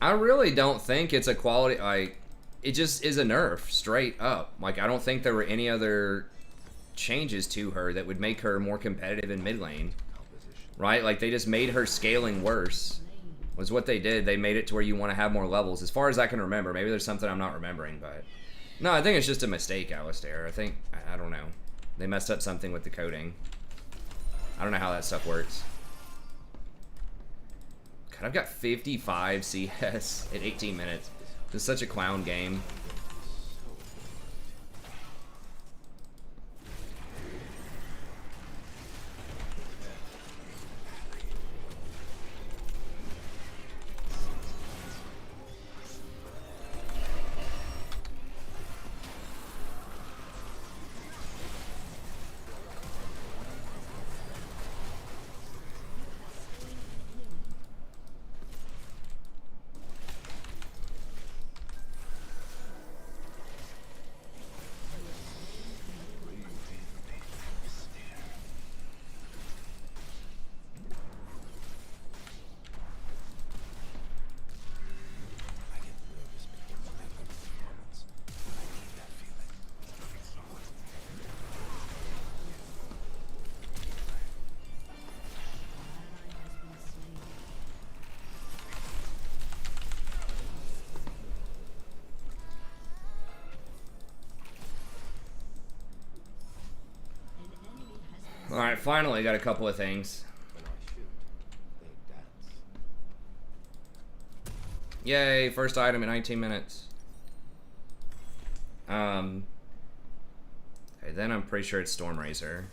I really don't think it's a quality, like, it just is a nerf, straight up. Like, I don't think there were any other changes to her that would make her more competitive in mid lane. Right? Like, they just made her scaling worse, was what they did. They made it to where you want to have more levels, as far as I can remember. Maybe there's something I'm not remembering, but... No, I think it's just a mistake, Alistair. I think, I don't know. They messed up something with the coding. I don't know how that stuff works. God, I've got 55 CS in 18 minutes. This is such a clown game. Alright, finally got a couple of things. Yay, first item in 19 minutes. Okay, then I'm pretty sure it's Stormrazor.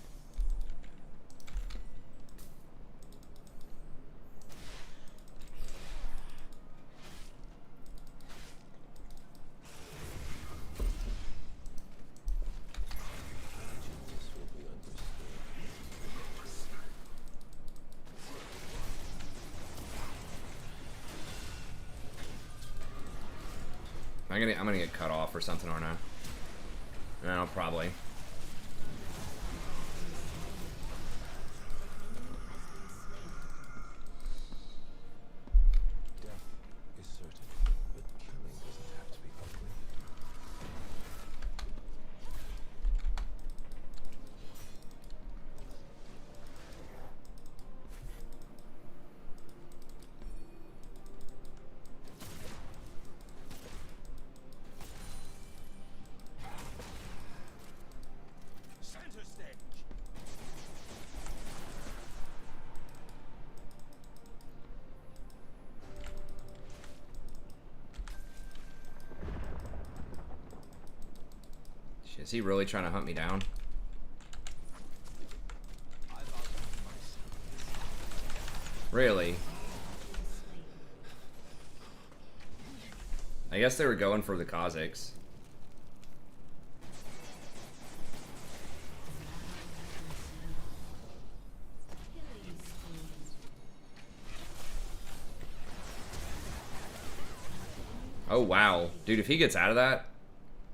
I'm gonna get cut off or something, aren't I? No, probably. Death is certain, but killing doesn't have to be ugly. Center stage. Shit, is he really trying to hunt me down? Really? I guess they were going for the Kazakhs. Oh, wow. Dude, if he gets out of that,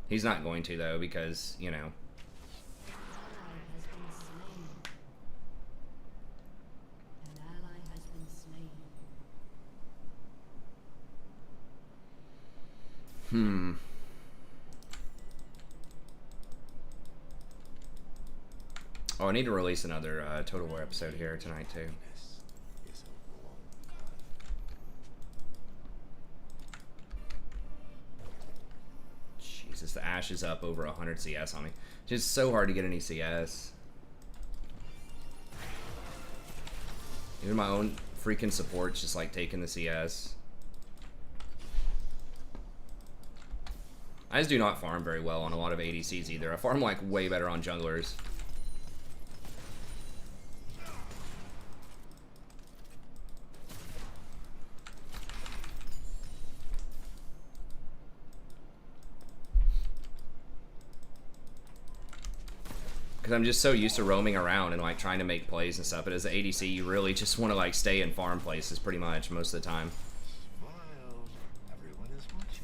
he's not going to, though, because, you know. Oh, I need to release another Total War episode here tonight, too. Is a long time. Jesus, the Ashe is up over 100 CS on me. Just so hard to get any CS. Even my own freaking support's just like taking the CS. I just do not farm very well on a lot of ADCs either. I farm like way better on junglers. Because I'm just so used to roaming around and like trying to make plays and stuff. But as an ADC, you really just want to like stay in farm places pretty much most of the time. Smile. Everyone is watching.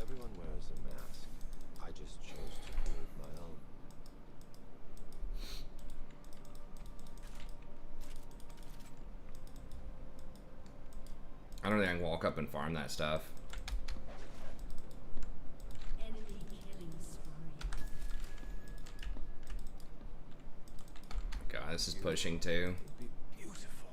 Everyone wears a mask. I just chose to create my own. I don't think I can walk up and farm that stuff. Enemy killing spree. God, this is pushing too. It'd be beautiful.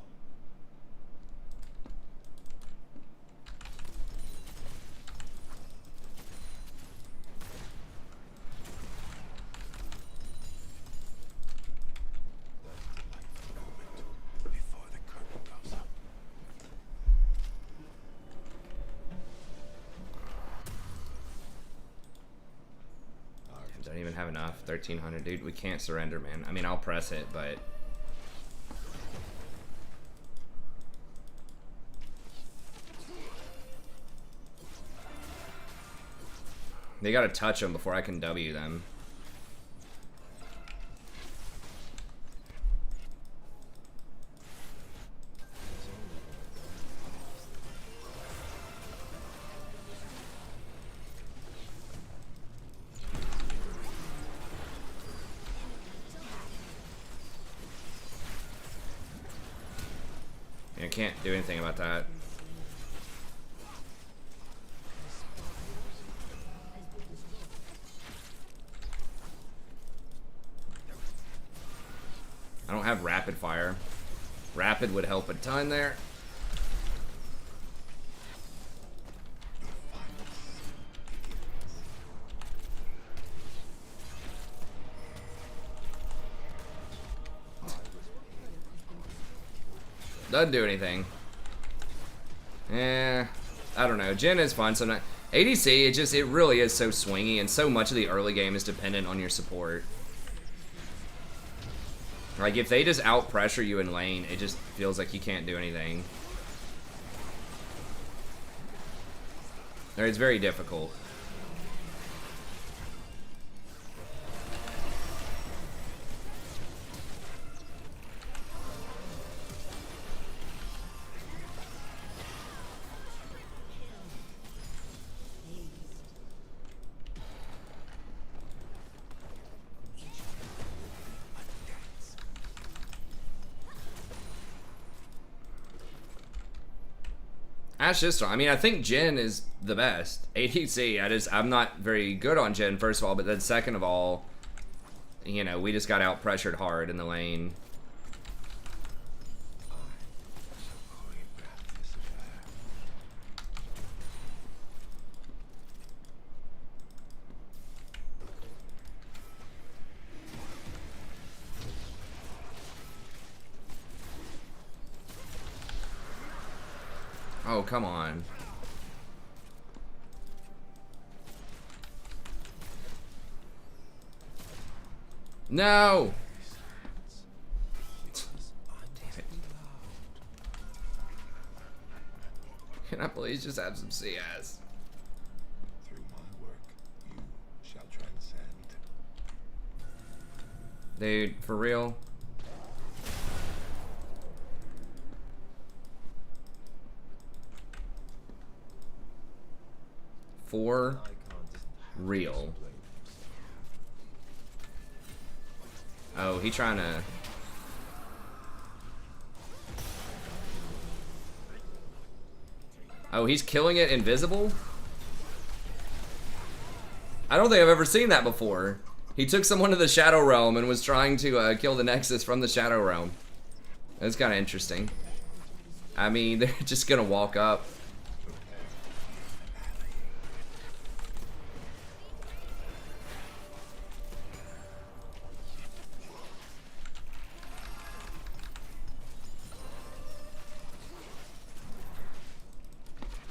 That delightful moment before the curtain goes up. Don't even have enough. 1300, dude. We can't surrender, man. I mean, I'll press it, but they gotta touch them before I can W them. I can't do anything about that. I don't have rapid fire. Rapid would help a ton there. Doesn't do anything. I don't know. Jhin is fun. So ADC, it really is so swingy, and so much of the early game is dependent on your support. Like if they just out pressure you in lane, it just feels like you can't do anything. Or it's very difficult. That's just, I mean, I think Jhin is the best. ADC, I'm not very good on Jhin, first of all, but then second of all, you know, we just got out pressured hard in the lane. Oh, come on. No! Can I please just have some CS? Through my work, you shall transcend. Dude, for real? for Icon doesn't have to real. explain himself. Oh, he trying to... Oh, he's killing it invisible? I don't think I've ever seen that before. He took someone to the Shadow Realm and was trying to kill the Nexus from the Shadow Realm. That's kind of interesting. I mean, they're just gonna walk up.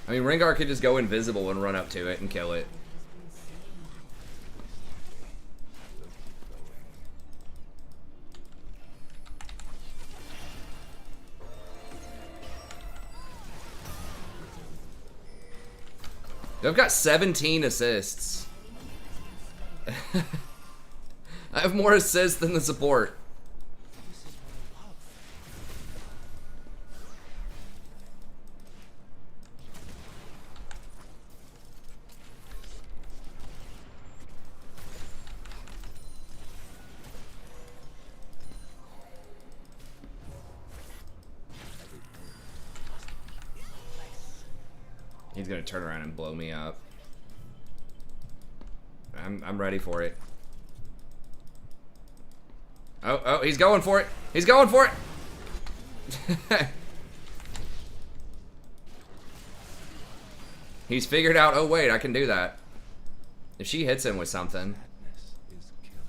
I mean, Rengar could just go invisible and run up to it and kill it. I've got 17 assists. I have more assists than the support. He's gonna turn around and blow me up. I'm ready for it. Oh, he's going for it. He's going for it. He's figured out, oh wait, I can do that. If she hits him with something. Madness is killing.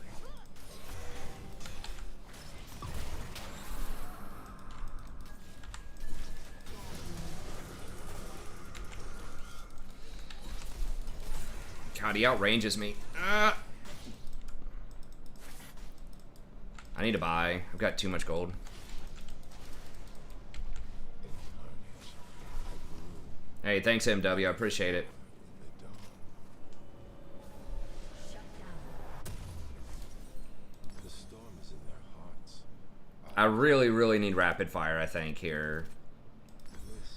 God, he outranges me. I need to buy. I've got too much gold. Hey, thanks MW, I appreciate it. The storm is in their hearts. I really need rapid fire, I think, here.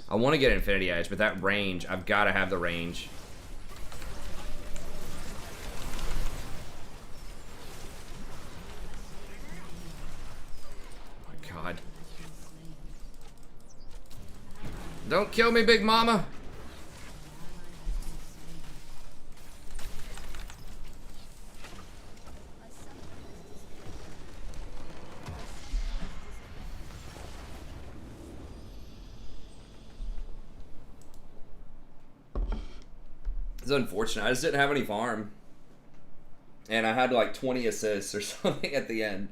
I want to get Infinity Edge, but that range, I've got to have the range. God. Don't kill me, Big Mama. It's unfortunate. I just didn't have any farm. And I had like 20 assists or something at the end.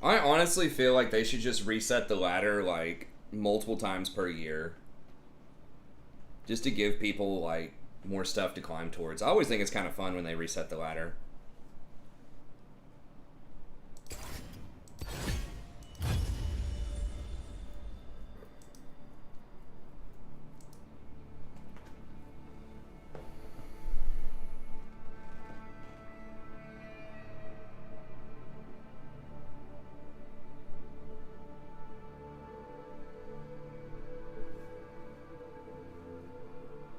I honestly feel like they should just reset the ladder like multiple times per year. Just to give people like more stuff to climb towards. I always think it's kind of fun when they reset the ladder.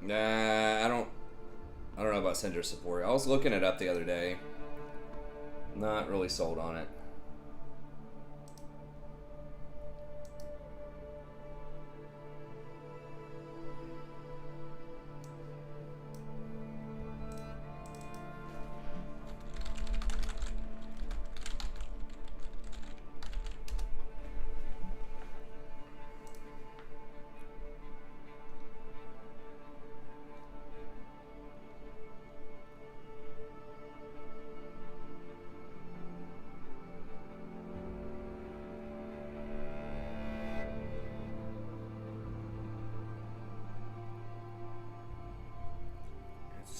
Nah, I don't know about Syndra support. I was looking it up the other day. Not really sold on it.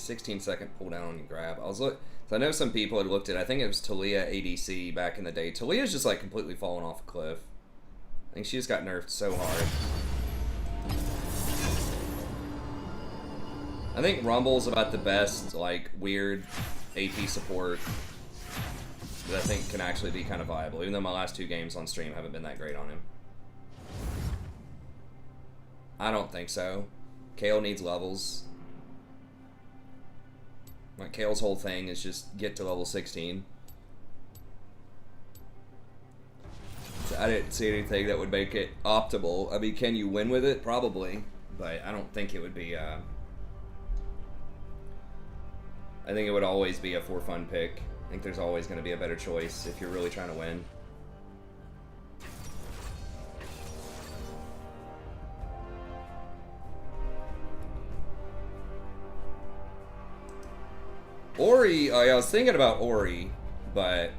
16-second cooldown on your grab. So I know some people had looked at, I think it was Talia ADC back in the day. Talia's just like completely fallen off a cliff. I think she just got nerfed so hard. I think Rumble's about the best, like, weird AP support that I think can actually be kind of viable, even though my last 2 games on stream haven't been that great on him. I don't think so. Kale needs levels. Like, Kale's whole thing is just get to level 16. So I didn't see anything that would make it optimal. I mean, can you win with it? Probably. But I don't think it would be, I think it would always be a for fun pick. I think there's always going to be a better choice if you're really trying to win. Ori, oh yeah, I was thinking about Ori, but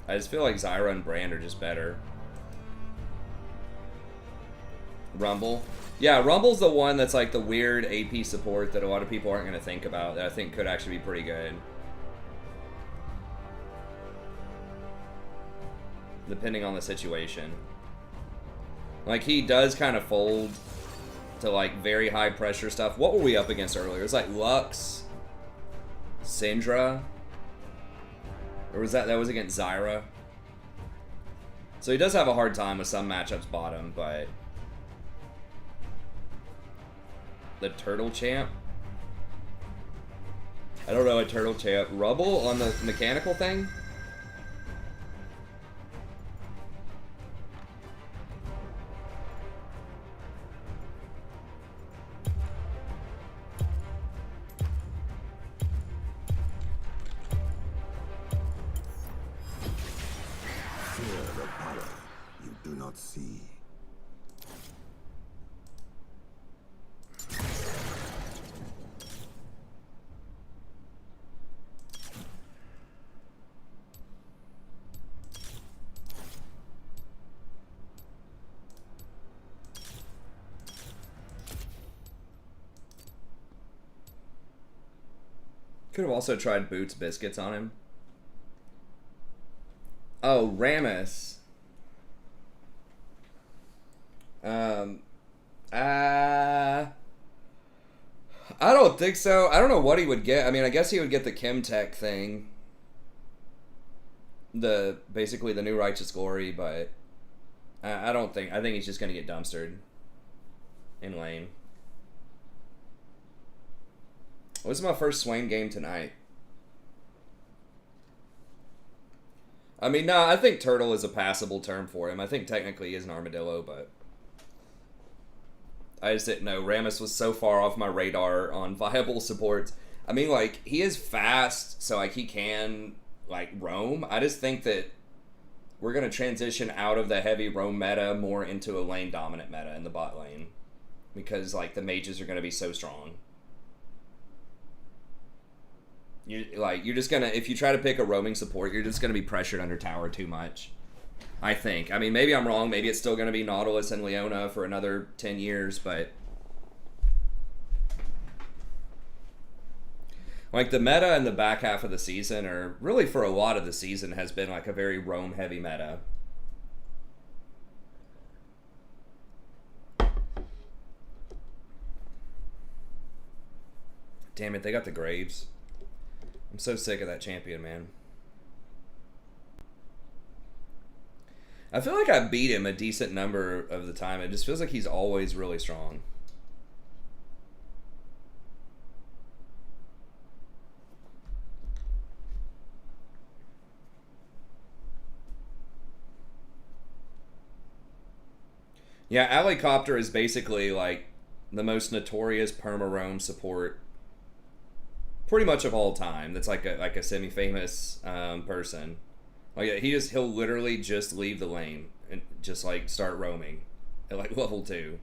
I just feel like Zyra and Brand are just better. Rumble. Yeah, Rumble's the one that's like the weird AP support that a lot of people aren't going to think about that I think could actually be pretty good. Depending on the situation. Like, he does kind of fold to like very high pressure stuff. What were we up against earlier? It was like Lux, Syndra, or was that was against Zyra? So he does have a hard time with some matchups bottom, but the Turtle Champ? I don't know a Turtle Champ. Rubble on the mechanical thing? Fear the power you do not see. Could have also tried Boots Biscuits on him. Oh, Rammus. I don't think so. I don't know what he would get. I mean, I guess he would get the Chemtech thing. Basically the new Righteous Glory, but I don't think. I think he's just going to get dumpstered in lane. This is my first Swain game tonight. I mean, no, I think turtle is a passable term for him. I think technically he is an armadillo, but I just didn't know. Rammus was so far off my radar on viable supports. I mean, like, he is fast, so, like, he can, like, roam. I just think that we're going to transition out of the heavy roam meta more into a lane dominant meta in the bot lane. Because, like, the mages are going to be so strong. You're just gonna, if you try to pick a roaming support, you're just gonna be pressured under tower too much. I think. I mean, maybe I'm wrong. Maybe it's still gonna be Nautilus and Leona for another 10 years, but like the meta in the back half of the season, or really for a lot of the season, has been like a very roam heavy meta. Damn it, they got the Graves. I'm so sick of that champion, man. I feel like I beat him a decent number of the time. It just feels like he's always really strong. Yeah, Helicopter is basically like the most notorious perma-roam support pretty much of all time. That's like a semi-famous person. Like he'll literally just leave the lane and just like start roaming at like level 2.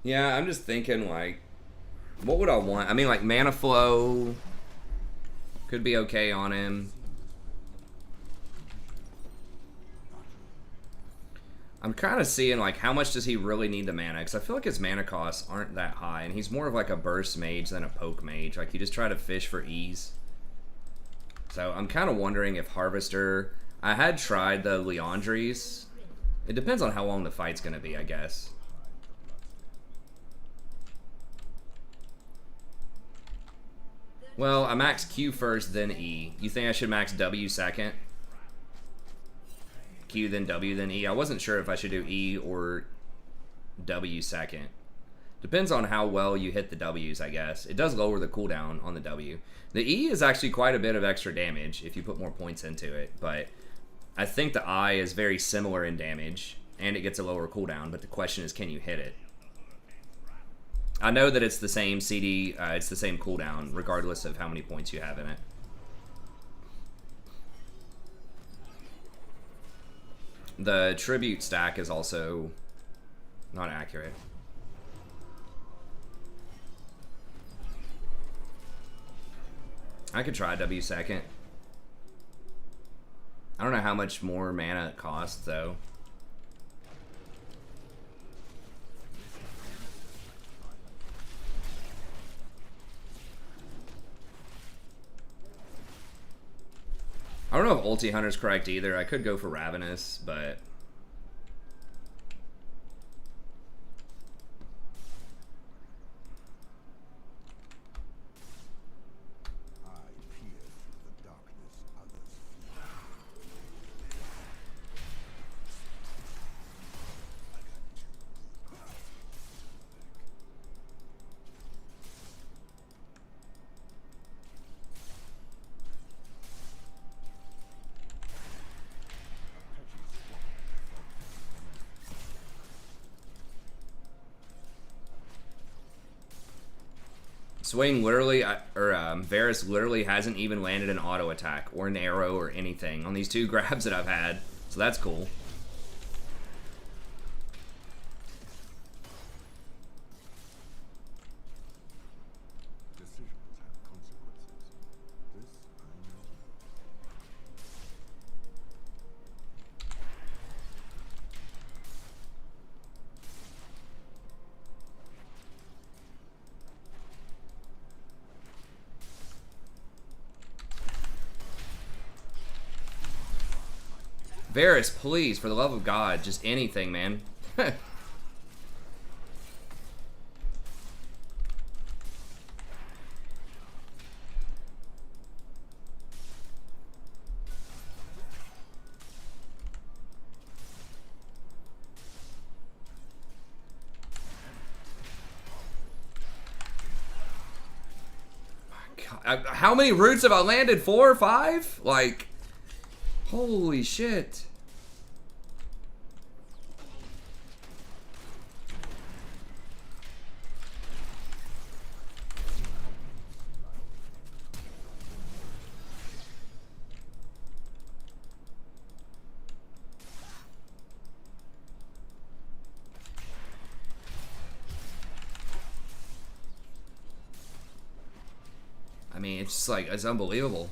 Yeah, I'm just thinking like, what would I want? I mean, like Mana Flow could be okay on him. I'm kind of seeing, like, how much does he really need the mana? Because I feel like his mana costs aren't that high, and he's more of like a burst mage than a poke mage. Like, you just try to fish for ease. So I'm kind of wondering if Harvester... I had tried the Leandries. It depends on how long the fight's going to be, I guess. Well, I max Q first, then E. You think I should max W second? Q, then W, then E. I wasn't sure if I should do E or W second. Depends on how well you hit the W's, I guess. It does lower the cooldown on the W. The E is actually quite a bit of extra damage if you put more points into it, but I think the I is very similar in damage, and it gets a lower cooldown, but the question is, can you hit it? I know that it's the same CD, it's the same cooldown, regardless of how many points you have in it. The tribute stack is also not accurate. I could try W second. I don't know how much more mana it costs, though. I don't know if Ulti Hunter's correct either. I could go for Ravenous, but... Swain literally, Varus literally hasn't even landed an auto attack or an arrow or anything on these two grabs that I've had, so that's cool. Varus, please, for the love of God, just anything, man. God, how many roots have I landed? 4 or 5? Like, holy shit. I mean, it's just like, it's unbelievable.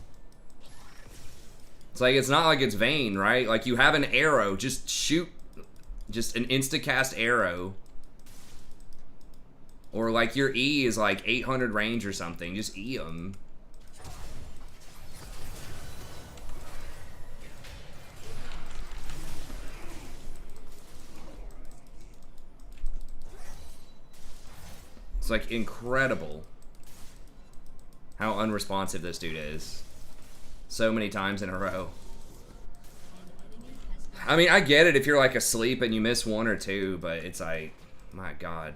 It's like, it's not like it's Vayne, right? Like, you have an arrow, just shoot, just an insta-cast arrow. Or like, your E is like 800 range or something, just E them. It's like incredible how unresponsive this dude is. So many times in a row. I mean, I get it if you're like asleep and you miss 1 or 2, but it's like, my God.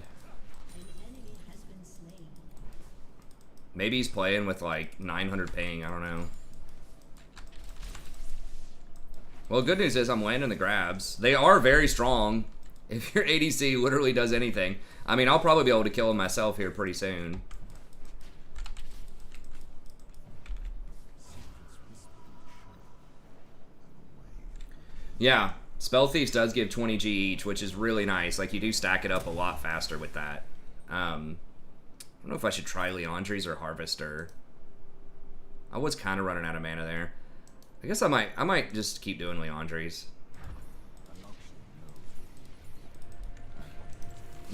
Maybe he's playing with like 900 ping, I don't know. Well, good news is I'm landing the grabs. They are very strong. If your ADC literally does anything. I mean, I'll probably be able to kill him myself here pretty soon. Yeah, Spell Thieves does give 20 G each, which is really nice. Like, you do stack it up a lot faster with that. I don't know if I should try Leandries or Harvester. I was kind of running out of mana there. I guess I might just keep doing Leandries.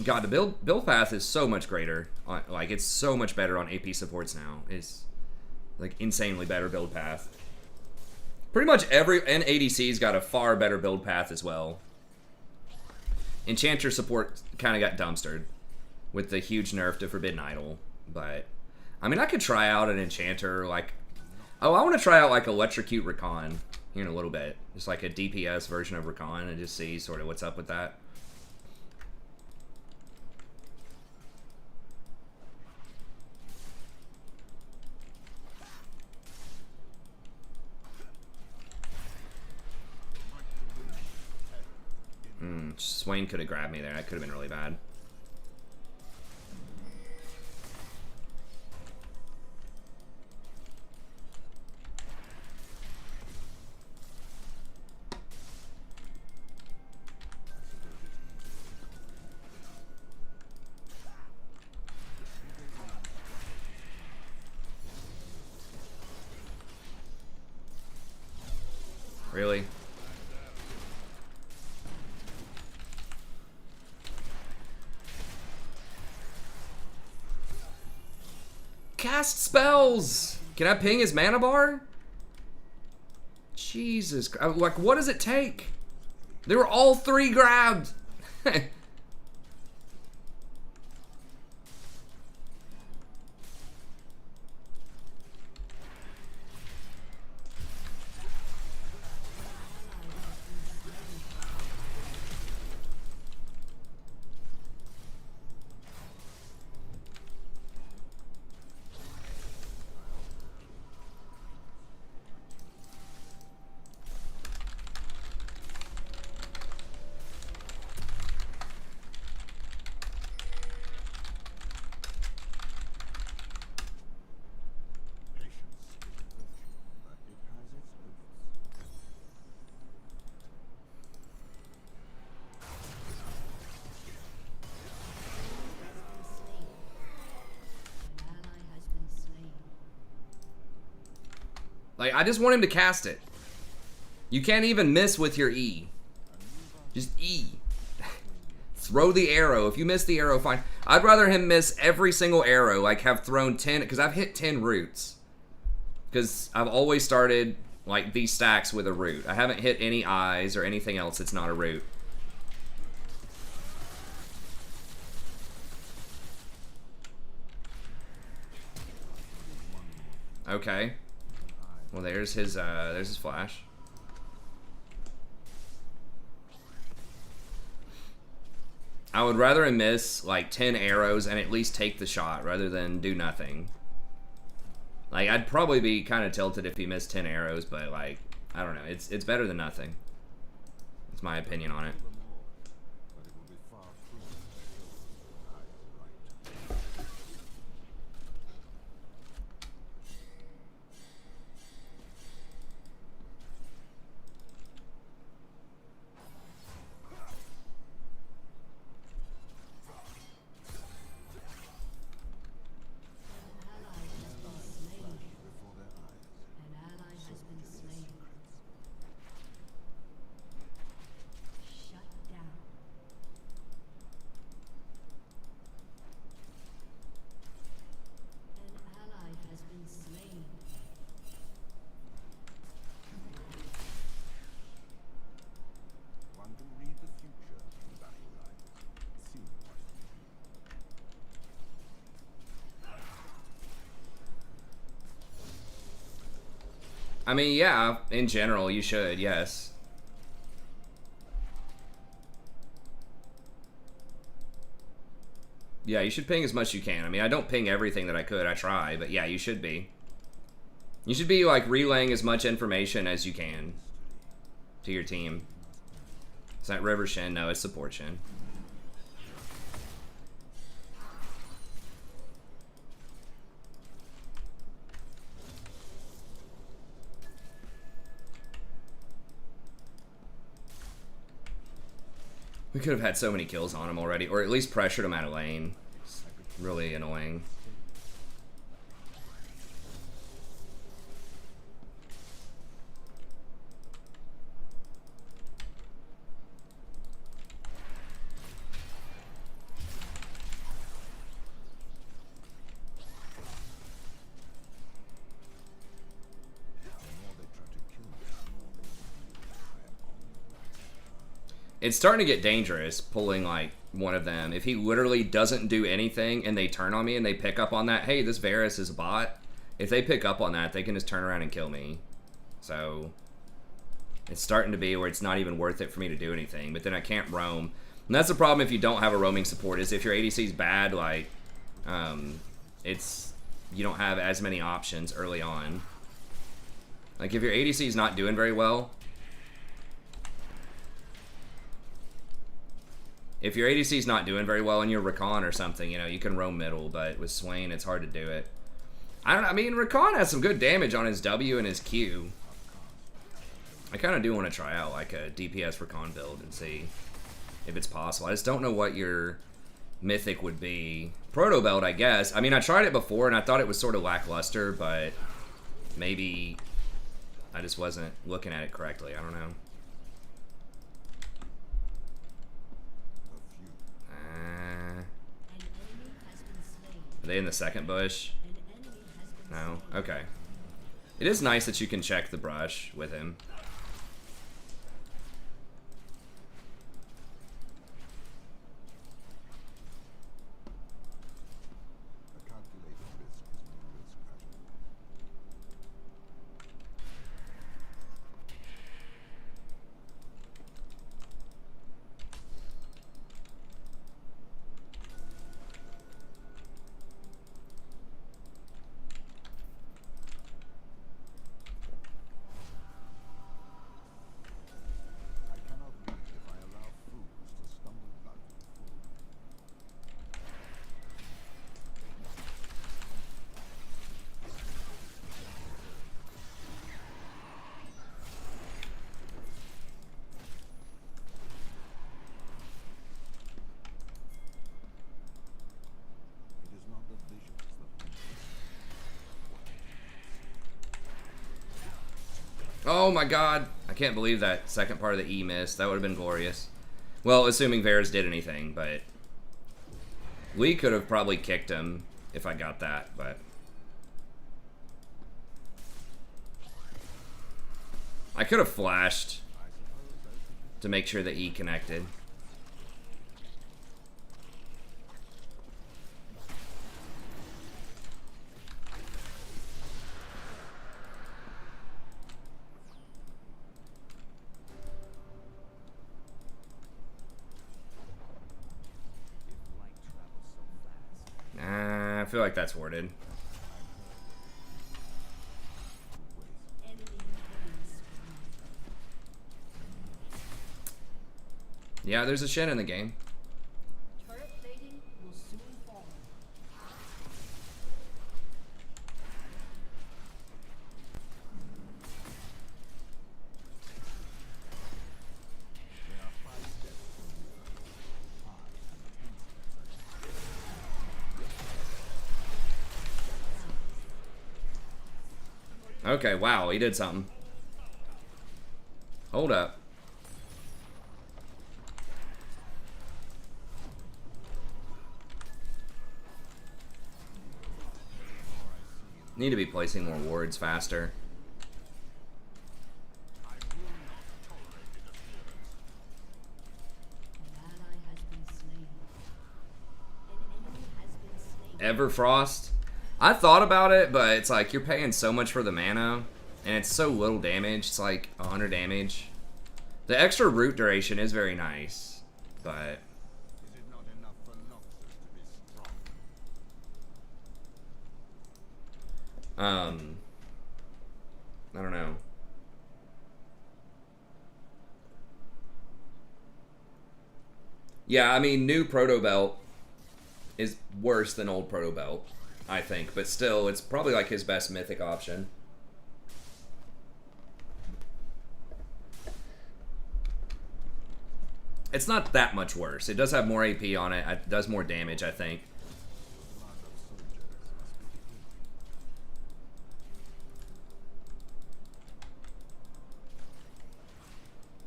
God, the build path is so much greater. Like, it's so much better on AP supports now. It's, like, insanely better build path. Pretty much every... And ADC's got a far better build path as well. Enchanter support kind of got dumpstered with the huge nerf to Forbidden Idol. But, I mean, I could try out an Enchanter, like... Oh, I want to try out, like, Electrocute Rakan here in a little bit. Just like a DPS version of Rakan and just see sort of what's up with that. Swain could have grabbed me there. That could have been really bad. Really? Cast spells! Can I ping his mana bar? Jesus Christ. Like, what does it take? They were all 3 grabbed! Like, I just want him to cast it. You can't even miss with your E. Just E. Throw the arrow. If you miss the arrow, fine. I'd rather him miss every single arrow, like have thrown 10, because I've hit 10 roots. Because I've always started, like, these stacks with a root. I haven't hit any eyes or anything else that's not a root. Okay. Well, there's his flash. I would rather him miss like 10 arrows and at least take the shot rather than do nothing. Like, I'd probably be kind of tilted if he missed 10 arrows, but like, I don't know. It's better than nothing. That's my opinion on it. I mean, yeah, in general, you should, yes. Yeah, you should ping as much as you can. I mean, I don't ping everything that I could. I try, but yeah, you should be. You should be, like, relaying as much information as you can to your team. Is that River Shin? No, it's Support Shin. We could have had so many kills on him already, or at least pressured him out of lane. It's really annoying. It's starting to get dangerous pulling like one of them. If he literally doesn't do anything and they turn on me and they pick up on that, hey, this Varus is a bot. If they pick up on that, they can just turn around and kill me. So it's starting to be where it's not even worth it for me to do anything. But then I can't roam. And that's the problem if you don't have a roaming support, is if your ADC is bad, like, you don't have as many options early on. Like, if your ADC is not doing very well, if your ADC is not doing very well and you're Rakan or something, you know, you can roam middle, but with Swain, it's hard to do it. I mean, Rakan has some good damage on his W and his Q. I kind of do want to try out, like, a DPS Rakan build and see if it's possible. I just don't know what your mythic would be. Proto belt, I guess. I mean, I tried it before and I thought it was sort of lackluster, but maybe I just wasn't looking at it correctly. I don't know. Are they in the second bush? No? Okay. It is nice that you can check the brush with him. Oh my god. I can't believe that second part of the E missed. That would have been glorious. Well, assuming Varus did anything, but we could have probably kicked him if I got that, but I could have flashed to make sure that E connected. I feel like that's warded. Yeah, there's a Shen in the game. Turret plating will soon fall. Okay, wow, he did something. Hold up. Need to be placing more wards faster. Everfrost? I thought about it, but it's like you're paying so much for the mana, and it's so little damage. It's like 100 damage. The extra root duration is very nice, but I don't know. Yeah, I mean, new Proto Belt is worse than old Proto Belt, I think, but still, it's probably like his best mythic option. It's not that much worse. It does have more AP on it. It does more damage, I think.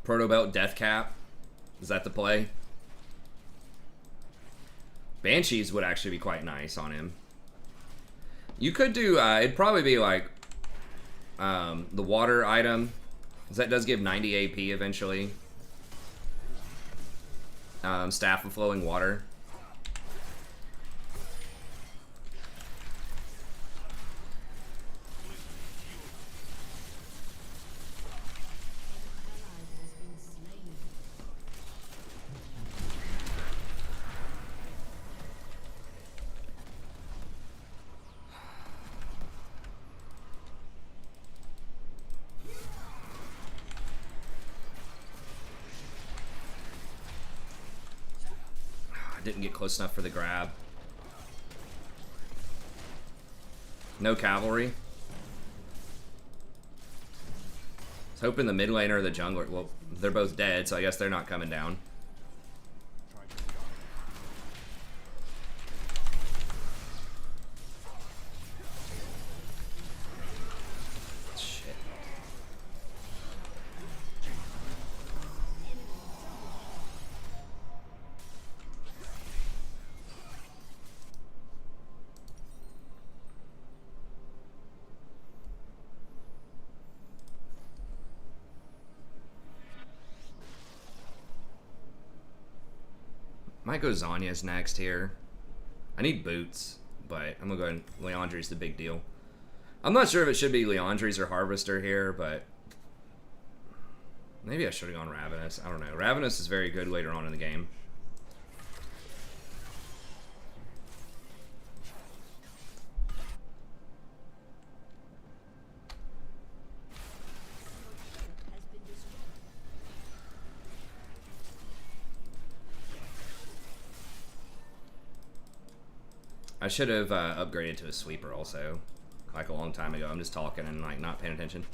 Proto Belt Death Cap. Is that the play? Banshees would actually be quite nice on him. You could do, it'd probably be like the water item, because that does give 90 AP eventually. Staff of Flowing Water. Didn't get close enough for the grab. No cavalry. I was hoping the mid laner or the jungler. Well, they're both dead, so I guess they're not coming down. Shit. Might go Zanya's next here. I need boots, but I'm gonna go ahead and Leandri's the big deal. I'm not sure if it should be Leandri's or Harvester here, but maybe I should have gone Ravenous. I don't know. Ravenous is very good later on in the game. I should have upgraded to a sweeper also, like a long time ago. I'm just talking and like not paying attention.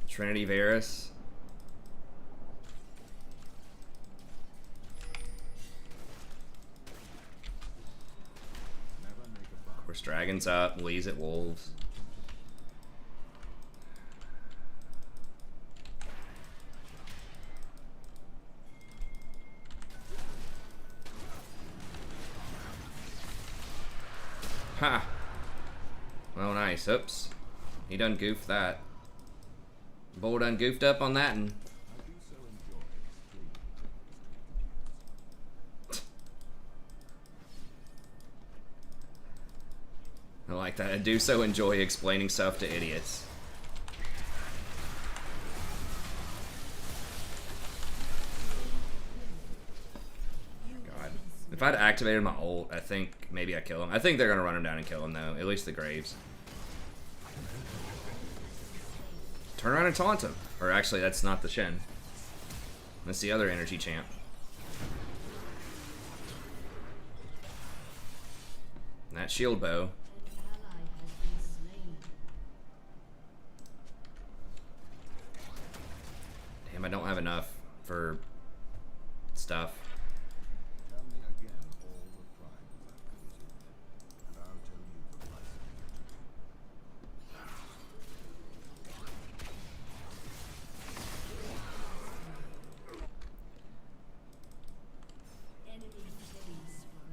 Trinity Varus. Of course, Dragon's up. Lee's at Wolves. Ha! Oh, nice. Oops. He done goofed that. Bull done goofed up on that and I like that. I do so enjoy explaining stuff to idiots. God. If I'd activated my ult, I think maybe I kill him. I think they're gonna run him down and kill him though. At least the Graves. Turn around and taunt him. Or actually, that's not the Shen. That's the other energy champ. And that shield bow. Damn, I don't have enough for stuff. Tell me again all the crimes I've committed, and I'll tell you the lesson. Enemy killing spree.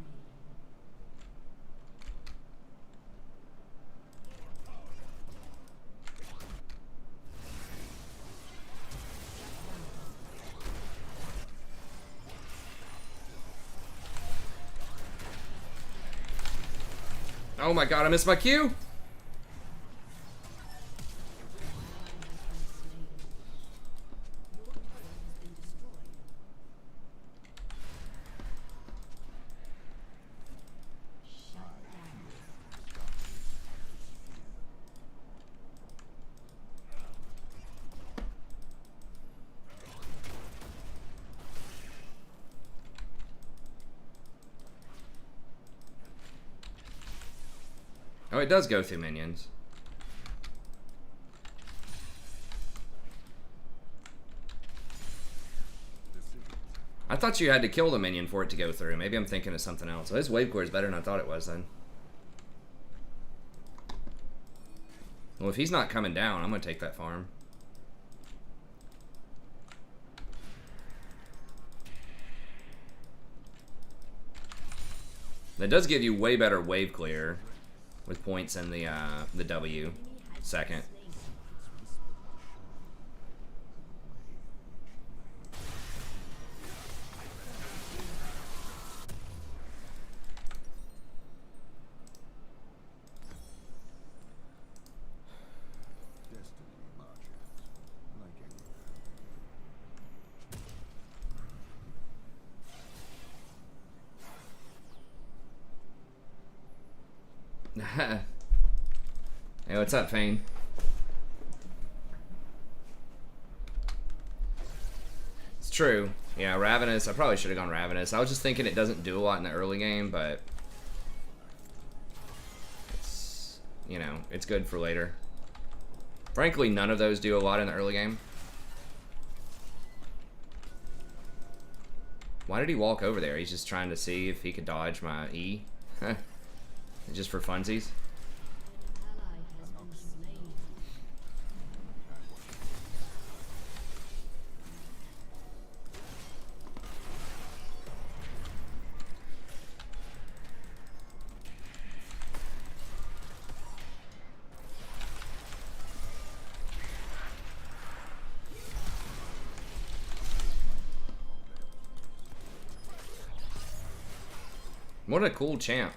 Oh my god, I missed my cue! Oh, it does go through minions. I thought you had to kill the minion for it to go through. Maybe I'm thinking of something else. So his wave core is better than I thought it was then. Well, if he's not coming down, I'm going to take that farm. That does give you way better wave clear with points in the W second. Hey, what's up, Fane? It's true. Yeah, Ravenous. I probably should have gone Ravenous. I was just thinking it doesn't do a lot in the early game, but it's, you know, it's good for later. Frankly, none of those do a lot in the early game. Why did he walk over there? He's just trying to see if he could dodge my E. Just for funsies. What a cool champ.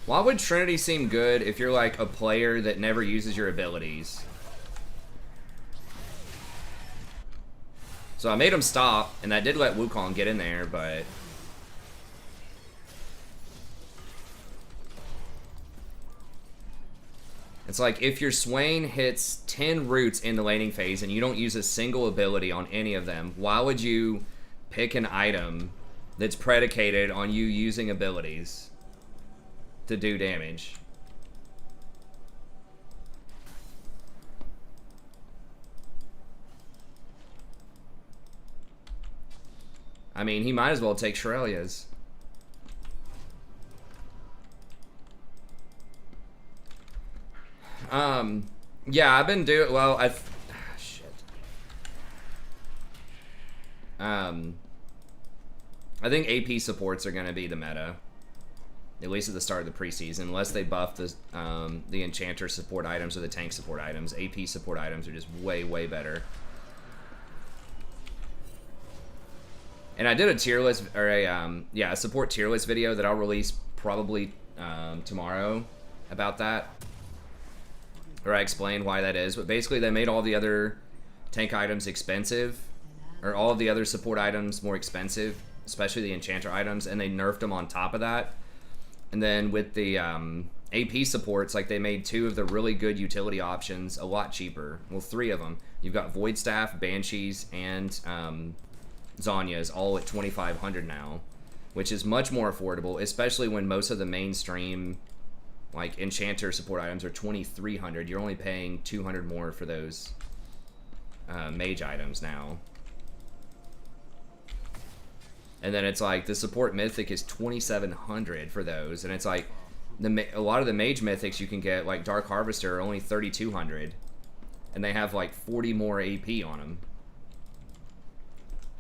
Why would Trinity seem good if you're like a player that never uses your abilities? So I made him stop, and that did let Wukong get in there, but... It's like if your Swain hits 10 roots in the laning phase and you don't use a single ability on any of them, why would you pick an item that's predicated on you using abilities to do damage? I mean, he might as well take Shurelya's. Yeah, I've been doing, well, shit. I think AP supports are going to be the meta. At least at the start of the preseason, unless they buff the Enchanter support items or the tank support items. AP support items are just way, way better. And I did a tier list, or a support tier list video that I'll release probably tomorrow about that. Or I explained why that is. But basically they made all the other tank items expensive, or all of the other support items more expensive, especially the Enchanter items, and they nerfed them on top of that. And then with the AP supports, like they made 2 of the really good utility options a lot cheaper. Well, 3 of them. You've got Void Staff, Banshees, and Zhonya's all at 2,500 now, which is much more affordable, especially when most of the mainstream like Enchanter support items are 2,300. You're only paying 200 more for those Mage items now. And then it's like the support mythic is 2,700 for those, and it's like a lot of the Mage mythics you can get, like Dark Harvester, are only 3,200, and they have like 40 more AP on them.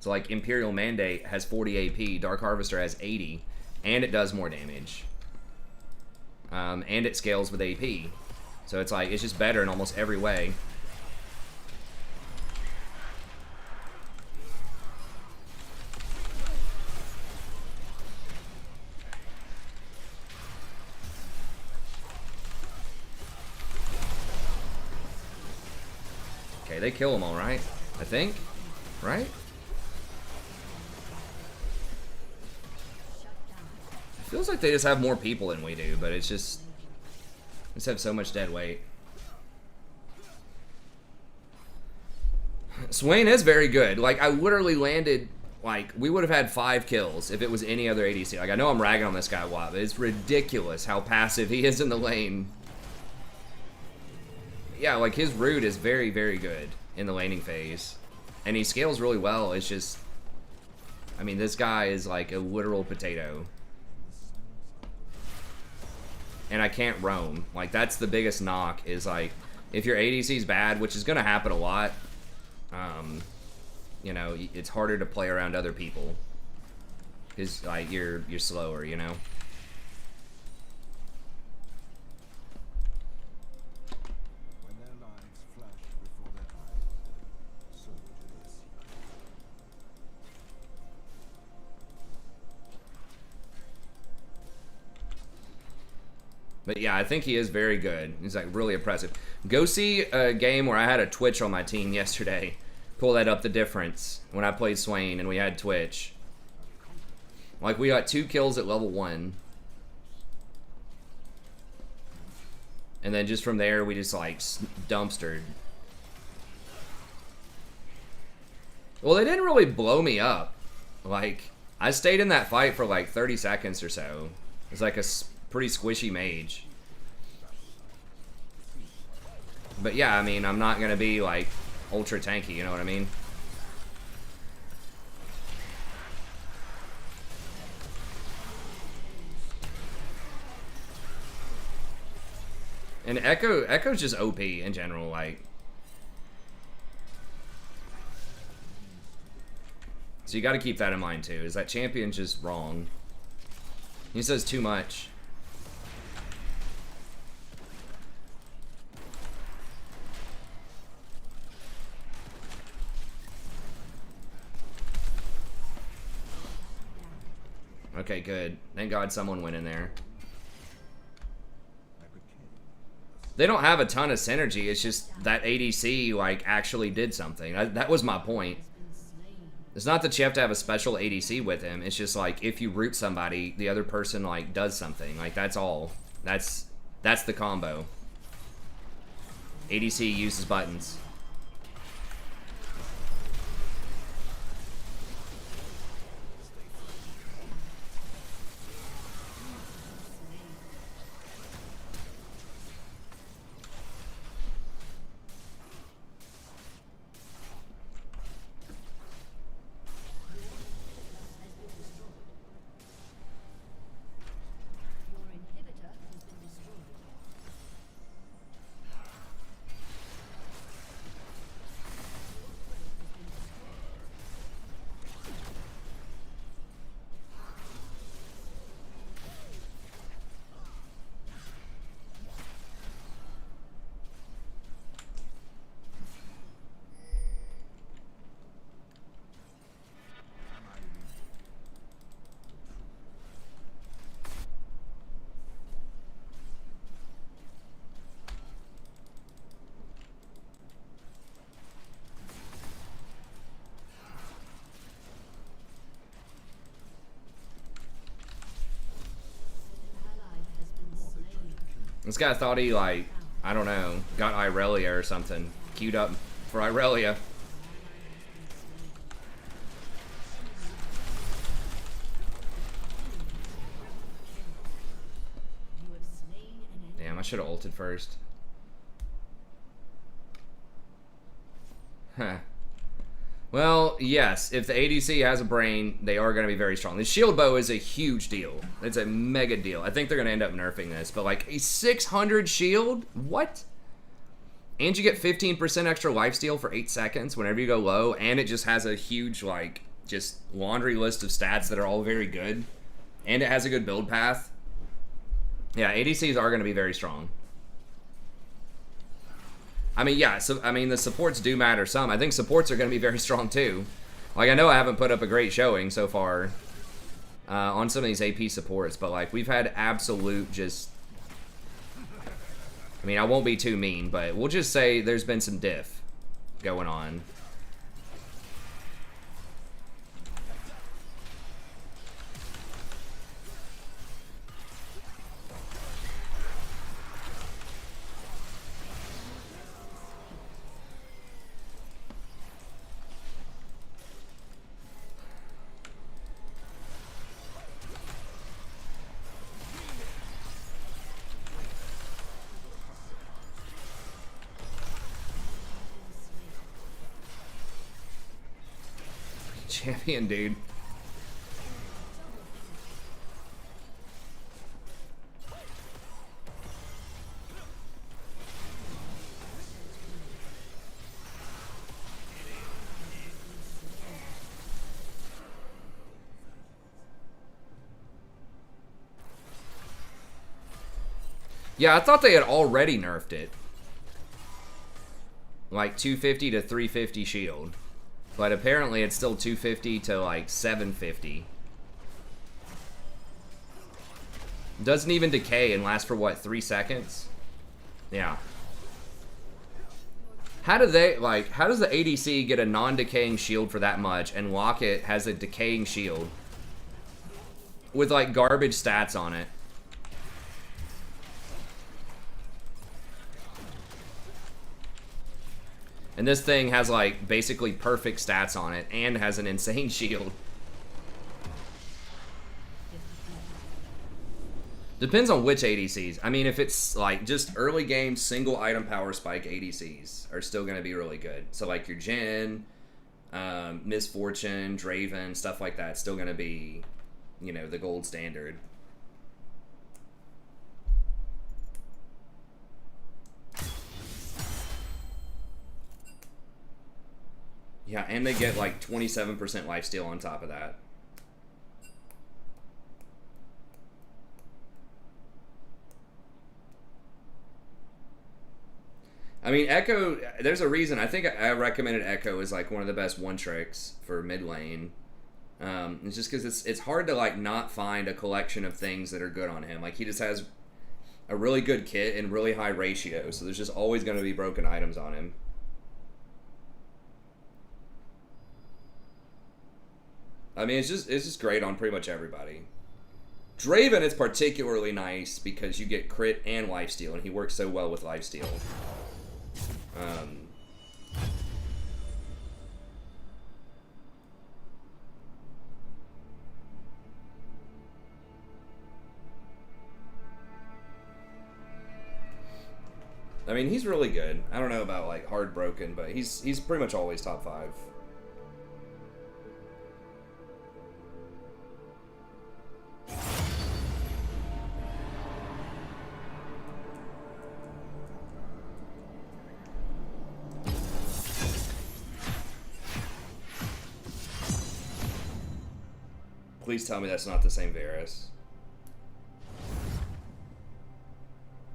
So like Imperial Mandate has 40 AP, Dark Harvester has 80, and it does more damage. And it scales with AP. So it's like, it's just better in almost every way. Okay, they kill them all right, I think. Right? Feels like they just have more people than we do, but it's just... We just have so much dead weight. Swain is very good. Like, I literally landed... Like, we would have had 5 kills if it was any other ADC. Like, I know I'm ragging on this guy a lot, but it's ridiculous how passive he is in the lane. Yeah, like, his root is very, very good in the laning phase. And he scales really well. It's just... I mean, this guy is like a literal potato. And I can't roam. Like, that's the biggest knock, is like, if your ADC's bad, which is going to happen a lot, you know, it's harder to play around other people. Because, like, you're slower, you know? When their lives flash before their eyes, so do their secrets. But yeah, I think he is very good. He's like really impressive. Go see a game where I had a Twitch on my team yesterday. Pull that up, the difference when I played Swain and we had Twitch. Like, we got 2 kills at level 1. And then just from there, we just like dumpstered. Well, they didn't really blow me up. Like, I stayed in that fight for like 30 seconds or so. It was like a pretty squishy mage. But yeah, I mean, I'm not gonna be like ultra tanky, you know what I mean? And Echo's just OP in general, like. So you gotta keep that in mind too, is that champion's just wrong. He says too much. Okay, good. Thank God someone went in there. They don't have a ton of synergy. It's just that ADC, like, actually did something. That was my point. It's not that you have to have a special ADC with him. It's just, like, if you root somebody, the other person, like, does something. Like, that's all. That's the combo. ADC uses buttons. This guy thought he, like, I don't know, got Irelia or something. Queued up for Irelia. Damn, I should have ulted first. Huh. Well, yes, if the ADC has a brain, they are going to be very strong. The shield bow is a huge deal. It's a mega deal. I think they're going to end up nerfing this, but like a 600 shield? What? And you get 15% extra lifesteal for 8 seconds whenever you go low, and it just has a huge, like, just laundry list of stats that are all very good. And it has a good build path. Yeah, ADCs are going to be very strong. I mean, yeah, so, I mean, the supports do matter some. I think supports are going to be very strong, too. Like, I know I haven't put up a great showing so far on some of these AP supports, but, like, we've had absolute just... I mean, I won't be too mean, but we'll just say there's been some diff going on. Champion, dude. Yeah, I thought they had already nerfed it. Like 250 to 350 shield. But apparently it's still 250 to like 750. Doesn't even decay and lasts for what, 3 seconds? Yeah. How do they, like, how does the ADC get a non-decaying shield for that much and Locket has a decaying shield with like garbage stats on it? And this thing has like basically perfect stats on it and has an insane shield. Depends on which ADCs. I mean, if it's like just early game single item power spike ADCs are still going to be really good. So like your Jhin, Misfortune, Draven, stuff like that, still going to be, you know, the gold standard. Yeah, and they get like 27% lifesteal on top of that. I mean, Echo, there's a reason. I think I recommended Echo as like one of the best one tricks for mid lane. It's just because it's hard to like not find a collection of things that are good on him. Like he just has a really good kit and really high ratio, so there's just always going to be broken items on him. I mean, it's just great on pretty much everybody. Draven is particularly nice because you get crit and lifesteal, and he works so well with lifesteal. I mean, he's really good. I don't know about like hard broken, but he's pretty much always top 5. Please tell me that's not the same Varus.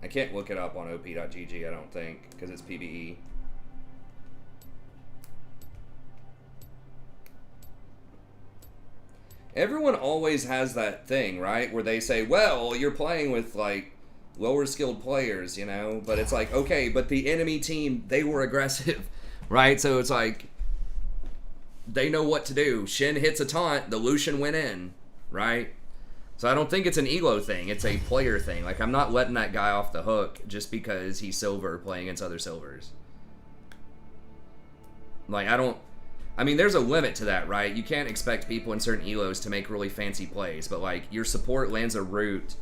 I can't look it up on op.gg, I don't think, because it's PBE. Everyone always has that thing, right? Where they say, well, you're playing with, like, lower skilled players, you know? But it's like, okay, but the enemy team, they were aggressive, right? So it's like, they know what to do. Shin hits a taunt, the Lucian went in, right? So I don't think it's an elo thing, it's a player thing. Like, I'm not letting that guy off the hook just because he's silver playing against other silvers. Like, I mean, there's a limit to that, right? You can't expect people in certain elos to make really fancy plays, but like, your support lands a root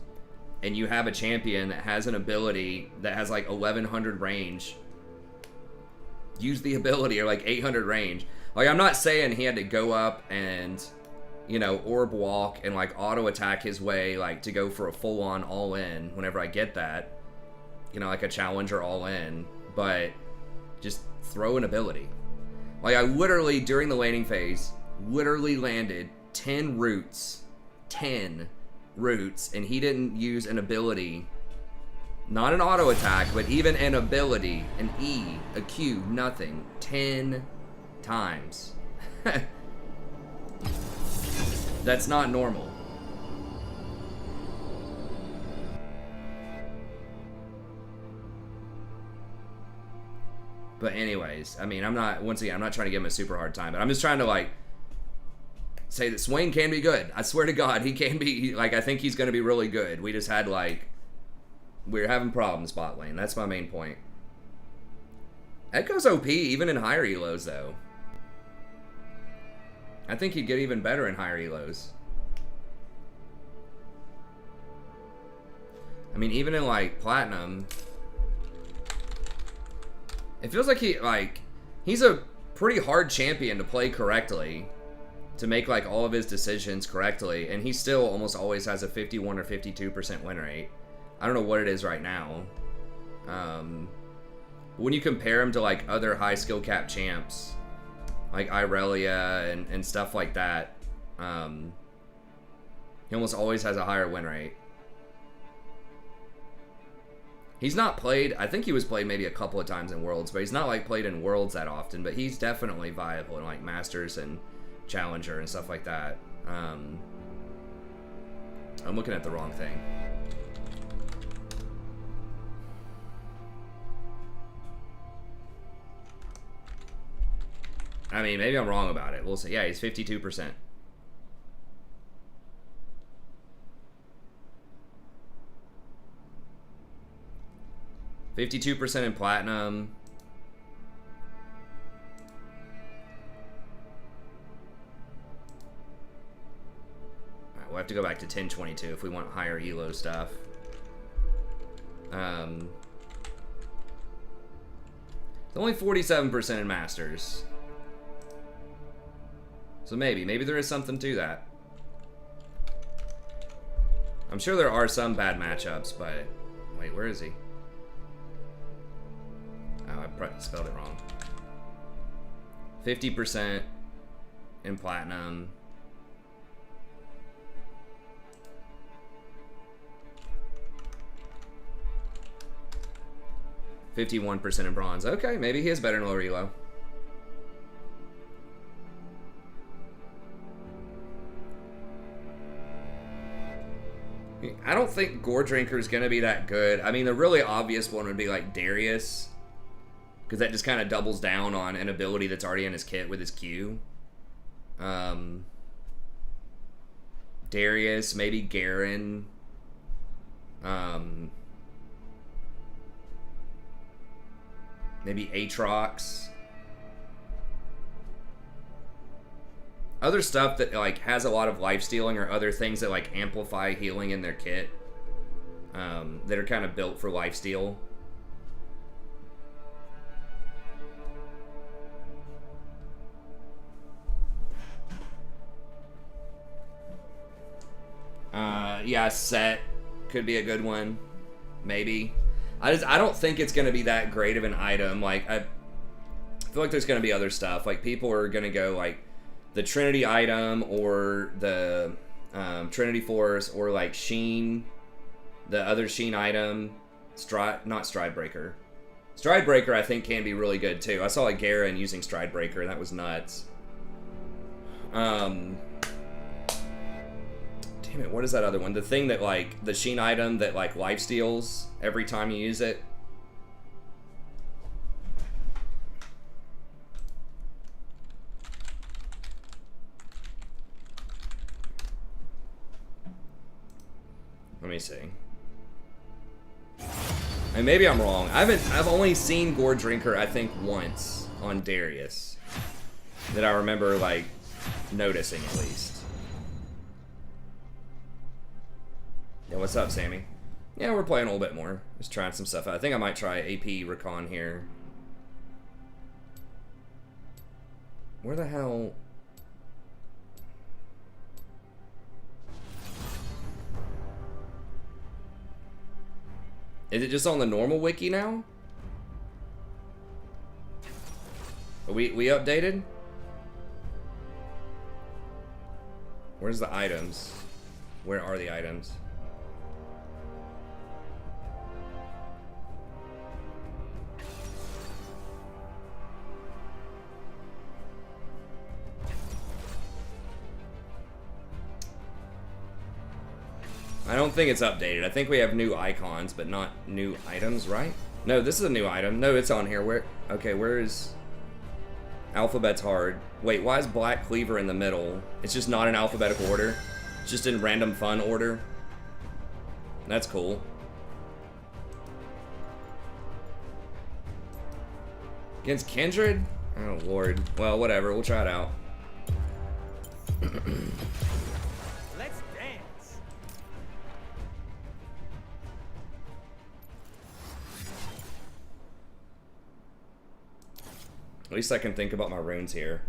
and you have a champion that has an ability that has like 1100 range. Use the ability, or like 800 range. Like, I'm not saying he had to go up and, you know, orb walk and like auto attack his way, like to go for a full on all in whenever I get that, you know, like a challenger all in, but just throw an ability. Like, I literally, during the laning phase, literally landed 10 roots, and he didn't use an ability, not an auto attack, but even an ability, an E, a Q, nothing, 10 times. That's not normal. But anyways, I mean, once again, I'm not trying to give him a super hard time, but I'm just trying to like say that Swain can be good. I swear to God, he can be, like, I think he's going to be really good. We just had like, we're having problems bot lane. That's my main point. Echo's OP even in higher elos though. I think he'd get even better in higher elos. I mean, even in like platinum, it feels like he's a pretty hard champion to play correctly. to make like all of his decisions correctly, and he still almost always has a 51 or 52% win rate. I don't know what it is right now. When you compare him to like other high skill cap champs, like Irelia and stuff like that, he almost always has a higher win rate. He's not played, I think he was played maybe a couple of times in Worlds, but he's not like played in Worlds that often, but he's definitely viable in like Masters and Challenger and stuff like that. I'm looking at the wrong thing. I mean, maybe I'm wrong about it. We'll see. Yeah, he's 52%. $52% in platinum. Alright, we'll have to go back to 1022 if we want higher elo stuff. It's only 47% in Masters. So maybe there is something to that. I'm sure there are some bad matchups, but wait, where is he? Oh, I spelled it wrong. 50% in platinum. $51% in bronze. Okay, maybe he is better in lower elo. I don't think Gore Drinker is going to be that good. I mean, the really obvious one would be like Darius, because that just kind of doubles down on an ability that's already in his kit with his Q. Darius, maybe Garen. Maybe Aatrox. Other stuff that like has a lot of life stealing or other things that like amplify healing in their kit, that are kind of built for life steal. Yeah, Set could be a good one, maybe. I don't think it's gonna be that great of an item. Like I feel like there's gonna be other stuff. Like people are gonna go like the Trinity item or the Trinity Force or like Sheen, the other Sheen item, not Stride Breaker. Stride Breaker I think can be really good too. I saw like Garen using Stride Breaker and that was nuts. Damn it, what is that other one? The thing that like the Sheen item that like life steals every time you use it. Let me see. And maybe I'm wrong. I've only seen Gore Drinker I think once on Darius that I remember like noticing at least. Yeah, what's up, Sammy? Yeah, we're playing a little bit more. Just trying some stuff out. I think I might try AP Recon here. Where the hell? Is it just on the normal wiki now? Are we updated? Where's the items? Where are the items? I don't think it's updated. I think we have new icons, but not new items, right? No, this is a new item. No, it's on here. Where? Okay, where is... Alphabet's hard. Wait, why is Black Cleaver in the middle? It's just not in alphabetical order. It's just in random fun order. That's cool. Against Kindred? Oh, Lord. Well, whatever. We'll try it out. Let's dance. At least I can think about my runes here.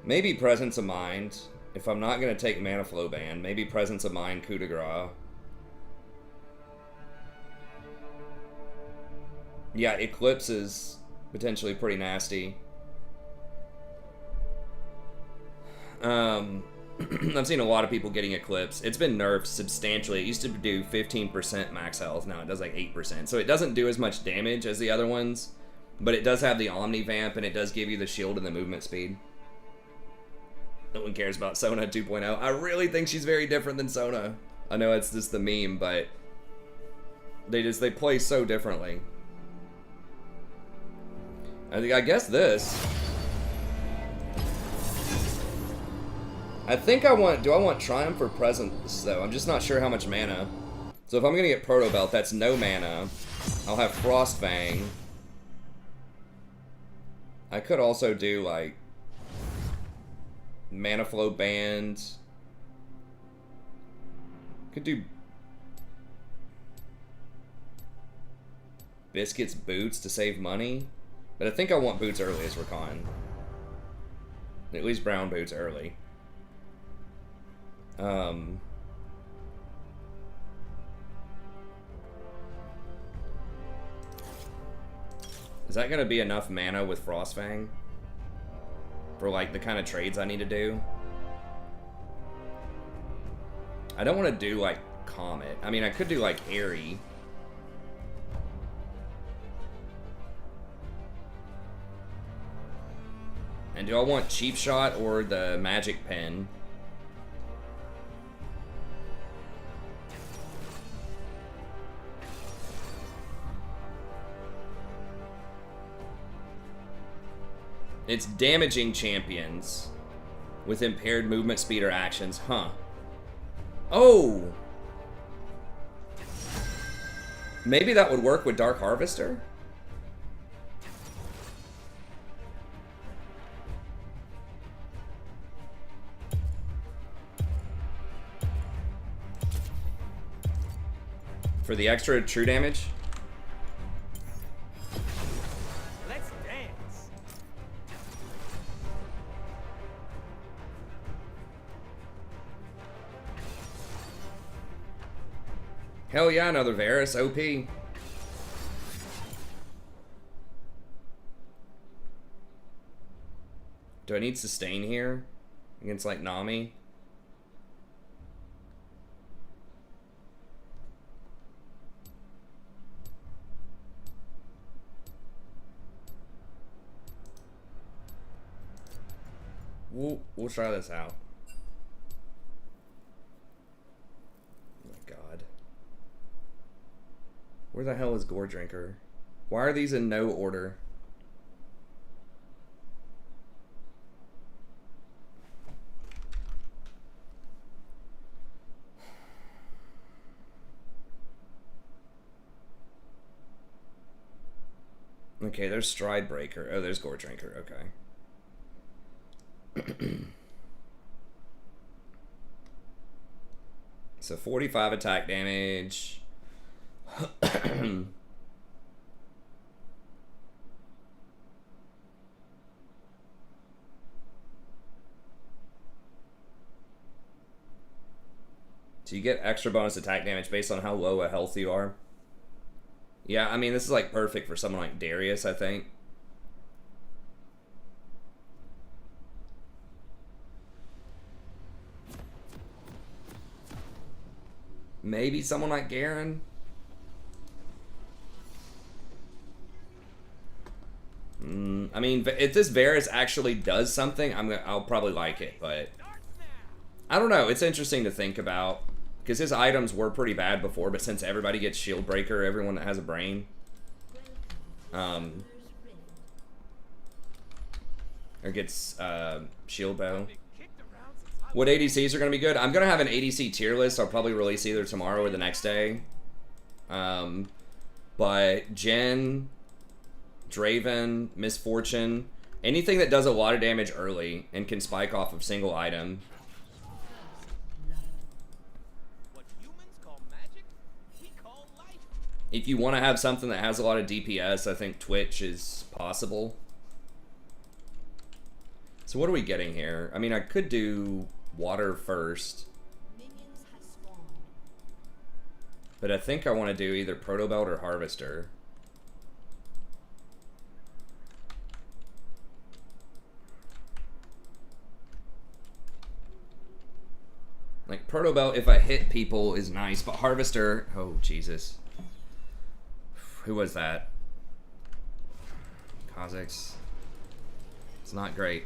Maybe Presence of Mind. If I'm not going to take Mana Flow Ban, maybe Presence of Mind, Coup de Grace. Yeah, Eclipse is potentially pretty nasty. I've seen a lot of people getting Eclipse. It's been nerfed substantially. It used to do 15% max health. Now it does like 8%. So it doesn't do as much damage as the other ones. But it does have the Omni Vamp, and it does give you the shield and the movement speed. No one cares about Sona 2.0. I really think she's very different than Sona. I know it's just the meme, but they play so differently. I guess this. I think I want, do I want Triumph or Presence though? I'm just not sure how much mana. So if I'm gonna get Proto Belt, that's no mana. I'll have Frostfang. I could also do like Mana Flow Band. Could do Biscuits Boots to save money. But I think I want Boots early as Rakan. At least brown boots early. Is that gonna be enough mana with Frostfang? For like the kind of trades I need to do? I don't want to do like Comet. I mean, I could do like Airy. And do I want Cheap Shot or the Magic Pen? It's damaging champions with impaired movement speed or actions. Huh. Oh! Maybe that would work with Dark Harvester? For the extra true damage? Let's dance. Hell yeah, another Varus, OP. Do I need sustain here? Against like Nami? We'll try this out. Oh my god. Where the hell is Gore Drinker? Why are these in no order? Okay, there's Stride Breaker. Oh, there's Gore Drinker. Okay. So 45 attack damage. So you get extra bonus attack damage based on how low a health you are. Yeah, I mean, this is like perfect for someone like Darius, I think. Maybe someone like Garen. I mean, if this Varus actually does something, I'll probably like it, but I don't know. It's interesting to think about because his items were pretty bad before, but since everybody gets Shield Breaker, everyone that has a brain, or gets Shield Bow. What ADCs are going to be good? I'm going to have an ADC tier list. I'll probably release either tomorrow or the next day. But Jhin, Draven, Misfortune, anything that does a lot of damage early and can spike off of single item. What humans call magic, we call life. If you want to have something that has a lot of DPS, I think Twitch is possible. So what are we getting here? I mean, I could do water first, Minions have spawned. but I think I want to do either Proto Belt or Harvester. Like, Proto Belt, if I hit people, is nice, but Harvester... Oh, Jesus. Who was that? Kha'Zix. It's not great.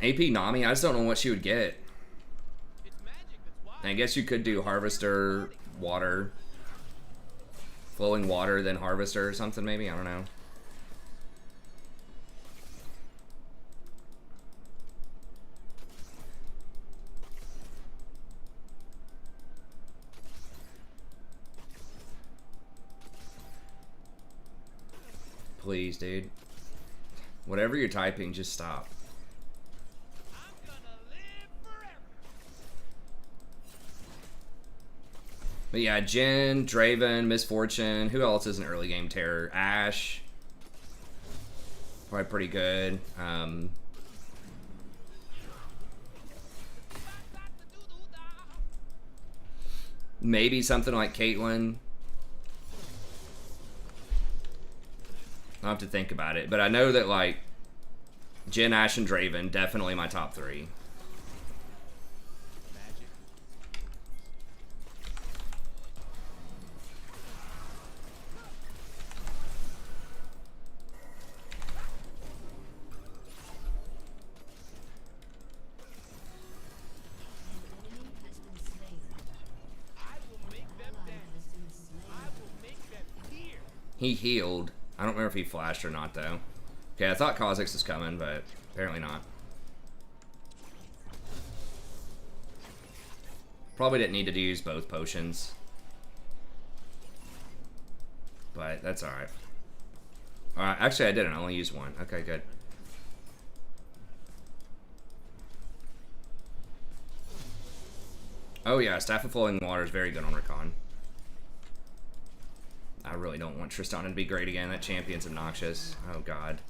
AP Nami, I just don't know what she would get. I guess you could do Harvester, Water, Flowing Water, then Harvester or something maybe, I don't know. Please, dude. Whatever you're typing, just stop. But yeah, Jhin, Draven, Misfortune. Who else is an early game terror? Ashe. Probably pretty good. Maybe something like Caitlyn. I'll have to think about it. But I know that, like, Jhin, Ashe, and Draven, definitely my top 3. He healed. I don't remember if he flashed or not, though. Okay, I thought Kha'Zix was coming, but apparently not. Probably didn't need to use both potions. But that's alright. Alright, actually I didn't. I only used one. Okay, good. Oh yeah, Staff of Flowing Water is very good on Rakan. I really don't want Tristana to be great again. That champion's obnoxious. Oh god.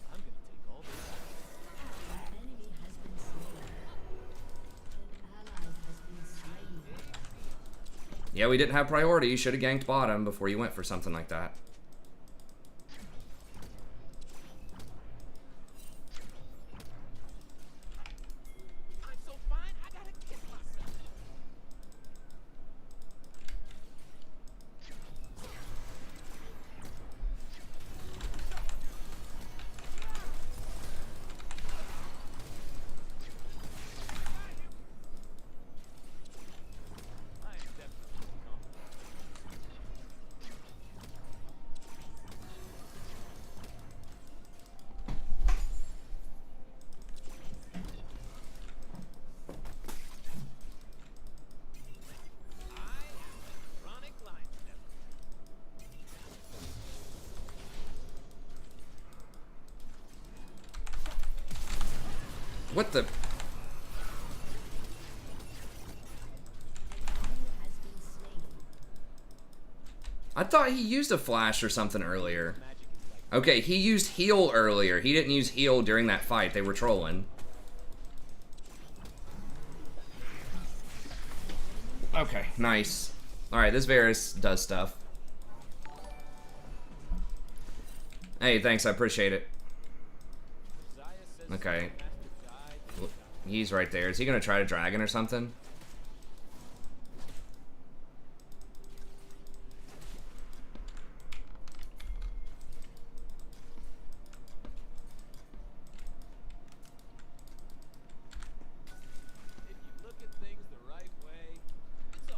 Yeah, we didn't have priority. You should have ganked bottom before you went for something like that. What the? I thought he used a flash or something earlier. Okay, he used heal earlier. He didn't use heal during that fight. They were trolling. Okay, nice. Alright, this Varus does stuff. Hey, thanks. I appreciate it. Okay. He's right there. Is he going to try to dragon or something? If you look at things the right way, it's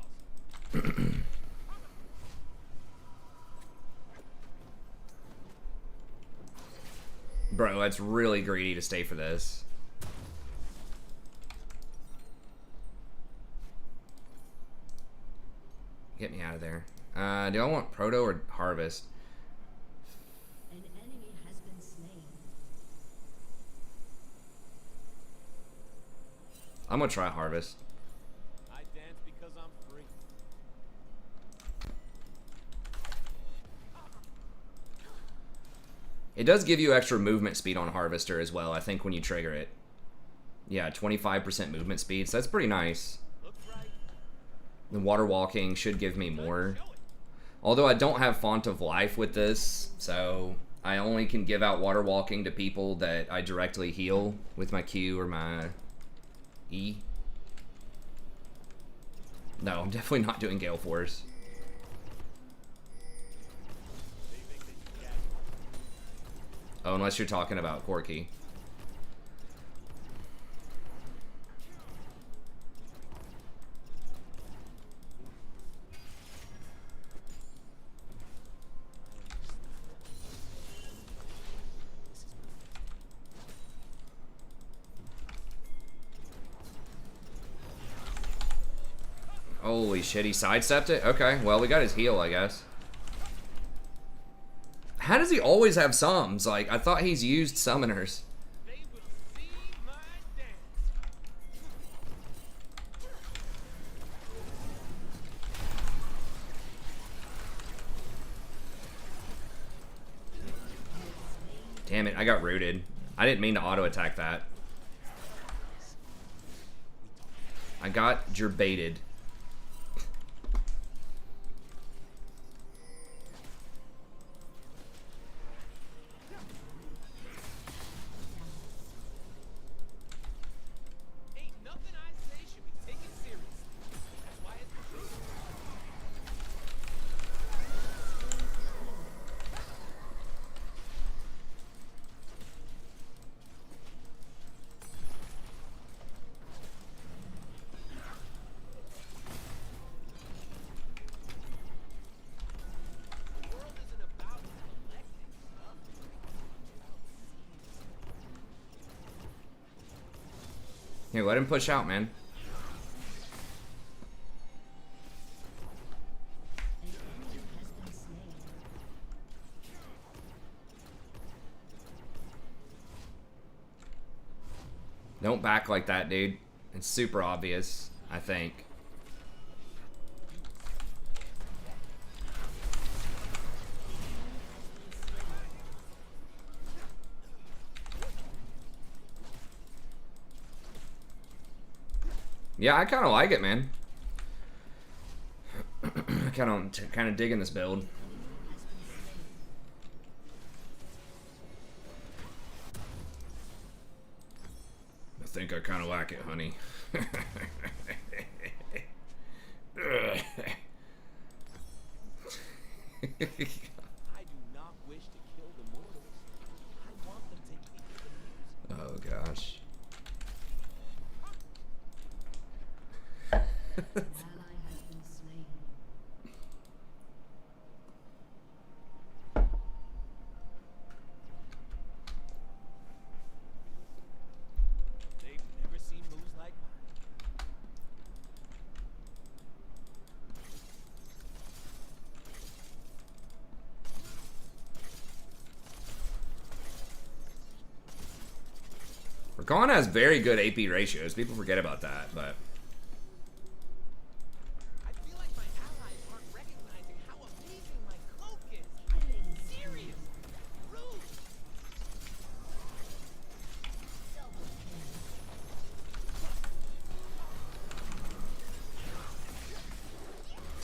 awesome. Bro, that's really greedy to stay for this. Get me out of there. Do I want Proto or Harvest? An enemy has been slain. I'm gonna try harvest. I dance because I'm free. It does give you extra movement speed on harvester as well, I think, when you trigger it. Yeah, 25% movement speed, so that's pretty nice. Looks right. The water walking should give me more. Although I don't have Font of Life with this, so I only can give out water walking to people that I directly heal with my Q or my E. No, I'm definitely not doing Gale Force. Oh, unless you're talking about Corky. Holy shit, he sidestepped it? Okay, well, we got his heal, I guess. How does he always have sums? Like, I thought he's used summoners. They will see my dance. Damn it, I got rooted. I didn't mean to auto-attack that. I got gerbated. Ain't nothing I say should be taken seriously. That's why it's true. The world isn't about collecting stuff. Here, let him push out, man. Don't back like that, dude. It's super obvious, I think. Yeah, I kind of like it, man. kind of digging this build. I think I kind of like it, honey. I do not wish to kill the mortals. I want them to eat the news. Oh gosh. They've never seen moves like mine. Rakan has very good AP ratios. People forget about that, but I feel like my allies aren't recognizing how amazing my cloak is. Serious. Rude.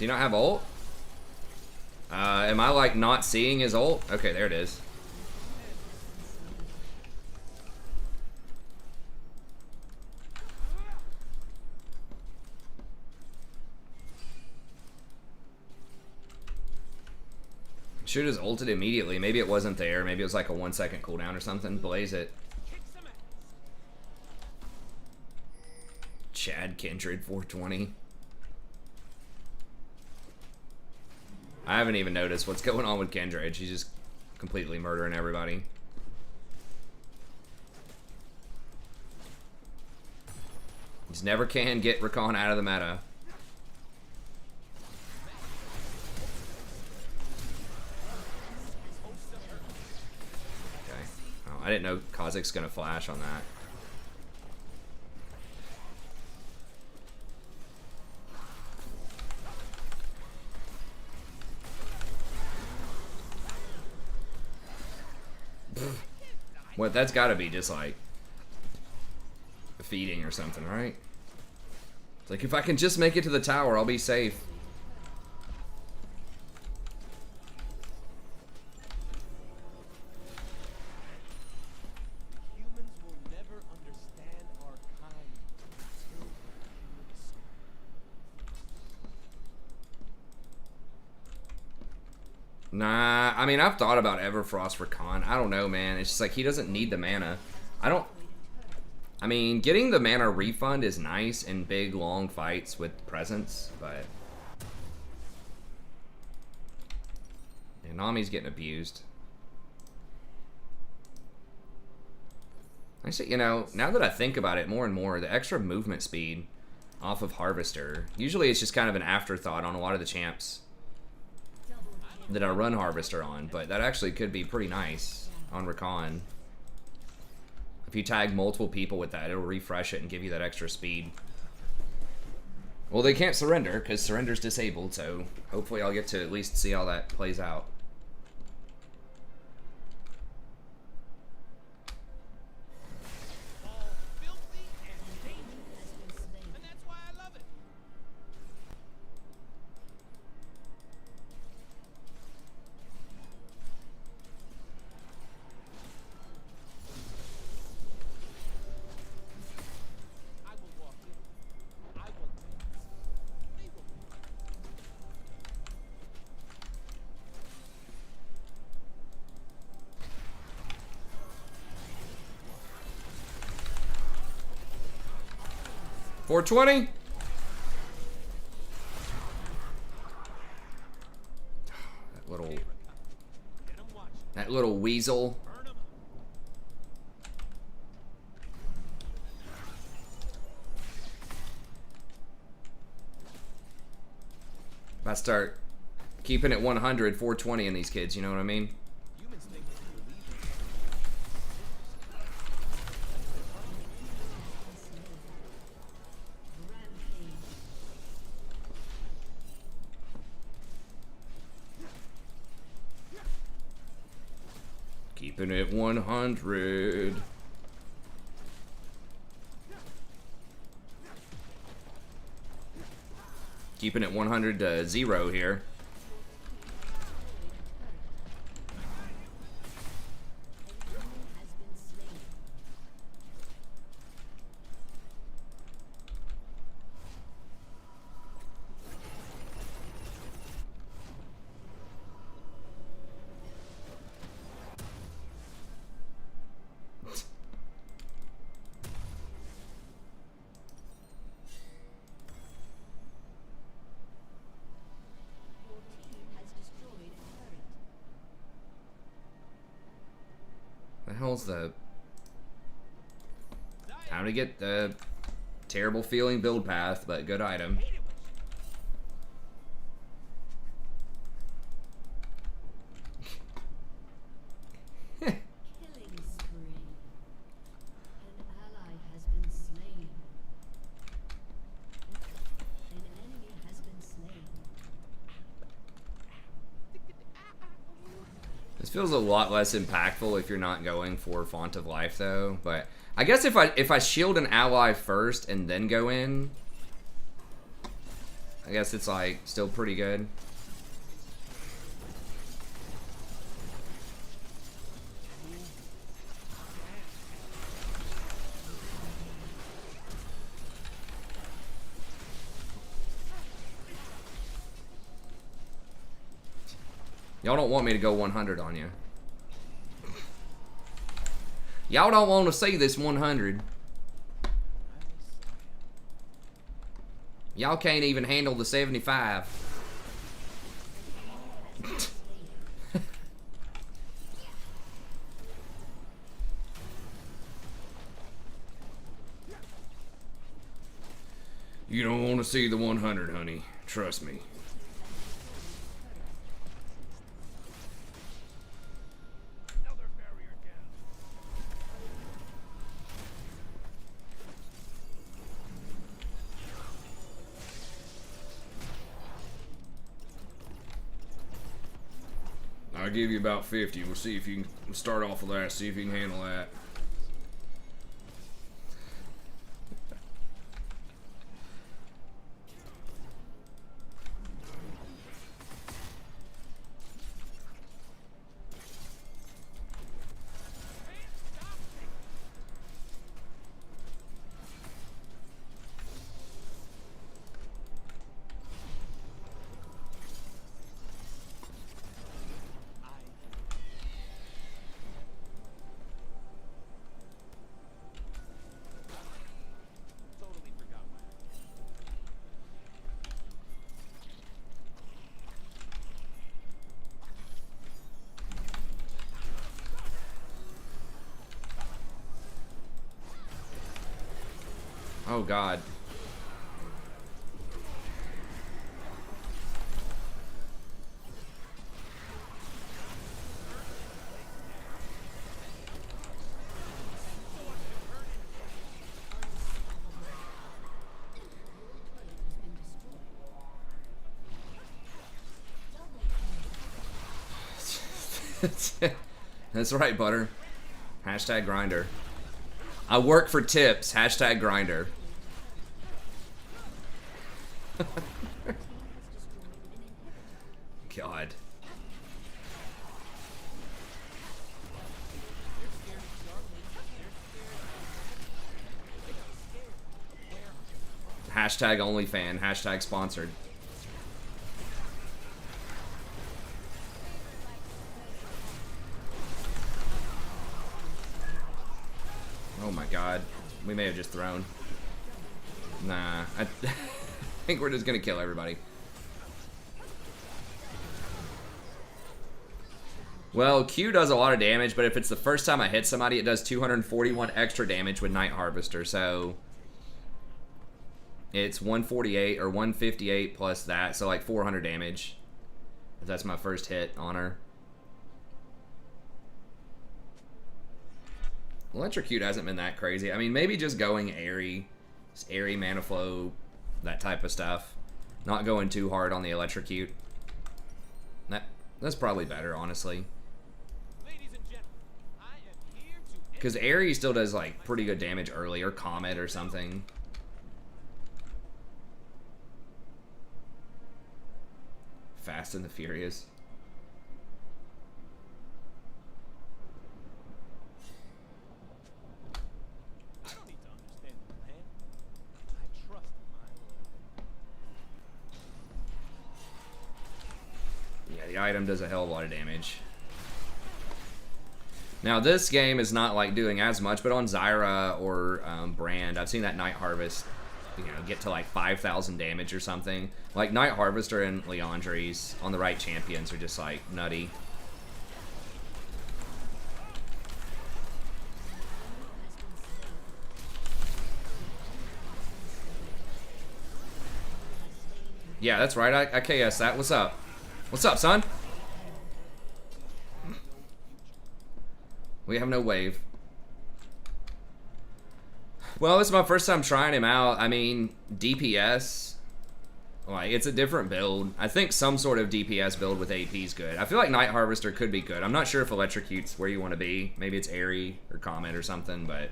do you not have ult? Am I like not seeing his ult? Okay, there it is. Should have ulted immediately. Maybe it wasn't there. Maybe it was like a 1 second cooldown or something. Blaze it. Kick some ass. Chad Kindred 420. I haven't even noticed what's going on with Kindred. She's just completely murdering everybody. Just never can get Rakan out of the meta. Okay. Oh, I didn't know Kha'Zix's gonna flash on that. What? That's got to be just like feeding or something, right? It's like if I can just make it to the tower, I'll be safe. Humans will never understand our kind until we understand. Nah, I mean, I've thought about Everfrost for Khan. I don't know, man. It's just like he doesn't need the mana. I mean, getting the mana refund is nice in big, long fights with presence, but... Yeah, Nami's getting abused. Actually, you know, now that I think about it more and more, the extra movement speed off of Harvester, usually it's just kind of an afterthought on a lot of the champs that I run Harvester on, but that actually could be pretty nice on Rakan. If you tag multiple people with that, it'll refresh it and give you that extra speed. Well, they can't surrender, because surrender's disabled, so hopefully I'll get to at least see how that plays out. All filthy and dangerous. And that's why I love it. I will walk in. I will dance. They will. 420? That little weasel. Burn 'em. If I start keeping it 100, 420 in these kids, you know what I mean? Humans think they can believe it. Keeping it 100. Keeping it 100 to 0 here. The hell's the time to get the terrible feeling build path, but good item. Killing spree. An ally has been slain. An enemy has been slain. This feels a lot less impactful if you're not going for Font of Life, though. But I guess if I shield an ally first and then go in, I guess it's like still pretty good. Y'all don't want me to go 100 on you. Y'all don't want to see this 100. Y'all can't even handle the 75. You don't want to see the 100, honey. Trust me. Another barrier down. I'll give you about 50. We'll see if you can start off with that. See if you can handle that. Totally forgot my Oh God. That's right, Butter. Hashtag grinder. I work for tips. Hashtag grinder. God. Hashtag OnlyFan. Hashtag sponsored. Oh my God. We may have just thrown. Nah. I think we're just gonna kill everybody. Well, Q does a lot of damage, but if it's the first time I hit somebody, it does 241 extra damage with Night Harvester, so it's 148 or 158 plus that, so like 400 damage. If that's my first hit on her. Electrocute hasn't been that crazy. I mean, maybe just going airy, mana flow, that type of stuff. Not going too hard on the electrocute. That's probably better, honestly. Ladies and gentlemen, I am here to Because airy still does like pretty good damage early, or comet or something. Fast and the Furious. I don't need to understand the plan. I trust in my Yeah, the item does a hell of a lot of damage. Now this game is not like doing as much, but on Zyra or Brand, I've seen that Night Harvest, you know, get to like 5,000 damage or something. Like Night Harvester and Leandries on the right champions are just like nutty. Yeah, that's right. I KS that. What's up? What's up, son? We have no wave. Well, this is my first time trying him out. I mean, DPS, like, it's a different build. I think some sort of DPS build with AP is good. I feel like Night Harvester could be good. I'm not sure if Electrocute's where you want to be. Maybe it's Airy or Comet or something, but...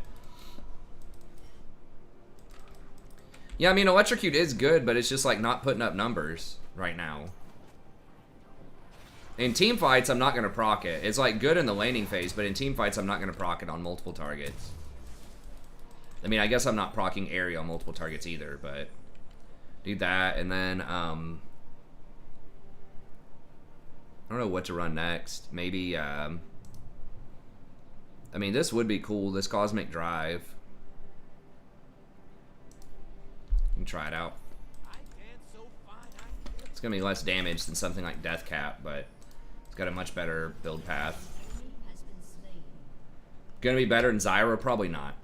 yeah, I mean, Electrocute is good, but it's just, like, not putting up numbers right now. In team fights, I'm not going to proc it. It's, like, good in the laning phase, but in team fights, I'm not going to proc it on multiple targets. I mean, I guess I'm not proccing Airy on multiple targets either, but... do that, and then, I don't know what to run next. Maybe, I mean, this would be cool, this Cosmic Drive. You can try it out. It's gonna be less damage than something like Death Cap, but it's got a much better build path. Gonna be better than Zyra? Probably not.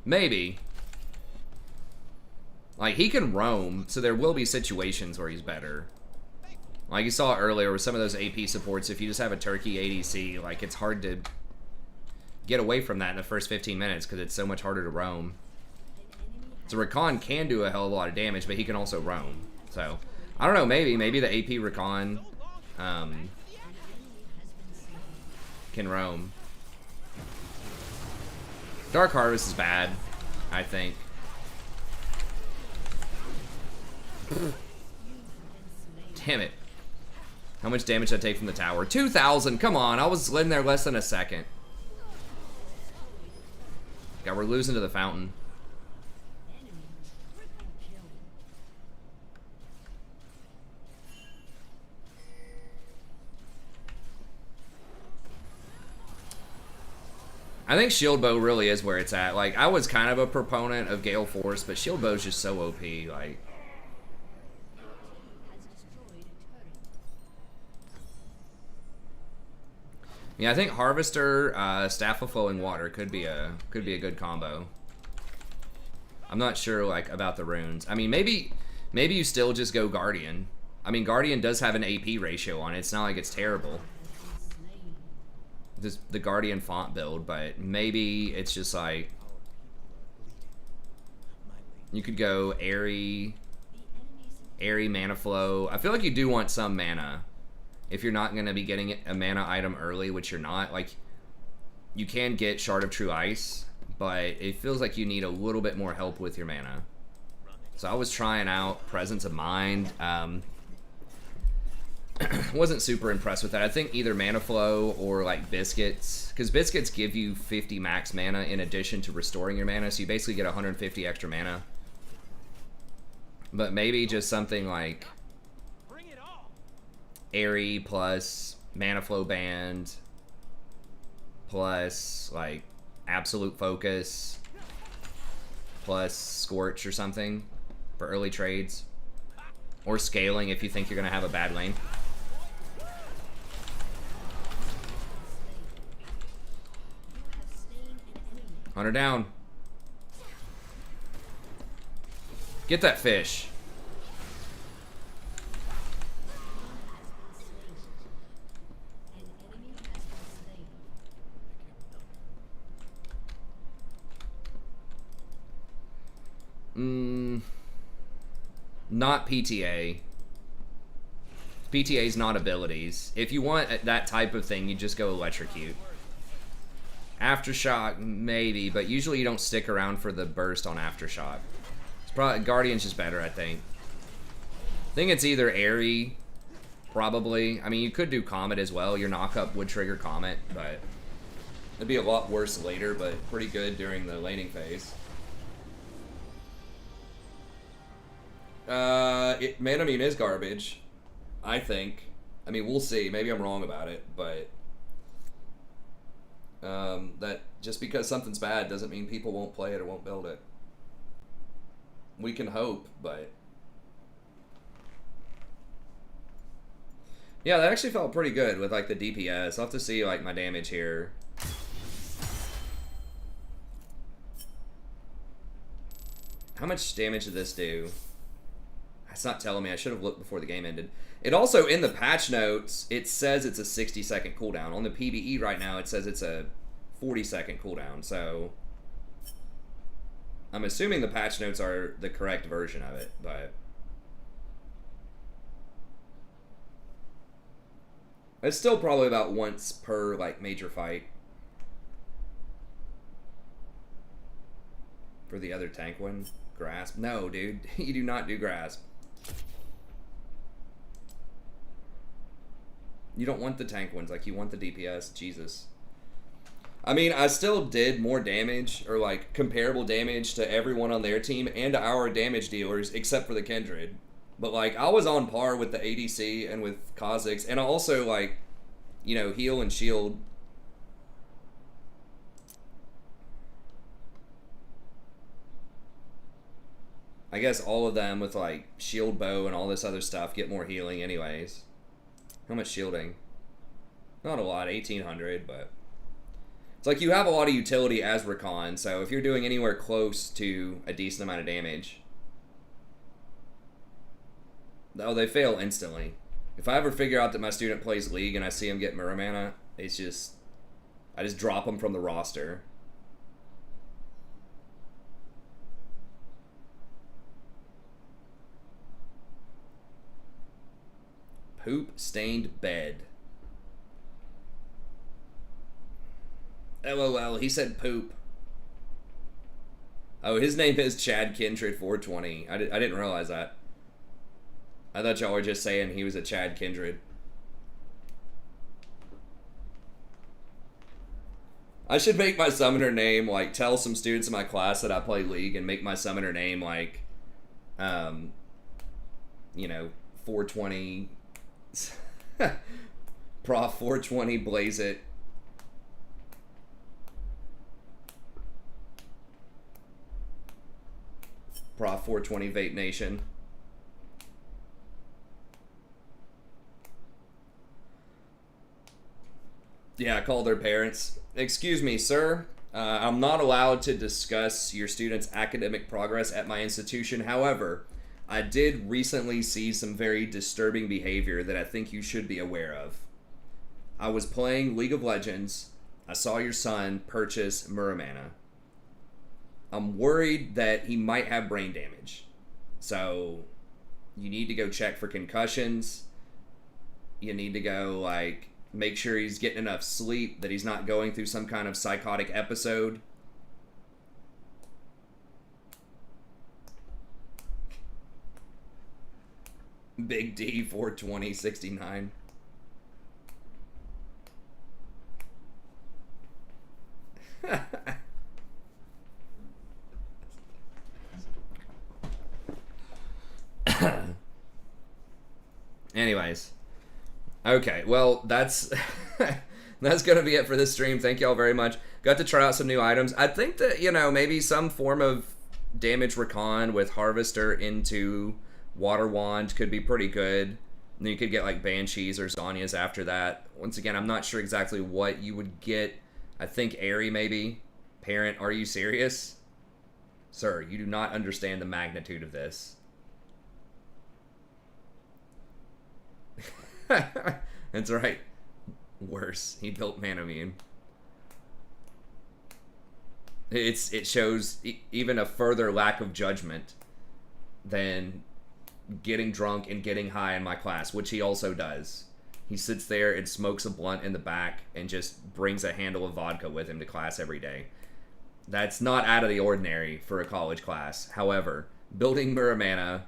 Maybe. Like, he can roam, so there will be situations where he's better. Like you saw earlier with some of those AP supports, if you just have a Turkey ADC, like, it's hard to get away from that in the first 15 minutes because it's so much harder to roam. So Rakan can do a hell of a lot of damage, but he can also roam. So, I don't know, maybe the AP Rakan can roam. Dark Harvest is bad, I think. Damn it. How much damage did I take from the tower? 2,000, come on, I was in there less than a second. God, we're losing to the fountain. I think Shield Bow really is where it's at. Like, I was kind of a proponent of Gale Force, but Shield Bow is just so OP. Like, yeah, I think Harvester, Staff of Flowing Water could be a good combo. I'm not sure like about the runes. I mean, maybe you still just go Guardian. I mean, Guardian does have an AP ratio on it. It's not like it's terrible. Just the Guardian font build, but maybe it's just like you could go airy mana flow. I feel like you do want some mana if you're not going to be getting a mana item early, which you're not. Like, you can get Shard of True Ice, but it feels like you need a little bit more help with your mana. So I was trying out Presence of Mind. Wasn't super impressed with that. I think either Mana Flow or like Biscuits, because Biscuits give you 50 max mana in addition to restoring your mana, so you basically get 150 extra mana. But maybe just something like Airy plus Mana Flow Band plus like Absolute Focus plus Scorch or something for early trades, or scaling if you think you're gonna have a bad lane. Hunter down. Get that fish. Not PTA. PTA is not abilities. If you want that type of thing, you just go Electrocute. Aftershock, maybe, but usually you don't stick around for the burst on Aftershock. It's probably Guardian's just better, I think. I think it's either Airy, probably. I mean, you could do Comet as well. Your knockup would trigger Comet, but it'd be a lot worse later, but pretty good during the laning phase. Manamune is garbage, I think. I mean, we'll see. Maybe I'm wrong about it, but that just because something's bad doesn't mean people won't play it or won't build it. We can hope, but yeah, that actually felt pretty good with like the DPS. I'll have to see like my damage here. How much damage did this do? It's not telling me. I should have looked before the game ended. It also, in the patch notes, it says it's a 60-second cooldown. On the PBE right now, it says it's a 40-second cooldown. So I'm assuming the patch notes are the correct version of it, but it's still probably about once per like major fight. For the other tank one, Grasp. No, dude, you do not do Grasp. You don't want the tank ones, like you want the DPS. Jesus. I mean, I still did more damage, or like comparable damage to everyone on their team and to our damage dealers, except for the Kindred. But like, I was on par with the ADC and with Kha'Zix, and I also like, you know, heal and shield. I guess all of them with like shield bow and all this other stuff get more healing anyways. How much shielding? Not a lot, 1800, but it's like you have a lot of utility as Rakan, so if you're doing anywhere close to a decent amount of damage. Oh, they fail instantly. If I ever figure out that my student plays League and I see him get Mirror Mana, it's just, I just drop him from the roster. Poop stained bed. LOL, he said poop. Oh, his name is Chad Kindred 420. I didn't realize that. I thought y'all were just saying he was a Chad Kindred. I should make my summoner name, like, tell some students in my class that I play League and make my summoner name, like, you know, 420, Prof 420, Blaze It. Prof 420, Vape Nation. Yeah, call their parents. Excuse me, sir. I'm not allowed to discuss your students' academic progress at my institution. However, I did recently see some very disturbing behavior that I think you should be aware of. I was playing League of Legends. I saw your son purchase Muramana. I'm worried that he might have brain damage. So, you need to go check for concussions. You need to go, like, make sure he's getting enough sleep, that he's not going through some kind of psychotic episode. Big D 42069. Anyways. Okay, well, that's gonna be it for this stream. Thank y'all very much. Got to try out some new items. I think that, you know, maybe some form of damage recon with Harvester into Water Wand could be pretty good. And then you could get, like, Banshees or Zanyas after that. Once again, I'm not sure exactly what you would get. I think Airy, maybe. Parent, are you serious? Sir, you do not understand the magnitude of this. That's right. Worse. He built Manamune. It shows even a further lack of judgment than getting drunk and getting high in my class, which he also does. He sits there and smokes a blunt in the back and just brings a handle of vodka with him to class every day. That's not out of the ordinary for a college class. However, building Muramana,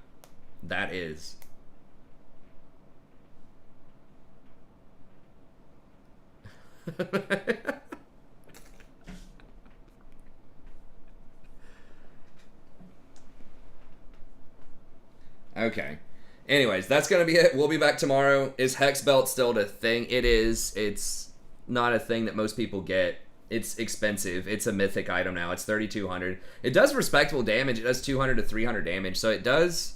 that is. Okay. Anyways, that's gonna be it. We'll be back tomorrow. Is Hex Belt still a thing? It is. It's not a thing that most people get. It's expensive. It's a mythic item now. It's 3,200. It does respectable damage. It does 200 to 300 damage. So it does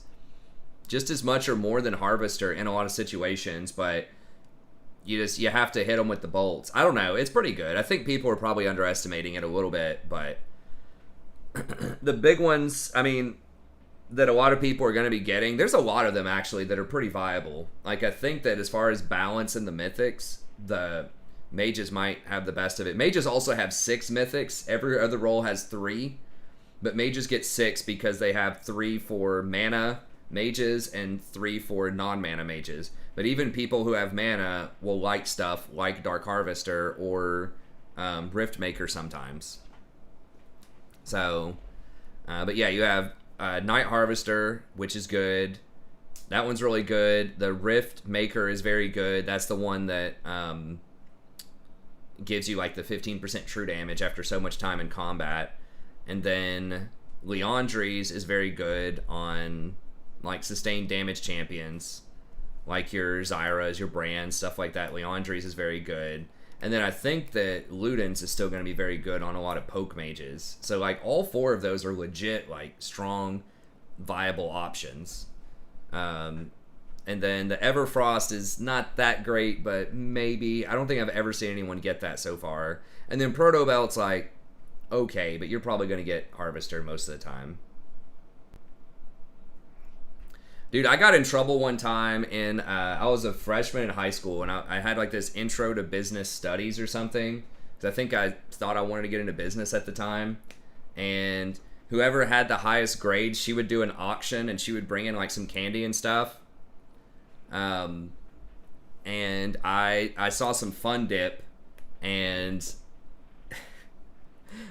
just as much or more than Harvester in a lot of situations, but you have to hit them with the bolts. I don't know. It's pretty good. I think people are probably underestimating it a little bit, but the big ones, I mean, that a lot of people are going to be getting, there's a lot of them actually that are pretty viable. Like, I think that as far as balance in the mythics, the mages might have the best of it. Mages also have 6 mythics. Every other role has 3, but mages get 6 because they have 3 for mana mages and 3 for non-mana mages. But even people who have mana will like stuff like Dark Harvester or Rift Maker sometimes. So, but yeah, you have Night Harvester, which is good. That one's really good. The Rift Maker is very good. That's the one that gives you like the 15% true damage after so much time in combat. And then Leandry's is very good on like sustained damage champions, like your Zyras, your Brands, stuff like that. Leandry's is very good. And then I think that Luden's is still going to be very good on a lot of poke mages. So like all 4 of those are legit, like strong, viable options. And then the Everfrost is not that great, but maybe. I don't think I've ever seen anyone get that so far. And then Protobelt's like, okay, but you're probably going to get Harvester most of the time. Dude, I got in trouble one time in, I was a freshman in high school, and I had like this intro to business studies or something. Because I think I thought I wanted to get into business at the time. And whoever had the highest grade, she would do an auction, and she would bring in like some candy and stuff. And I saw some Fun Dip, and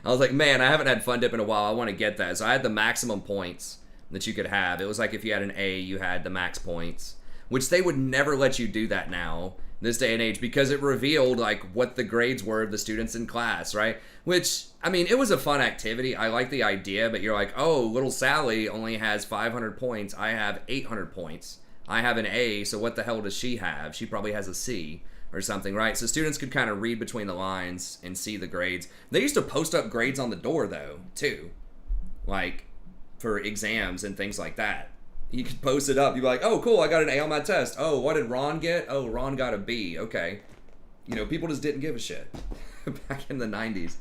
I was like, man, I haven't had Fun Dip in a while. I want to get that. So I had the maximum points that you could have. It was like if you had an A, you had the max points, which they would never let you do that now, this day and age, because it revealed like what the grades were of the students in class, right? Which, I mean, it was a fun activity. I like the idea, but you're like, oh, little Sally only has 500 points. I have 800 points. I have an A, so what the hell does she have? She probably has a C or something, right? So students could kind of read between the lines and see the grades. They used to post up grades on the door, though, too. Like, for exams and things like that. You could post it up. You'd be like, oh, cool, I got an A on my test. Oh, what did Ron get? Oh, Ron got a B. Okay. You know, people just didn't give a shit back in the 90s.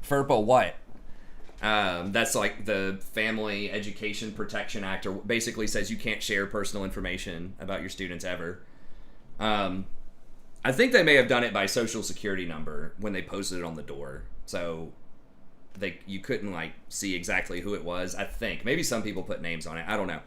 FERPA what? That's like the Family Education Protection Act, or basically says you can't share personal information about your students ever. I think they may have done it by social security number when they posted it on the door. So you couldn't like see exactly who it was. I think maybe some people put names on it. I don't know.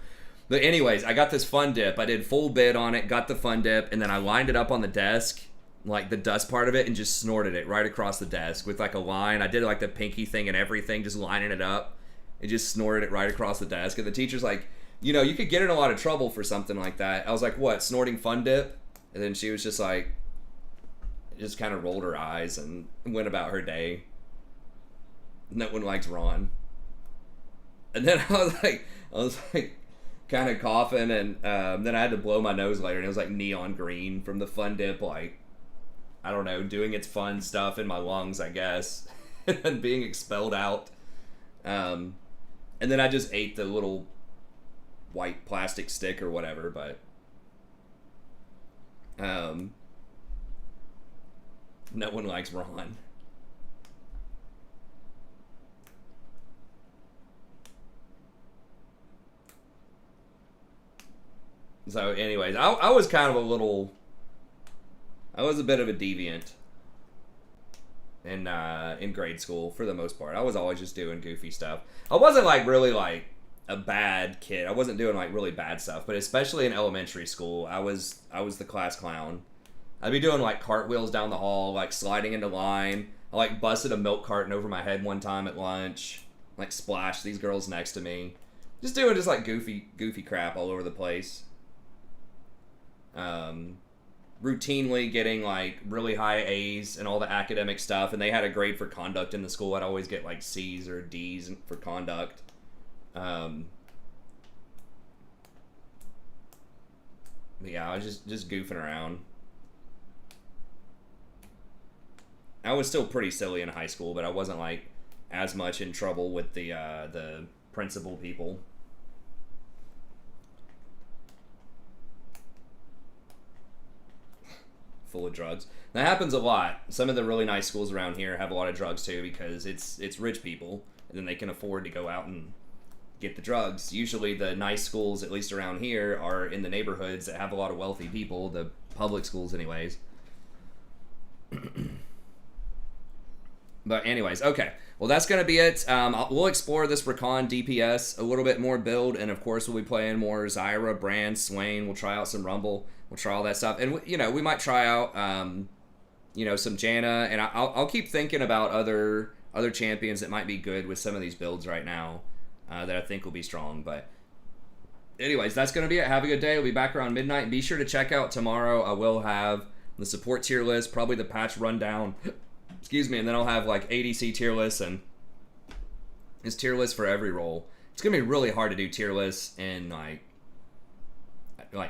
But anyways, I got this Fun Dip. I did full bid on it, got the Fun Dip, and then I lined it up on the desk, like the dust part of it, and just snorted it right across the desk with like a line. I did like the pinky thing and everything, just lining it up, and just snorted it right across the desk. And the teacher's like, you know, you could get in a lot of trouble for something like that. I was like, what, snorting Fun Dip? And then she was just like, just kind of rolled her eyes and went about her day. No one likes Ron. And then I was like kind of coughing, and then I had to blow my nose later, and it was like neon green from the Fun Dip, like, I don't know, doing its fun stuff in my lungs, I guess, and being expelled out. And then I just ate the little white plastic stick or whatever, but no one likes Ron. So anyways, I was kind of I was a bit of a deviant in grade school for the most part. I was always just doing goofy stuff. I wasn't like really like a bad kid. I wasn't doing like really bad stuff, but especially in elementary school, I was the class clown. I'd be doing like cartwheels down the hall, like sliding into line. I like busted a milk carton over my head one time at lunch, like splashed these girls next to me. Just doing just like goofy crap all over the place. Routinely getting like really high A's and all the academic stuff, and they had a grade for conduct in the school. I'd always get like C's or D's for conduct. But yeah, I was just goofing around. I was still pretty silly in high school, but I wasn't like as much in trouble with the principal people. Full of drugs. That happens a lot. Some of the really nice schools around here have a lot of drugs too, because it's rich people, and then they can afford to go out and get the drugs. Usually the nice schools, at least around here, are in the neighborhoods that have a lot of wealthy people, the public schools anyways. But anyways, okay. Well, that's going to be it. We'll explore this Recon DPS a little bit more build, and of course we'll be playing more Zyra, Brand, Swain. We'll try out some Rumble. We'll try all that stuff. And, you know, we might try out, you know, some Janna, and I'll keep thinking about other champions that might be good with some of these builds right now that I think will be strong. But anyways, that's going to be it. Have a good day. We'll be back around midnight. Be sure to check out tomorrow. I will have the support tier list, probably the patch rundown. Excuse me, and then I'll have like ADC tier lists, and it's tier lists for every role. It's gonna be really hard to do tier lists in like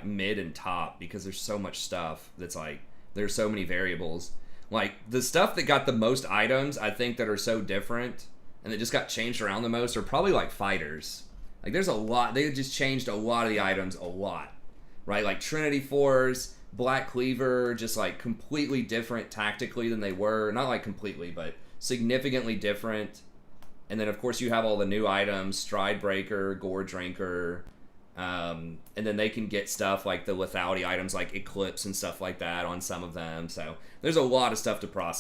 mid and top, because there's so much stuff that's like, there's so many variables. Like the stuff that got the most items, I think, that are so different and that just got changed around the most are probably like fighters. Like there's a lot, they just changed a lot of the items a lot, right? Like Trinity Force, Black Cleaver, just like completely different tactically than they were. Not like completely, but significantly different. And then of course you have all the new items, Stride Breaker, Gore Drinker, and then they can get stuff like the lethality items like Eclipse and stuff like that on some of them. So there's a lot of stuff to process.